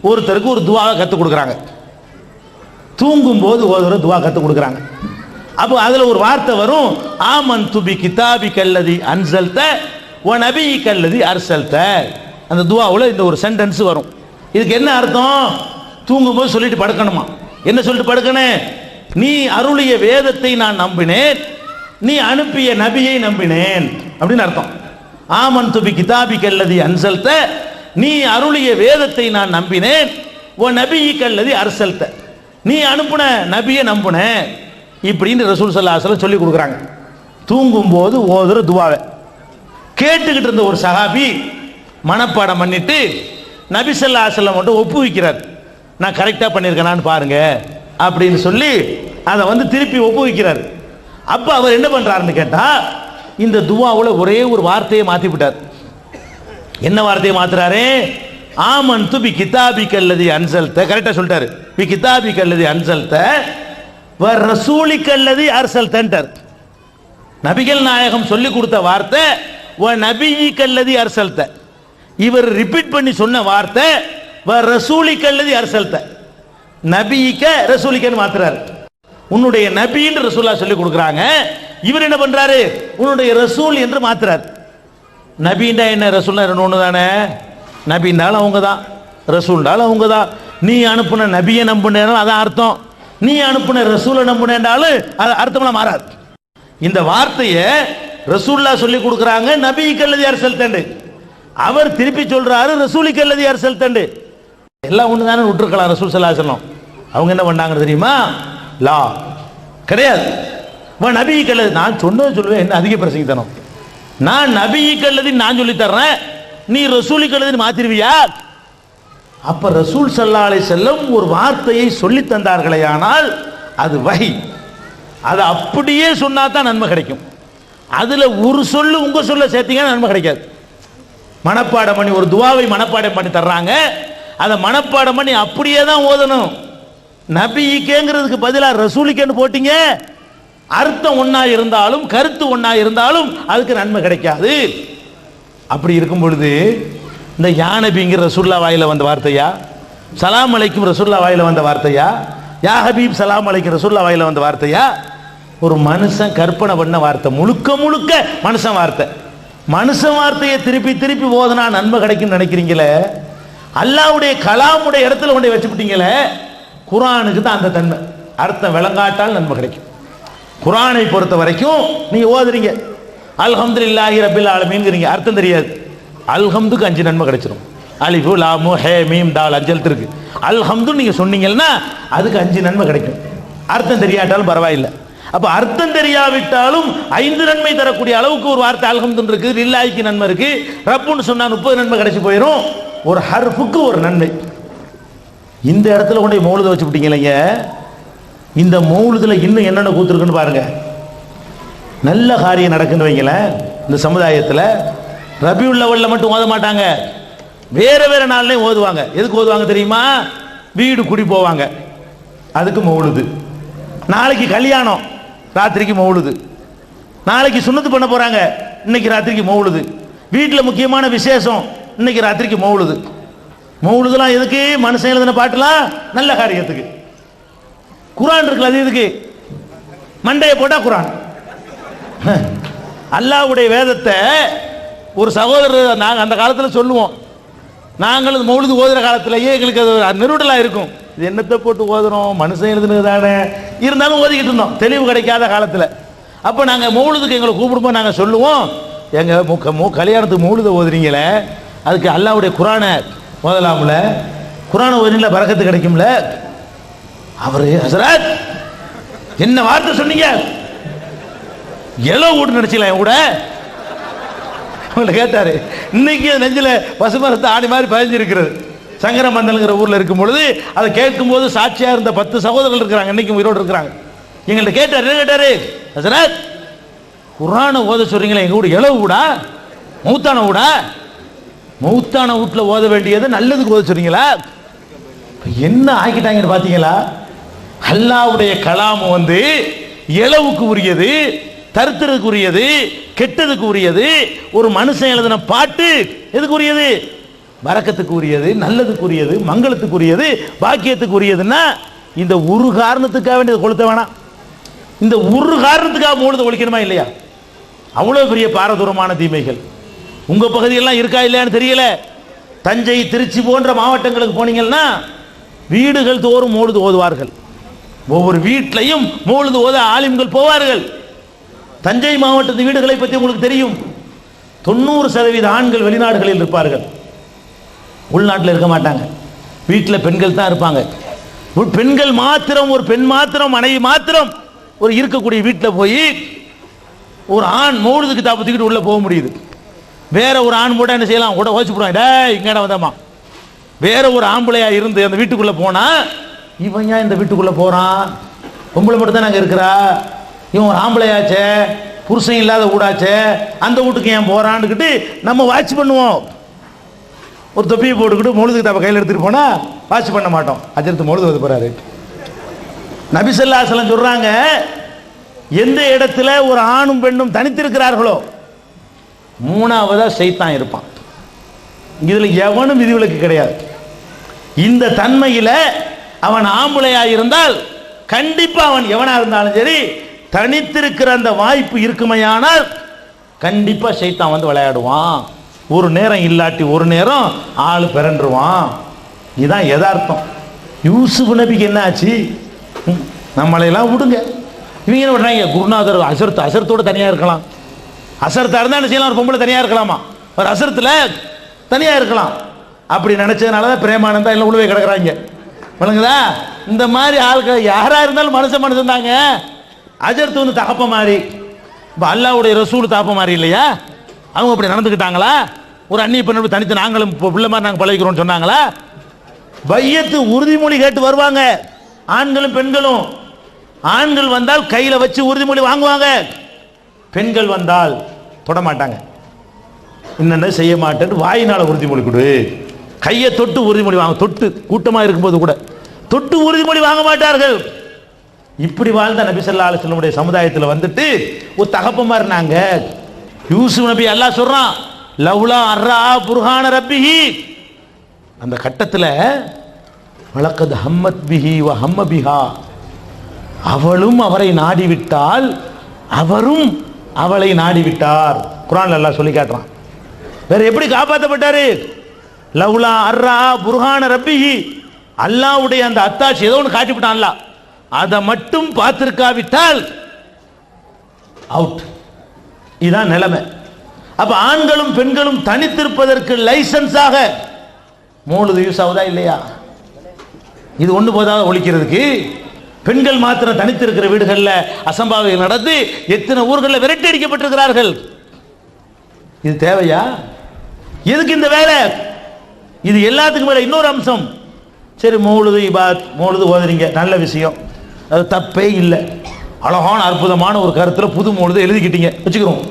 ஒருத்தருக்கு ஒரு துஆவை கற்றுக் கொடுக்குறாங்க. தூங்கும் போது ஒரு துஆ கற்றுக் கொடுக்குறாங்க. அப்போ அதில் ஒரு வார்த்தை வரும், ஆமன்து பி கிதாபிக்கல்லதி அன்ஸல்த வ நபியிக்கல்லதி அர்ஸல்த. அந்த துஆவுல இந்த ஒரு சென்டென்ஸ் வரும். இதுக்கு என்ன அர்த்தம்? தூங்கும்போது சொல்லிட்டு படுக்கணுமா? என்ன சொல்லிட்டு படுக்கணும்? நீ அருளிய வேதத்தை நான் நம்பினேன், நீ அனுப்பிய நபியை நம்பினேன் அப்படின்னு அர்த்தம். ஆமன்து பி கிதாபிக்கல்லதி அன்ஸல்த, நீ அருளிய வேதத்தை நான் நம்பினேன், வ நபியிக்கல்லதி அர்ஸல்த, நீ அனுப்புன நபியை நம்பினேன் இப்படின்னு ரசூல் ஸல்லல்லாஹு அலைஹி வஸல்லம் சொல்லி கொடுக்குறாங்க. தூங்கும்போது ஓதுற துஆவை கேட்டுக்கிட்டு இருந்த ஒரு சஹாபி மனப்பாடம் பண்ணிட்டு நபி ஸல்லல்லாஹு அலைஹி வஸல்லம் மட்டும் ஒப்புவிக்கிறார். நான் கரெக்டாக பண்ணியிருக்கேனான்னு பாருங்க அப்படின்னு சொல்லி அதை திருப்பி ஒப்புவிக்கிறார். அப்போ அவர் என்ன பண்ணுறாருன்னு கேட்டால், இந்த துஆவுல ஒரே ஒரு வார்த்தையை மாற்றி விட்டார். என்ன வார்த்தையை மாத்துறாரு? ஆமன்து பி கிதாபிக்கல்லதி அன்ஸல்த, கரெக்டாக சொல்லிட்டாரு. பி கிதாபிக்கல்லதி அன்ஸல்த வ ரசூலிக்கல்லதி அர்ஸல்தன்றார். நபிகள் நாயகம் சொல்லி கொடுத்த வார்த்தை வ நபியிக்கல்லதி அர்ஸல்த. இவர் ரிப்பீட் பண்ணி சொன்ன வார்த்தை வ ரசூலிக்கல்லதி அர்ஸல்த. நபியிக்க ரசூலிக்கன்னு மாத்துறாரு. உன்னுடைய நபின்னு ரசூலுல்லாஹ் சொல்லி கொடுக்குறாங்க. இவர் என்ன பண்றாரு? உன்னுடைய ரசூல் என்று மாத்துறாரு. நபின்னா என்ன, ரசூல்னா ஒன்று தானே. நபின்னாலும் அவங்க தான், ரசூல்னாலும் அவங்க தான். நீ அனுப்புன நபியை நம்புனாலும் அதான் அர்த்தம், நீ அனுப்புன ரசூலை நம்புனாலும் அது அர்த்தம்லாம் மாறாது. இந்த வார்த்தையை ரசூலுல்லாஹ் சொல்லி கொடுக்குறாங்க, நபியிக்கல்லதி அர்ஸல்தண்டு. அவர் திருப்பி சொல்றாரு ரசூலிக்கல்லதி அர்ஸல்தண்டு. எல்லாம் ஒன்று தானே விட்டுருக்கலாம் ரசூல் ஸல்லல்லாஹு அலைஹி வஸல்லம். அவங்க என்ன பண்ணாங்க தெரியுமா? லா கிடையாது, நபியிக்கல்லதி. நான் சொன்னது சொல்லுவேன், என்ன அதிக பிரசங்கித்தனம். நான் நபியிக்கல்லதி நான் சொல்லி தர்றேன், நீ ரசூலிக்கல்லதி மாத்திருவியா? அப்ப ரசூல் ஸல்லல்லாஹு அலைஹி வஸல்லம் ஒரு வார்த்தையை சொல்லி தந்தார்களே, ஆனால் அது வஹி. அதை அப்படியே சொன்னா தான் நன்மை கிடைக்கும். அதுல ஒரு சொல்லு உங்க சொல்ல சேர்த்தீங்கன்னா நன்மை கிடைக்காது. மனப்பாடம் பண்ணி ஒரு துஆவை மனப்பாடம் பண்ணி தர்றாங்க, அதை மனப்பாடம் பண்ணி அப்படியே தான் ஓதணும். நபியிக்கேங்கிறதுக்கு பதிலாக ரசூலிக்கேன்னு போட்டீங்க, அர்த்தம் ஒன்னா இருந்தாலும் கருத்து ஒன்னா இருந்தாலும் அதுக்கு நன்மை கிடைக்காது. அப்படி இருக்கும் பொழுது இந்த யா நபிங்கிற ரசூலுல்லாஹ் வாயில வந்த வார்த்தையா, சலாம் அலைக்கும் ரசூலுல்லாஹ் வாயில வந்த வார்த்தையா, யா ஹபீப் சலாம் அலைக்கும் ரசூலுல்லாஹ் வாயில வந்த வார்த்தையா, ஒரு மனுஷன் கற்பனை பண்ண வார்த்தை, முழுக்க முழுக்க மனுஷன் வார்த்தை. மனுஷன் வார்த்தையை திருப்பி திருப்பி ஓதுனா நன்மை கிடைக்கும் நினைக்கிறீங்களே, அல்லாஹ்வுடைய கலாமுடைய இடத்துல கொண்டு வச்சுக்கிட்டீங்களே. குர்ஆனுக்கு தான் அந்த தன்மை, அர்த்தம் விளங்காட்டால் நன்மை கிடைக்கும். குர்ஆனை பொறுத்த வரைக்கும் நீங்க ஓதுறீங்க அல்ஹம்துலில்லாஹி ரப்பில் ஆலமீன்ங்கறீங்க, அர்த்தம் தெரியாது. அல்ஹம்துக்கு 5 நன்மை கிடைச்சிரும். அலிஃபு லாம் ஹே மீம் தால் 5 எழுத்து இருக்கு. அல்ஹம்து நீங்க சொன்னீங்கன்னா அதுக்கு 5 நன்மை கிடைக்கும், அர்த்தம் தெரியாட்டாலும் பரவாயில்லை. அப்ப அர்த்தம் தெரியாவிட்டாலும் 5 நன்மை தரக்கூடிய அளவுக்கு ஒரு வார்த்தை அல்ஹம்து இருக்கு, லில்லாஹிக்கு நன்மை இருக்கு, ரப்புன்னு சொன்னா 30 நன்மை கிடைச்சு போயிடும். ஒரு ஹர்ஃபுக்கு ஒரு நன்மை. இந்த இடத்துல கொண்டு மௌலுத வச்சு விட்டீங்களேங்க. இந்த மௌலுதுல இன்னும் என்னென்ன கூத்துருக்குன்னு பாருங்க. நல்ல காரியம் நடக்குன்னு வைங்களேன். இந்த சமுதாயத்தில் ரபியுல் அவ்வல்ல மட்டும் ஓத மாட்டாங்க, வேற வேற நாள்லையும் ஓதுவாங்க. எதுக்கு ஓதுவாங்க தெரியுமா? வீடு குடி போவாங்க, அதுக்கு மௌலுது. நாளைக்கு கல்யாணம், ராத்திரிக்கு மௌலுது. நாளைக்கு சுன்னத்து பண்ண போறாங்க, இன்னைக்கு ராத்திரிக்கு மௌலுது. வீட்டில் முக்கியமான விசேஷம், இன்னைக்கு ராத்திரிக்கு மௌலுது. மௌலுதுலாம் எதுக்கு? மனுஷன் எழுதின பாட்டுலாம் நல்ல காரியத்துக்கு. குரான் இருக்குல்ல, அது எதுக்கு? மண்டையை போட்டா குரான். அல்லாஹ்வுடைய வேதத்தை ஒரு சகோதரர் நாங்கள் அந்த காலத்தில் சொல்லுவோம். நாங்கள் மௌலுது ஓதுற காலத்திலேயே எங்களுக்கு அது நெருடலாக இருக்கும். இது என்னத்தை போட்டு ஓதுறோம், மனுஷன் எழுதுனது தானே, இருந்தாலும் ஓதிக்கிட்டு இருந்தோம் தெளிவு கிடைக்காத காலத்தில். அப்போ நாங்கள் மௌலுதுக்கு எங்களை கூப்பிடும்போது நாங்கள் சொல்லுவோம், எங்கள் கல்யாணத்துக்கு மௌலுதை ஓதுறீங்களே, அதுக்கு அல்லாஹ்வுடைய குரானை ஓதலாம்ல, குரானை ஓதுனீங்களா பரக்கத்து கிடைக்கும்ல. அவரு ஹசரத் என்ன வார்த்தை சொன்னீங்க, எலோ வீட்டு நினைச்சல என் கூட அவங்களை கேட்டாரு. இன்னைக்கு நெஞ்சில் பசுமரத்தை ஆடி மாதிரி பதிஞ்சிருக்கிறது. சங்கரமந்தல்ங்கிற ஊரில் இருக்கும் பொழுது அதை கேட்கும்போது சாட்சியாக இருந்த 10 சகோதரர்கள் இருக்கிறாங்க, இன்னைக்கு உயிரோடு இருக்கிறாங்க. எங்கள்கிட்ட கேட்டார், என்ன கேட்டாரு, ஹசரத் குரானை ஓத சொல்றீங்களா, எங்கள் வீடு எளவு வீடா, மௌத்தான வீடா? மௌத்தான வீட்டில் ஓத வேண்டியது நல்லதுக்கு ஓத சொல்றீங்களா? என்ன ஆக்கிட்டாங்கன்னு பார்த்தீங்களா? அல்லாஹ்வுடைய கலாம் வந்து இளவுக்கு உரியது, தருத்திரத்துக்கு உரியது, கெட்டதுக்கு உரியது. ஒரு மனுஷன் எழுதின பாட்டு எதுக்கு உரியது? பரக்கத்துக்கு உரியது, நல்லதுக்கு உரியது, மங்களத்துக்கு உரியது, பாக்கியத்துக்கு உரியதுன்னா இந்த ஒரு காரணத்துக்காக வேண்டியது கொளுத்த வேணாம். இந்த ஒரு காரணத்துக்காக மௌலுதை ஒழிக்கணுமா இல்லையா? அவ்வளோ பெரிய பாரதூரமான தீமைகள் உங்க பகுதியெல்லாம் இருக்கா இல்லையான்னு தெரியல. தஞ்சை, திருச்சி போன்ற மாவட்டங்களுக்கு போனீங்கன்னா வீடுகள் தோறும் மௌலுது ஓதுவார்கள். ஒவ்வொரு வீட்டிலையும் மௌலுது ஓத ஆலிம்கள் போவார்கள். தஞ்சை மாவட்டத்து வீடுகளை பற்றி உங்களுக்கு தெரியும். 90% ஆண்கள் வெளிநாடுகளில் இருப்பார்கள், உள்நாட்டில் இருக்க மாட்டாங்க. வீட்டில் பெண்கள் தான் இருப்பாங்க. பெண்கள் மாத்திரம், ஒரு பெண் மாத்திரம், மனைவி மாத்திரம் ஒரு இருக்கக்கூடிய வீட்டில் போய் ஒரு ஆண் மௌலுதுக்கு தாப்பத்துக்கிட்டு உள்ளே போக முடியுது. வேற ஒரு ஆண் கூட என்ன செய்யலாம், கூட ஓச்சு போடுவாங்க, டே இங்கட வந்தம்மா. வேற ஒரு ஆம்பளையா இருந்து அந்த வீட்டுக்குள்ளே போனால், இவன் ஏன் இந்த வீட்டுக்குள்ளே போகிறான், பொம்பளை மட்டும் தான் நாங்கள் இருக்கிறா, இவன் ஒரு ஆம்பளையாச்சே, புருஷன் இல்லாத வீடாச்சே, அந்த வீட்டுக்கு ஏன் போகிறான்னுக்கிட்டு நம்ம வாட்ச் பண்ணுவோம். ஒரு தொப்பியை போட்டுக்கிட்டு மௌலுதுக்கு தாப்பை கையில் எடுத்துகிட்டு போனால் வாட்ச் பண்ண மாட்டோம். அஜரத்து மௌலுது வந்து போகிறாரு. நபி ஸல்லல்லாஹு அலைஹி வஸல்லம் சொல்கிறாங்க, எந்த இடத்துல ஒரு ஆணும் பெண்ணும் தனித்திருக்கிறார்களோ மூணாவதா ஷைத்தான் இருப்பான். இதில் எவனும் விதிவிலக்கு கிடையாது. இந்த தன்மையில் அவன் ஆம்பளையா இருந்தால் கண்டிப்பாக அவன் எவனா இருந்தாலும் சரி, தனித்திருக்கிற அந்த வாய்ப்பு இருக்குமையானால் கண்டிப்பாக ஷைத்தான் வந்து விளையாடுவான். ஒரு நேரம் இல்லாட்டி ஒரு நேரம் ஆள் பிறண்டுருவான். இதுதான் யதார்த்தம். யூசுப் நபிக்கு என்ன ஆச்சு? நம்மளையெல்லாம் விடுங்க, இவங்க என்ன பண்ணுறாங்க, குருநாதர் அசரத்தோடு தனியாக இருக்கலாம். அசரத்தாக இருந்தால் என்ன செய்யலாம், ஒரு பொம்பளை தனியாக இருக்கலாமா, ஒரு அசரத்தில் தனியாக இருக்கலாம். அப்படி நினச்சதுனால தான் பிரேமானந்தா எல்லாம் உழுவே கிடக்குறாங்க. வணங்குதா? இந்த மாதிரி ஆட்கள் யாராக இருந்தாலும் மனுஷன் தாங்க. அஜர்த்து வந்து தகப்ப மாதிரி, இப்போ அல்லாஹ்வுடைய ரசூல் தாப்ப மாதிரி இல்லையா? அவங்க அப்படி நடந்துக்கிட்டாங்களா? ஒரு அந்நிய பெண்ணோட தனித்து நாங்களும் இப்போ பிள்ளை மாதிரி நாங்கள் பழகிக்கிறோம்னு சொன்னாங்களா? பையத்து உறுதிமொழி கேட்டு வருவாங்க ஆண்களும் பெண்களும். ஆண்கள் வந்தால் கையில் வச்சு உறுதிமொழி வாங்குவாங்க, பெண்கள் வந்தால் தொடமாட்டாங்க. இன்னென்ன செய்ய மாட்டேன்னு வாயினால் உறுதிமொழி கொடு, கையை தொட்டு உறுதிமொழி வாங்க, தொட்டு கூட்டமாக இருக்கும்போது கூட தொட்டு உறுதிமொழி வாங்க மாட்டார்கள். இப்படி வாழ்ந்த நபி ஸல்லல்லாஹு அலைஹி வஸல்லம் சமுதாயத்தில் வந்துட்டு ஒரு தகப்பமா இருந்தாங்க. யூசுப் நபி அல்லாஹ் சொல்றான், லவ்லா அர்ரா புர்ஹான ரப்பிஹி, அந்த கட்டத்தில் வலக்கத் ஹம்மத் பிஹி வ ஹம்ம பிஹா, அவளும் அவரை நாடிவிட்டால் அவரும் அவளை நாடிவிட்டார். குர்ஆன்ல அல்லாஹ் சொல்லி காட்டுறான். வேற எப்படி காப்பாற்றப்பட்டாரு? லவ்லா அர்ரா புர்ஹான ரப்பிஹி, அல்லாஹ்வுடைய அந்த அத்தாட்சி ஏதோ ஒன்று காட்டிவிட்டான் அல்லாஹ், அதை மட்டும் பார்த்திருக்காவிட்டால் அவுட். இதுதான் நிலைமை. அப்ப ஆண்களும் பெண்களும் தனித்திருப்பதற்கு லைசன்ஸாக மௌலுது யூஸ் ஆகுதா இல்லையா? இது ஒன்று போதாக ஒழிக்கிறதுக்கு. பெண்கள் மாத்திரம் தனித்திருக்கிற வீடுகளில் அசம்பாவிகள் நடந்து எத்தனை ஊர்களில் விரட்டி அடிக்கப்பட்டிருக்கிறார்கள். இது தேவையா? எதுக்கு இந்த வேலை? இது எல்லாத்துக்கும் மேல இன்னொரு அம்சம். சரி, மௌலுது இபாத், மௌலுது ஓதுறீங்க, நல்ல விஷயம், அது தப்பே இல்லை. அழகான அற்புதமான ஒரு கருத்தில் புது மௌலுது எழுதிக்கிட்டீங்க வச்சுக்கிறோம்.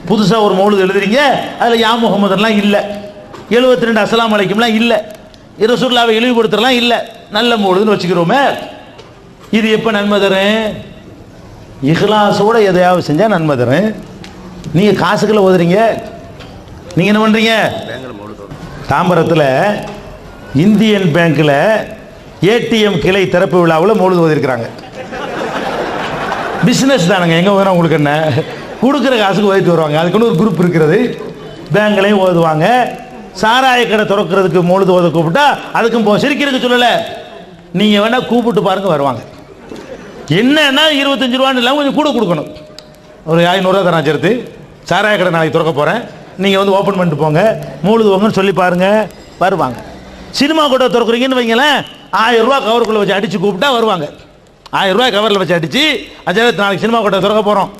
புதுசாக ஒரு மௌலுது எழுதுறீங்க, அதில் யா முகமதுலாம் இல்லை, 72 அஸ்ஸலாமு அலைக்கும்லாம் இல்லை, ரசூலுல்லாஹ்வை இழிவுபடுத்தலாம் இல்லை, நல்ல மௌலுதுன்னு வச்சுக்கிறோமே. இது எப்ப நன்மை தரும்? இஹ்லாஸோட எதையாவது செஞ்சா நன்மை தரும். நீங்க காசுக்குள்ள ஓதுறீங்க, நீங்க என்ன பண்றீங்க? தாம்பரத்தில் இந்தியன் பேங்க்ல ஏடிஎம் கிளை திறப்பு விழாவில் மௌலிது ஓதிருக்கிறாங்க. பிசினஸ் தானுங்க, எங்க ஓதுனா உங்களுக்கு என்ன, கொடுக்குற காசுக்கு ஓதிட்டு வருவாங்க. அதுக்குன்னு ஒரு குரூப் இருக்கிறது, பேங்க்லையும் ஓதுவாங்க. சாராய கடை திறக்கிறதுக்கு மௌலிது ஓத கூப்பிட்டா அதுக்கும் சிரிக்கிறதுக்கு சொல்லலை, நீங்கள் வேணால் கூப்பிட்டு பாருங்க வருவாங்க. என்னன்னா 25 ரூபான்னு இல்லாமல் கொஞ்சம் கூட கொடுக்கணும். ஒரு 500 ரூபா தரேன் சேர்த்து, சாராய கடை நாளைக்கு திறக்க போகிறேன், நீங்கள் வந்து ஓப்பன் பண்ணிட்டு போங்க, மௌலிது ஓங்கன்னு சொல்லி பாருங்க வருவாங்க. சினிமா கூட திறக்கிறீங்கன்னு வைங்களேன், 1000 ரூபா கவருக்குள்ளே வச்சு அடித்து கூப்பிட்டா வருவாங்க. 1000 ரூபாய் கவரில் வச்சு அடித்து அஜய் நாளைக்கு சினிமா கூட திறக்க போகிறோம்,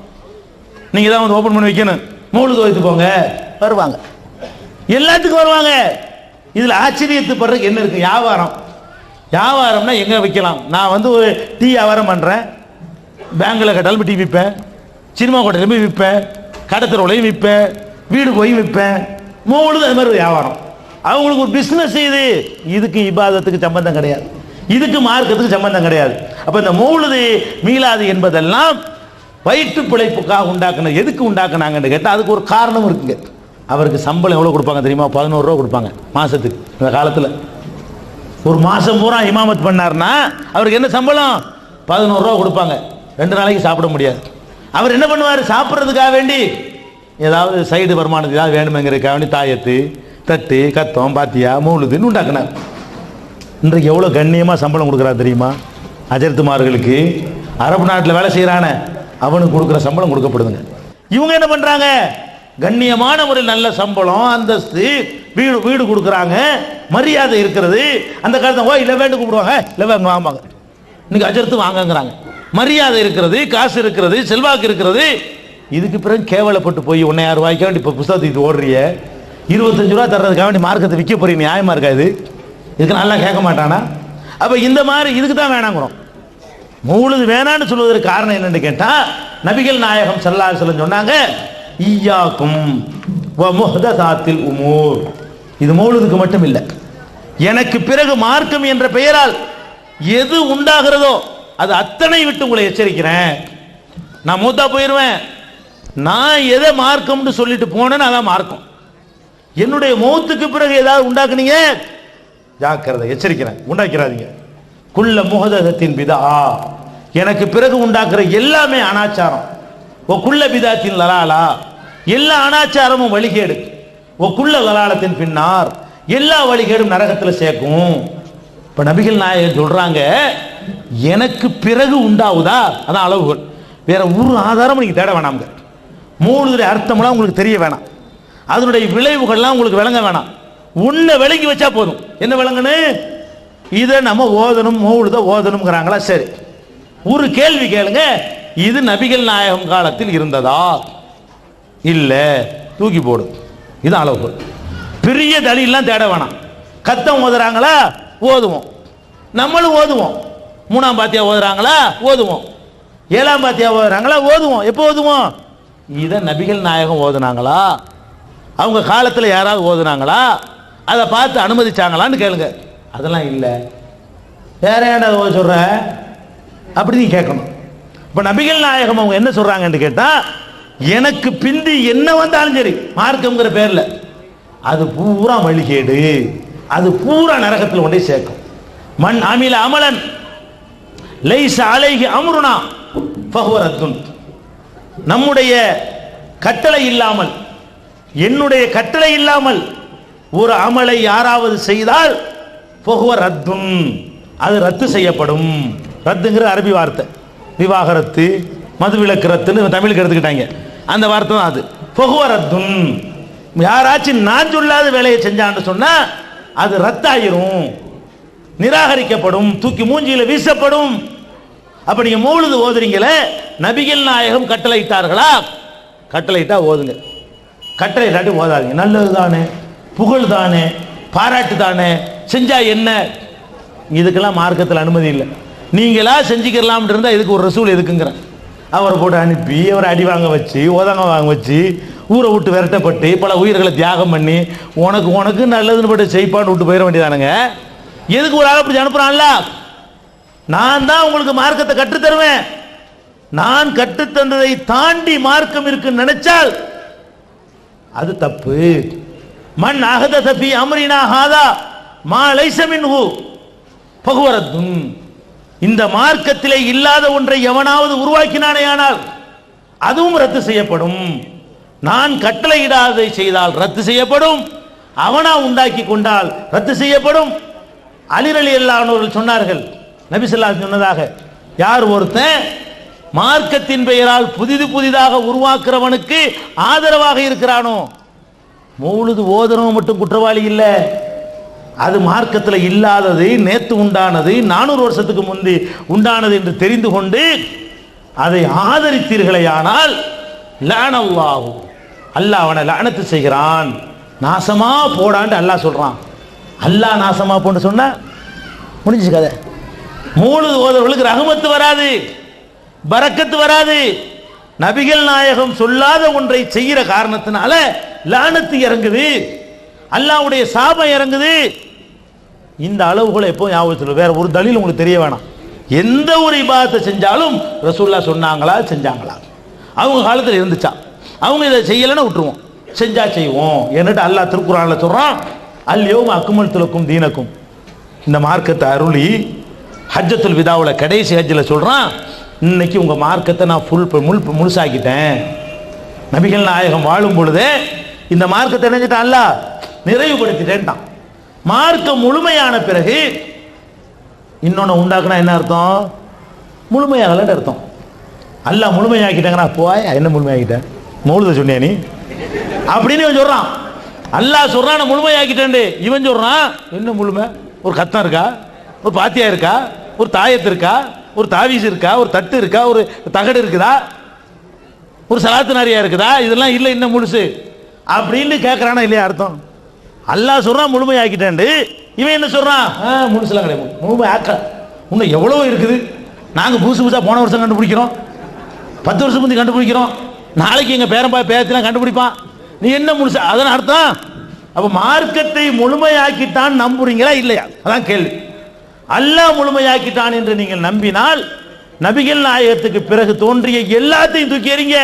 நீங்கள் தான் வந்து ஓப்பன் பண்ணி வைக்கணும், மௌலிது ஓதிட்டு போங்க வருவாங்க. எல்லாத்துக்கும் வருவாங்க. இதில் ஆச்சரியத்துப்படுறதுக்கு என்ன இருக்குது? வியாபாரம். வியாபாரம்னா எங்கே விற்கலாம்? நான் வந்து ஒரு டீ வியாபாரம் பண்ணுறேன், பேங்கில் கட்டாலும் டீ விற்பேன், சினிமா கோட்டையில் போய் விற்பேன், கடத்தரவுலையும் விற்பேன், வீடு போய் விற்பேன். மௌலிது அது மாதிரி வியாபாரம். அவங்களுக்கு ஒரு பிஸ்னஸ் இது. இதுக்கு இபாதத்துக்கு சம்பந்தம் கிடையாது, இதுக்கு மார்க்கத்துக்கு சம்பந்தம் கிடையாது. அப்போ இந்த மௌலிது மீலாது என்பதெல்லாம் வயிற்று பிழைப்புக்காக உண்டாக்குனது. எதுக்கு உண்டாக்குனாங்கன்னு கேட்டால் அதுக்கு ஒரு காரணம் இருக்குங்க. அவருக்கு சம்பளம் எவ்வளோ கொடுப்பாங்க தெரியுமா? 11 ரூபா கொடுப்பாங்க மாதத்துக்கு. இந்த காலத்தில் ஒரு மாதம் பூரா இமாமத் பண்ணார்னா அவருக்கு என்ன சம்பளம்? 11 ரூபா கொடுப்பாங்க. 2 நாளைக்கு சாப்பிட முடியாது. அவர் என்ன பண்ணுவார்? சாப்பிட்றதுக்காக வேண்டி ஏதாவது சைடு வருமானத்துக்கு ஏதாவது வேணுமேங்கிறதுக்காக வேண்டி தாயத்து, தட்டு, கத்தம், பாத்தியா, மௌலிதுன்னு உண்டாக்குனார். இன்றைக்கு எவ்வளோ கண்ணியமாக சம்பளம் கொடுக்குறா தெரியுமா? அஜர்த்துமார்களுக்கு அரபு நாட்டில் வேலை செய்கிறானே அவனுக்கு கொடுக்குற சம்பளம் கொடுக்கப்படுதுங்க. இவங்க என்ன பண்ணுறாங்க? கண்ணியமான ஒரு நல்ல சம்பளம், அந்தஸ்து, வீடு வீடு கொடுக்குறாங்க, மரியாதை இருக்கிறது. அந்த காலத்தில் ஓ இல்லை வேண்டு கூப்பிடுவாங்க, இல்லை வாங்க வாங்க, இன்னைக்கு அஜர்த்து வாங்கங்கிறாங்க. மரியாதை இருக்கிறது, காசு இருக்கிறது, செல்வாக்கு இருக்கிறது. இதுக்கு பிறகு கேவலப்பட்டு போய் 1,000 ரூபாய்க்கு வேண்டி இப்போ புத்தகத்துக்கு ஓடுறிய, 25 ரூபா தர்றதுக்காக வேண்டி மார்க்கத்தை விற்க போறீங்க. நியாயமாக இருக்காது? இதுக்கு நல்லா கேட்க மாட்டானா? அப்போ இந்த மாதிரி இதுக்கு தான் வேணாங்கிறோம். மௌலிது வேணான்னு சொல்வதற்கு காரணம் என்னன்னு கேட்டால், நபிகள் நாயகம் ஸல்லல்லாஹு அலைஹி வஸல்லம் சொன்னாங்க, ஈயாக்கும் வ முஹ்தஸாத்தில் உமூர். இது மௌலிதுக்கு மட்டும் இல்லை, எனக்கு பிறகு மார்க்கம் என்ற பெயரால் எது உண்டாகிறதோ அது அத்தனை விட்டு உங்களை எச்சரிக்கிறேன். நான் மூத்தா போயிடுவேன், நான் எதை மார்க்கம்னு சொல்லிட்டு போனேன்னு அதான் மார்க்கம். என்னுடைய மௌத்துக்கு பிறகு ஏதாவது உண்டாக்குனீங்க, ஜாக்கிரதை, எச்சரிக்கிறேன், உண்டாக்கிறாதீங்க. குல்ல முஹதஸத்தின் பிதா, எனக்கு பிறகு உண்டாக்குற எல்லாமே அனாச்சாரம். ஓ குல்ல பிதாத்தின் லலாலா, எல்லா அனாச்சாரமும் வழிகேடு. ஓ குல்ல லலாலத்தின் பின்னார், எல்லா வழிகேடும் நரகத்தில் சேர்க்கும். இப்போ நபிகள் நாயகர் சொல்றாங்க, எனக்கு பிறகு உண்டாவுதா, அதான் அளவுகள். வேற ஒரு ஆதாரம் நீங்க தேட வேணாங்க. மௌலிதுடைய அர்த்தம்லாம் உங்களுக்கு தெரிய வேணாம், அதனுடைய விளைவுகள்லாம் உங்களுக்கு விளங்க வேணாம். உன்னை விளங்கி வச்சா போதும். என்ன விளங்கணும்? இதை நம்ம ஓதணும், மௌலித ஓதணுங்கிறாங்களா? சரி, ஒரு கேள்வி கேளுங்க, இது நபிகள் நாயகம் காலத்தில் இருந்ததா? இல்லை, தூக்கி போடும். இது அளவுகள். பெரிய தலிலாம் தேட வேணாம். கத்தம் ஓதுறாங்களா? ஓதுவோம், நம்மளும் ஓதுவோம். 3ஆம் பாத்தியா ஓதுறாங்களா? ஓதுவோம். 7ஆம் பாத்தியா ஓதுறாங்களா? ஓதுவோம். எப்போ ஓதுவோம்? இதை நபிகள் நாயகம் ஓதுனாங்களா? அவங்க காலத்தில் யாராவது ஓதுனாங்களா? அதை பார்த்து அனுமதிச்சாங்களான்னு கேளுங்க. அதெல்லாம் இல்லை. வேற ஏன்டா ஓத சொல்ற அப்படி நீ கேட்கணும். இப்போ நபிகள் நாயகம் அவங்க என்ன சொல்றாங்கன்னு கேட்டா, எனக்கு பிந்தி என்ன வந்தாலும் சரி மார்க்கம்ங்கிற பேர்ல அது பூரா வழிகேடு, அது பூரா நரகத்தில் கொண்டே சேர்க்கும். மன் அமில அமலன் லைஸ அலைஹி அம்ருனா ஃபஹுவ ரத்துன். நம்முடைய கட்டளை இல்லாமல், என்னுடைய கட்டளை இல்லாமல் ஒரு அமலை யாராவது செய்தால் ஃபஹுவ ரத்துன், அது ரத்து செய்யப்படும். ரத்துங்கிற அரபி வார்த்தை, விவாகரத்து, மதுவிலக்கு ரத்துன்னு தமிழுக்கு எடுத்துக்கிட்டாங்க. அந்த வார்த்தை தான் அது. ஃபஹுவ ரத்துன். யாராச்சும் நான் சொல்லாத வேலையை செஞ்சான்னு சொன்னா அது ரத்தாயிரும், நிராகரிக்கப்படும், தூக்கி மூஞ்சியில் வீசப்படும். அப்ப நீங்க மௌலிது ஓதுறீங்களே, நபிகள் நாயகம் கட்டளையிட்டார்களா? கட்டளையிட்டா ஓதுங்க, கட்டளையிட்டாட்டி ஓதாதீங்க. நல்லது தானே, புகழ் தானே, பாராட்டு தானே, செஞ்சா என்ன? இதுக்கெல்லாம் மார்க்கத்தில் அனுமதி இல்லை. நீங்களா செஞ்சுக்கலாம் இருந்தால் இதுக்கு ஒரு ரசூல் எதுக்குங்கிற? அவரை போட்டு அனுப்பி அவரை அடி வாங்க வச்சு, உதங்க வாங்க வச்சு, ஊரை விட்டு விரட்டப்பட்டு பல உயிர்களை தியாகம் பண்ணி உனக்கு நல்லதுன்னு போட்டு செய்ப்பான்னு விட்டு போயிட வேண்டியதானுங்க. எதுக்கு ஒரு ஆள் அப்படி அனுப்புறான்ல? நான் தான் உங்களுக்கு மார்க்கத்தை கற்றுத் தருவேன். நான் கற்றுத்தந்ததை தாண்டி மார்க்கம் இருக்குன்னு நினைச்சால் அது தப்பு. மன் அஹதஸ ஃபீ அம்ரினா ஹாதா மா லைஸ மின்ஹு ஃபஹுவ ரத்துன். இந்த மார்க்கத்திலே இல்லாத ஒன்றை எவனாவது உருவாக்கினானேயானால் அதுவும் ரத்து செய்யப்படும். நான் கட்டளையிடாததை செய்தால் ரத்து செய்யப்படும், அவனா உண்டாக்கி கொண்டால் ரத்து செய்யப்படும். அலி ரலியல்லாஹு அன்ஹு சொன்னார்கள், நபி ஸல்லல்லாஹு அலைஹி சொன்னதாக, யார் ஒருத்தன் மார்க்கத்தின் பெயரால் புதிதாக உருவாக்குறவனுக்கு ஆதரவாக இருக்கிறானோ, மௌலிது ஓதுறவன் மட்டும் குற்றவாளி இல்லை, அது மார்க்கத்தில் இல்லாதது, நேத்து உண்டானது, 400 வருஷத்துக்கு முந்தி உண்டானது என்று தெரிந்து கொண்டு அதை ஆதரித்தீர்களேயானால் லஅனல்லாஹு, அல்லாஹ் அவனை லஅனத்து செய்கிறான், நாசமா போடான்னு அல்லாஹ் சொல்றான். அல்லாஹ் நாசமா போன்னு சொன்னா முடிஞ்சு கதை. மௌலிது ஓதுறவர்களுக்கு ரஹமத்து வராது, பரக்கத்து வராது. நபிகள் நாயகம் சொல்லாத ஒன்றை செய்கிற காரணத்தினால லானத்து இறங்குது, அல்லாஹ்வுடைய சாபம் இறங்குது. இந்த அளவுகளை எப்போ ஞாபகத்தில், வேற ஒரு தலீல் உங்களுக்கு தெரிய வேணாம். எந்த ஒரு இபாதத்தை செஞ்சாலும் ரசூலுல்லாஹ் சொன்னாங்களா செஞ்சாங்களா, அவங்க காலத்தில் இருந்துச்சா, அவங்க இதை செய்யலைன்னா விட்டுருவோம், செஞ்சா செய்வோம் என்னட்டு அல்லாஹ் திருக்குர்ஆன்ல சொல்றான், அல் யௌம அக்மல்து லக்கும் தீனக்கும். இந்த மார்க்கத்தை அருளி ஹஜ்ஜத்துல் விதாவுல கடைசி ஹஜ்ஜில் சொல்றான், இன்னைக்கு உங்க மார்க்கத்தை நான் முழுசாக்கிட்டேன். நபிகள் நாயகம் வாழும் பொழுதே இந்த மார்க்கத்தை நினைச்சிட்டான், அல்லாஹ் நிறைவுபடுத்திட்டேன்ட்டான். மார்க்கம் முழுமையான பிறகு இன்னொன்னு உண்டாக்குனா என்ன அர்த்தம்? முழுமையாகலன்னு அர்த்தம். அல்லாஹ் முழுமையாக்கிட்டாங்கன்னா போய் என்ன முழுமையாக்கிட்டேன், மௌலித சொன்னியா நீ அப்படின்னு இவன் சொல்றான். அல்லாஹ் சொல்றான் நான் முழுமையாக்கிட்டேன், இவன் சொல்றான் என்ன முழுமை? ஒரு கத்தம் இருக்கா, ஒரு பாத்தியா இருக்கா, ஒரு தாயத்து இருக்கா, ஒரு தாவீஸ் இருக்கா, ஒரு தட்டு இருக்கா, ஒரு தகடு இருக்குதா, ஒரு சலாத்து நாரியா இருக்குதா, இதெல்லாம் இல்லை இன்னும் முழுசு அப்படின்னு கேட்கறானா இல்லையா அர்த்தம்? அல்லாஹ் சொல்றான் முழுமையாக்கிட்டேன், இவன் என்ன சொல்றான் முழுசுலாம் கிடையாது, முழுமை ஆக்க இன்னும் எவ்வளவோ இருக்குது, நாங்கள் புதுசா போன வருஷம் கண்டுபிடிக்கிறோம், 10 வருஷம் முந்தி கண்டுபிடிக்கிறோம், நாளைக்கு எங்க பேரத்திலாம் கண்டுபிடிப்பான், நீ என்ன முழுசு? அதன் அர்த்தம் அப்ப மார்க்கத்தை முழுமையாக்கிட்டான் நம்புறீங்களா இல்லையா? அதான் கேள்வி. அல்லாஹ் முழுமையாக்கிட்டான் என்று நீங்கள் நம்பினால் நபிகள் நாயகத்துக்கு பிறகு தோன்றிய எல்லாத்தையும் தூக்கி எறிங்க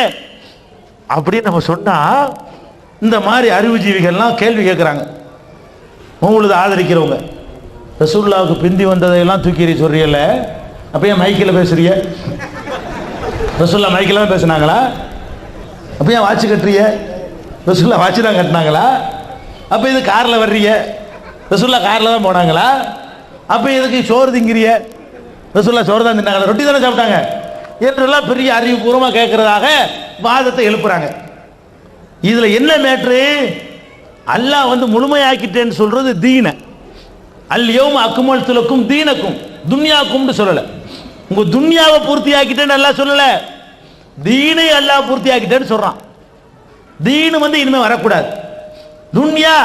அப்படின்னு நம்ம சொன்னா, இந்த மாதிரி அறிவுஜீவிகள்லாம் கேள்வி கேட்குறாங்க. உங்களுக்கு ஆதரிக்கிறவங்க ரசூலுல்லாஹ்வுக்கு பிந்தி வந்ததையெல்லாம் தூக்கி எறி சொல்றீல்ல, அப்ப ஏன் மைக்கில் பேசுறிய? ரசூலுல்லாஹ் மைக்கில் தான் பேசுனாங்களா? அப்ப ஏன் வாட்சி கட்டுறிய? ரசூலுல்லாஹ் வாட்சி தான் கட்டினாங்களா? அப்ப இது காரில் வர்றீங்க, ரசூலுல்லாஹ் காரில் தான் போனாங்களா? அப்ப இதுக்கு சோறு திங்கிறிய? ரசூலுல்லாஹ் சோறு தான் தின்னாங்களா, ரொட்டி தானே சாப்பிட்டாங்க என்றெல்லாம் பெரிய அறிவுபூர்வமாக கேட்கறதாக வாதத்தை எழுப்புறாங்க. இதுல என்ன மேட்ரு? அல்லாஹ் வந்து முழுமையாக்கிட்டேன்னு சொல்றது தீன. அல் யௌம அக்மல்து லக்கும் தீனக்கும், துன்யாக்கும்னு சொல்லல. உங்க துன்யாவை பூர்த்தி ஆக்கிட்டேன்னு அல்லாஹ் சொல்லல, தீனை அல்லாஹ் பூர்த்தி ஆக்கிட்டேன்னு சொல்றான். தீனு வந்து இனிமே வரக்கூடாது, துன்யா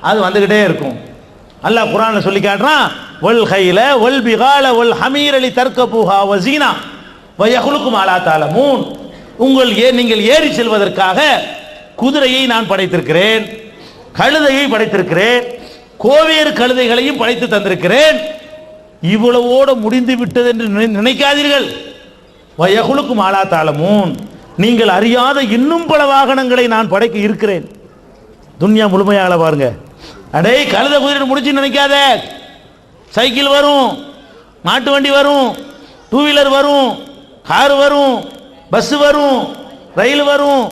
அது வந்துகிட்டே இருக்கும். அல்லாஹ் குர்ஆன்ல சொல்லி காட்டுறான், வல் கைல வல் பிகால வல் ஹமீர லி தர்கபுஹா வஸீனா வ யஹ்லுகு மா லா தஅலமூன். நீங்கள் ஏறி செல்வதற்காக குதிரையை நான் படைத்திருக்கிறேன், கழுதையை படைத்திருக்கிறேன், கோவேறு கழுதைகளையும் படைத்து தந்திருக்கிறேன். இவ்வளவோடு முடிந்து விட்டது என்று நினைக்காதீர்கள். வ யஹ்லுகு மா லா தஅலமூன், நீங்கள் அறியாத இன்னும் பல வாகனங்களை நான் படைக்க இருக்கிறேன். துன்யா முழுமையாக பாருங்க. அடே கழுதை குதிரை முடிச்சு நினைக்காத, சைக்கிள் வரும், மாட்டு வண்டி வரும், 2 வீலர் வரும், கார் வரும், பஸ் வரும், ரயில் வரும்,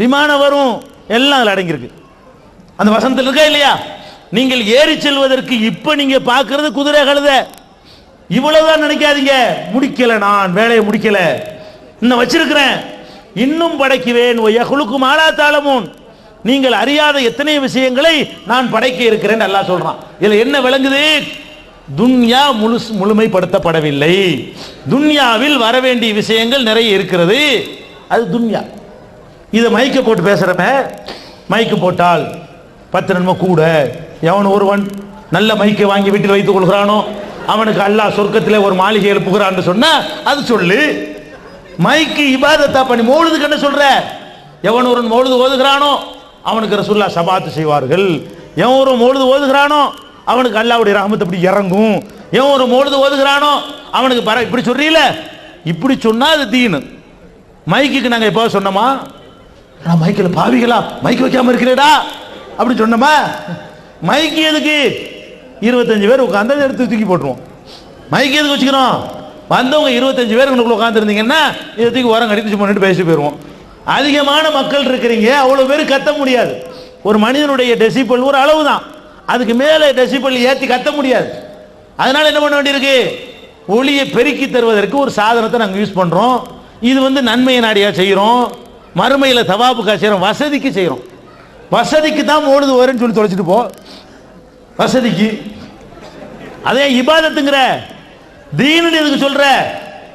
விமானம் வரும், எல்லாம் அதில் அடங்கியிருக்கு. அந்த வசனத்தில் இருக்கா இல்லையா? நீங்கள் ஏறி செல்வதற்கு இப்ப நீங்க பார்க்கிறது குதிரை கழுதை, இவ்வளவுதான் நினைக்காதீங்க. முடிக்கல, நான் வேலையை முடிக்கல, இன்னும் வச்சிருக்கிறேன், இன்னும் படைக்குவேன். யஹ்லுகு மா லா தஅலமூன், நீங்கள் அறியாத எத்தனை விஷயங்களை நான் படைக்க இருக்கிறேன் அல்லாஹ் சொல்றான். இதுல என்ன விளங்குது? துன்யா முழுமைப்படுத்தப்படவில்லை, துன்யாவில் வர வேண்டிய விஷயங்கள் நிறைய இருக்கிறது, அது துன்யா. இதை மைக்க போட்டு பேசுறமே, மைக்கு போட்டால் 10 நன்மை கூட. எவன் ஒருவன் நல்ல மைக்கை வாங்கி வீட்டில் வைத்துக் கொள்கிறானோ அவனுக்கு அல்லாஹ் சொர்க்கத்திலே ஒரு மாளிகை எழுப்புகிறான்னு சொன்னா அது சொல்லு. மைக்கு இபாதத்தா பண்ணி மௌலிதுக்கு என்ன சொல்ற? எவன் ஒரு மௌலிது ஓதுகிறானோ அவனுக்கு ரசூலுல்லாஹ் ஷபாத் செய்வார்கள், எவன் ஒரு மௌலிது ஓதுகிறானோ அவனுக்கு அல்லாஹ்வுடைய ரஹ்மத் அப்படி இறங்கும் எவன் ஒரு மௌலிது ஓதுகிறானோ அவனுக்கு இப்படி சொல்றீல, இப்படி சொன்னா அது தீனு. மைக்குக்கு நாங்க எப்போ சொன்னோமா, மைக்கில் பாவிகளா மைக் வைக்காம இருக்கிறேடா அப்படி சொன்னோமா? மைக்கு எதுக்கு? 25 பேர் உட்காந்து எடுத்து தூக்கி போட்டுருவோம். மைக்கு எதுக்கு வச்சுக்கிறோம்? வந்தவங்க 25 பேர் உங்களுக்குள்ள உட்காந்துருந்தீங்கன்னா இதை தூக்கி ஓரம் கடித்து பண்ணிட்டு பேசி போயிடுவோம். அதிகமான மக்கள் இருக்கிறீங்க, அவ்வளோ பேர் கத்த முடியாது. ஒரு மனிதனுடைய டெசிபல் ஒரு அளவு தான், அதுக்கு மேலே டெசிபல் ஏற்றி கத்த முடியாது. அதனால என்ன பண்ண வேண்டியிருக்கு? ஒளியை பெருக்கி தருவதற்கு ஒரு சாதனத்தை நாங்கள் யூஸ் பண்ணுறோம். இது நன்மையை நாடியாக செய்கிறோம், மறுமையில் தவாப்புக்கா செய்கிறோம், வசதிக்கு செய்கிறோம். வசதிக்கு தான் ஓடுது வருன்னு சொல்லி தொலைச்சிட்டு போ, வசதிக்கு. அதே இபாதத்துங்கிற தீனு எதுக்கு சொல்ற?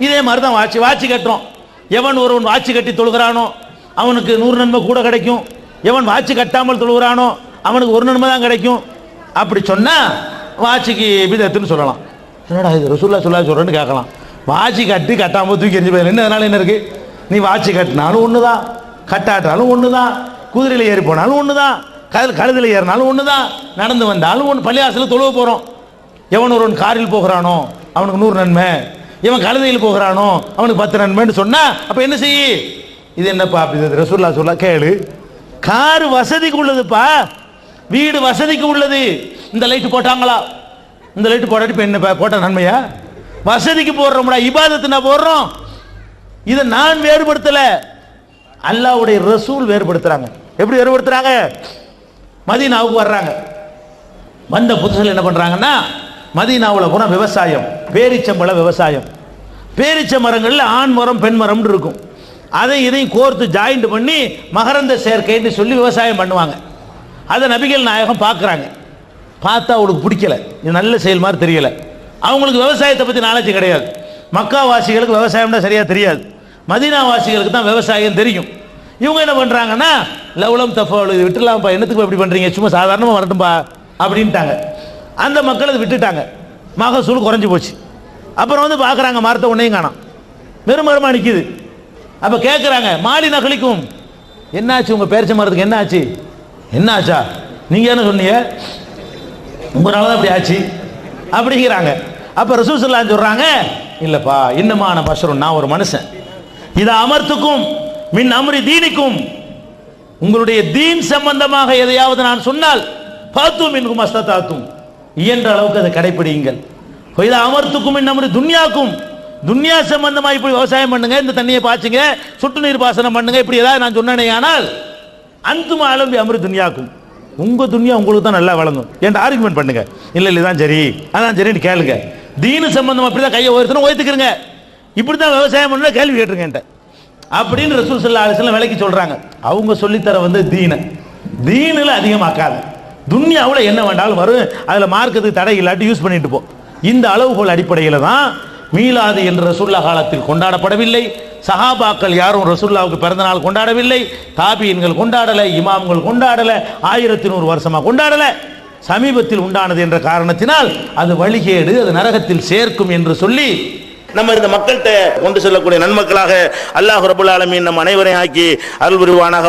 இதே மாதிரி தான் வாட்சி கட்டுறோம். எவன் ஒருவன் வாட்சி கட்டி தொழுகிறானோ அவனுக்கு 100 நன்மை கூட கிடைக்கும், எவன் வாட்சி கட்டாமல் தொழுகிறானோ அவனுக்கு 1 நன்மை தான் கிடைக்கும். அப்படி சொன்னா வாட்சிக்கு பிதத்துன்னு சொல்லலாம். என்னடா இது ரசூலுல்லாஹ் ஸல்லல்லாஹு சொல்றேன்னு கேட்கலாம். வாட்சி கட்டி கட்டாமல் தூக்கி எரிஞ்சு போயிரு, அதனால என்ன இருக்கு? நீ வாட்சி கட்டினாலும் ஒன்று தான், கட்டாட்டாலும் ஒன்று தான், குதிரையில் ஏறி போனாலும் ஒன்று தான், கழுதில் ஏறினாலும் ஒன்று தான், நடந்து வந்தாலும் ஒன்று. பள்ளிவாசலில் தொழுவ போகிறோம். எவன் ஒருவன் காரில் போகிறானோ அவனுக்கு 100 நன்மை, இவன் கழுதையில் போகிறானோ அவனுக்கு 10 நன்மைன்னு சொன்னா அப்ப என்ன செய்ய? இது என்னப்பா இது ரசூலுல்லாஹ் சொல்ல கேளு. கார் வசதிக்கு உள்ளதுப்பா, வீடு வசதிக்கு உள்ளது. இந்த லைட் போட்டாங்களா? இந்த லைட் போட்டாட்டி இப்போ என்ன போட்ட நன்மையா? வசதிக்கு போடுறோம்டா, இபாதத்து நான் போடுறோம். இதை நான் வேறுபடுத்தல, அல்லாஹ்வுடைய ரசூல் வேறுபடுத்துறாங்க. எப்படி வேறுபடுத்துறாங்க? மதீனாவுக்கு வர்றாங்க. வந்த புதுசில் என்ன பண்றாங்கன்னா, மதீனாவில் போனால் விவசாயம், பேரிச்சம்பழ விவசாயம். பேரிச்ச மரங்களில் ஆண் மரம் பெண் மரம் இருக்கும். அதை இதையும் கோர்த்து ஜாயிண்ட் பண்ணி மகரந்த சேர்க்கைன்னு சொல்லி விவசாயம் பண்ணுவாங்க. அதை நபிகள் நாயகம் பார்க்குறாங்க. பார்த்தா அவளுக்கு பிடிக்கல, இது நல்ல செயல் மாதிரி தெரியல. அவங்களுக்கு விவசாயத்தை பற்றி நாலேஜ் கிடையாது. மக்காவாசிகளுக்கு விவசாயம்னா சரியாக தெரியாது, மதீனாவாசிகளுக்கு தான் விவசாயம் தெரியும். இவங்க என்ன பண்ணுறாங்கன்னா, லவ்லம் தஃபால் இது விட்டுலாம்ப்பா, என்னத்துக்கு எப்படி பண்ணுறீங்க, சும்மா சாதாரணமாக வரட்டும்பா அப்படின்ட்டாங்க. அந்த மக்கள் அதை விட்டுட்டாங்க. மகசூல் குறைஞ்சி போச்சு. அப்புறம் பார்க்குறாங்க, மரத்தை ஒன்றையும் காணோம், வெறும் மரமாக நிற்கிது. அப்போ கேட்குறாங்க, மாலி நகலிக்கும், என்னாச்சு உங்கள் பேரிச்ச மரத்துக்கு என்ன ஆச்சு? என்ன ஆச்சா? நீங்கள் என்ன சொன்னீங்க? உங்களால தான் அப்படி ஆச்சு அப்படிங்கிறாங்க. அப்போ ரசூல் ஸல்லல்லாஹு அலைஹி சொல்கிறாங்க, இல்லைப்பா, இன்னமான பஷரும், நான் ஒரு மனுஷன். இதை அமர்த்துக்கும் மின் அம்ரி தீனிக்கும், உங்களுடைய தீன் சம்பந்தமாக எதையாவது நான் சொன்னால் பாத்தும் மின்கும் அஸ்ததாத்தும், இயன்ற அளவுக்கு அதை கடைப்பிடியுங்கள். இதை அமர்த்துக்கும் மின் அம்ரி துன்யாக்கும், துன்யா சம்பந்தமா இப்படி விவசாயம் பண்ணுங்க, இந்த தண்ணியை பாய்ச்சுங்க, சொட்டு நீர் பாசனம் பண்ணுங்க, இப்படி ஏதாவது நான் சொன்னேனே ஆனால் அந்தும் அலம்பி அம்ரி துன்யாக்கும், உங்க துன்யா உங்களுக்கு தான் நல்லா வழங்கும் என்ற ஆர்குமெண்ட் பண்ணுங்க. இல்லை இல்லை தான் சரி, அதான் சரின்னு கேளுங்க. தீனு சம்பந்தமா இப்படி தான் கையை உயர்த்தணும், உயர்த்துக்கிறங்க, இப்படி தான் விவசாயம் பண்ண கேள்வி கேட்டுருங்க அப்படின்னு ரசூல் ஸல்லல்லாஹு அலைஹி வஸல்லம் விலைக்கு சொல்றாங்க. அவங்க சொல்லித்தர தீனில் அதிகமாக்காது, துன்யாவில் என்ன வேண்டாலும் வரும், அதில் மார்க்கத்துக்கு தடை இல்லாட்டி யூஸ் பண்ணிட்டு போ. இந்த அளவுகோல் அடிப்படையில் தான் மீலாது என்ற ரசூலுல்லாஹ் காலத்தில் கொண்டாடப்படவில்லை. சஹாபாக்கள் யாரும் ரசூலுல்லாஹ்வுக்கு பிறந்த நாள் கொண்டாடவில்லை, தாபீன்கள் கொண்டாடலை, இமாம்கள் கொண்டாடலை, 1100 வருஷமா கொண்டாடலை. சமீபத்தில் உண்டானது என்ற காரணத்தினால் அது வழிகேடு, அது நரகத்தில் சேர்க்கும் என்று சொல்லி நம்ம இந்த மக்கள்கிட்ட கொண்டு செல்லக்கூடிய நன்மக்களாக அல்லாஹ் ரப்பல் ஆலமீன் நம் அனைவரையும் ஆக்கி அருள் புரிவானாக.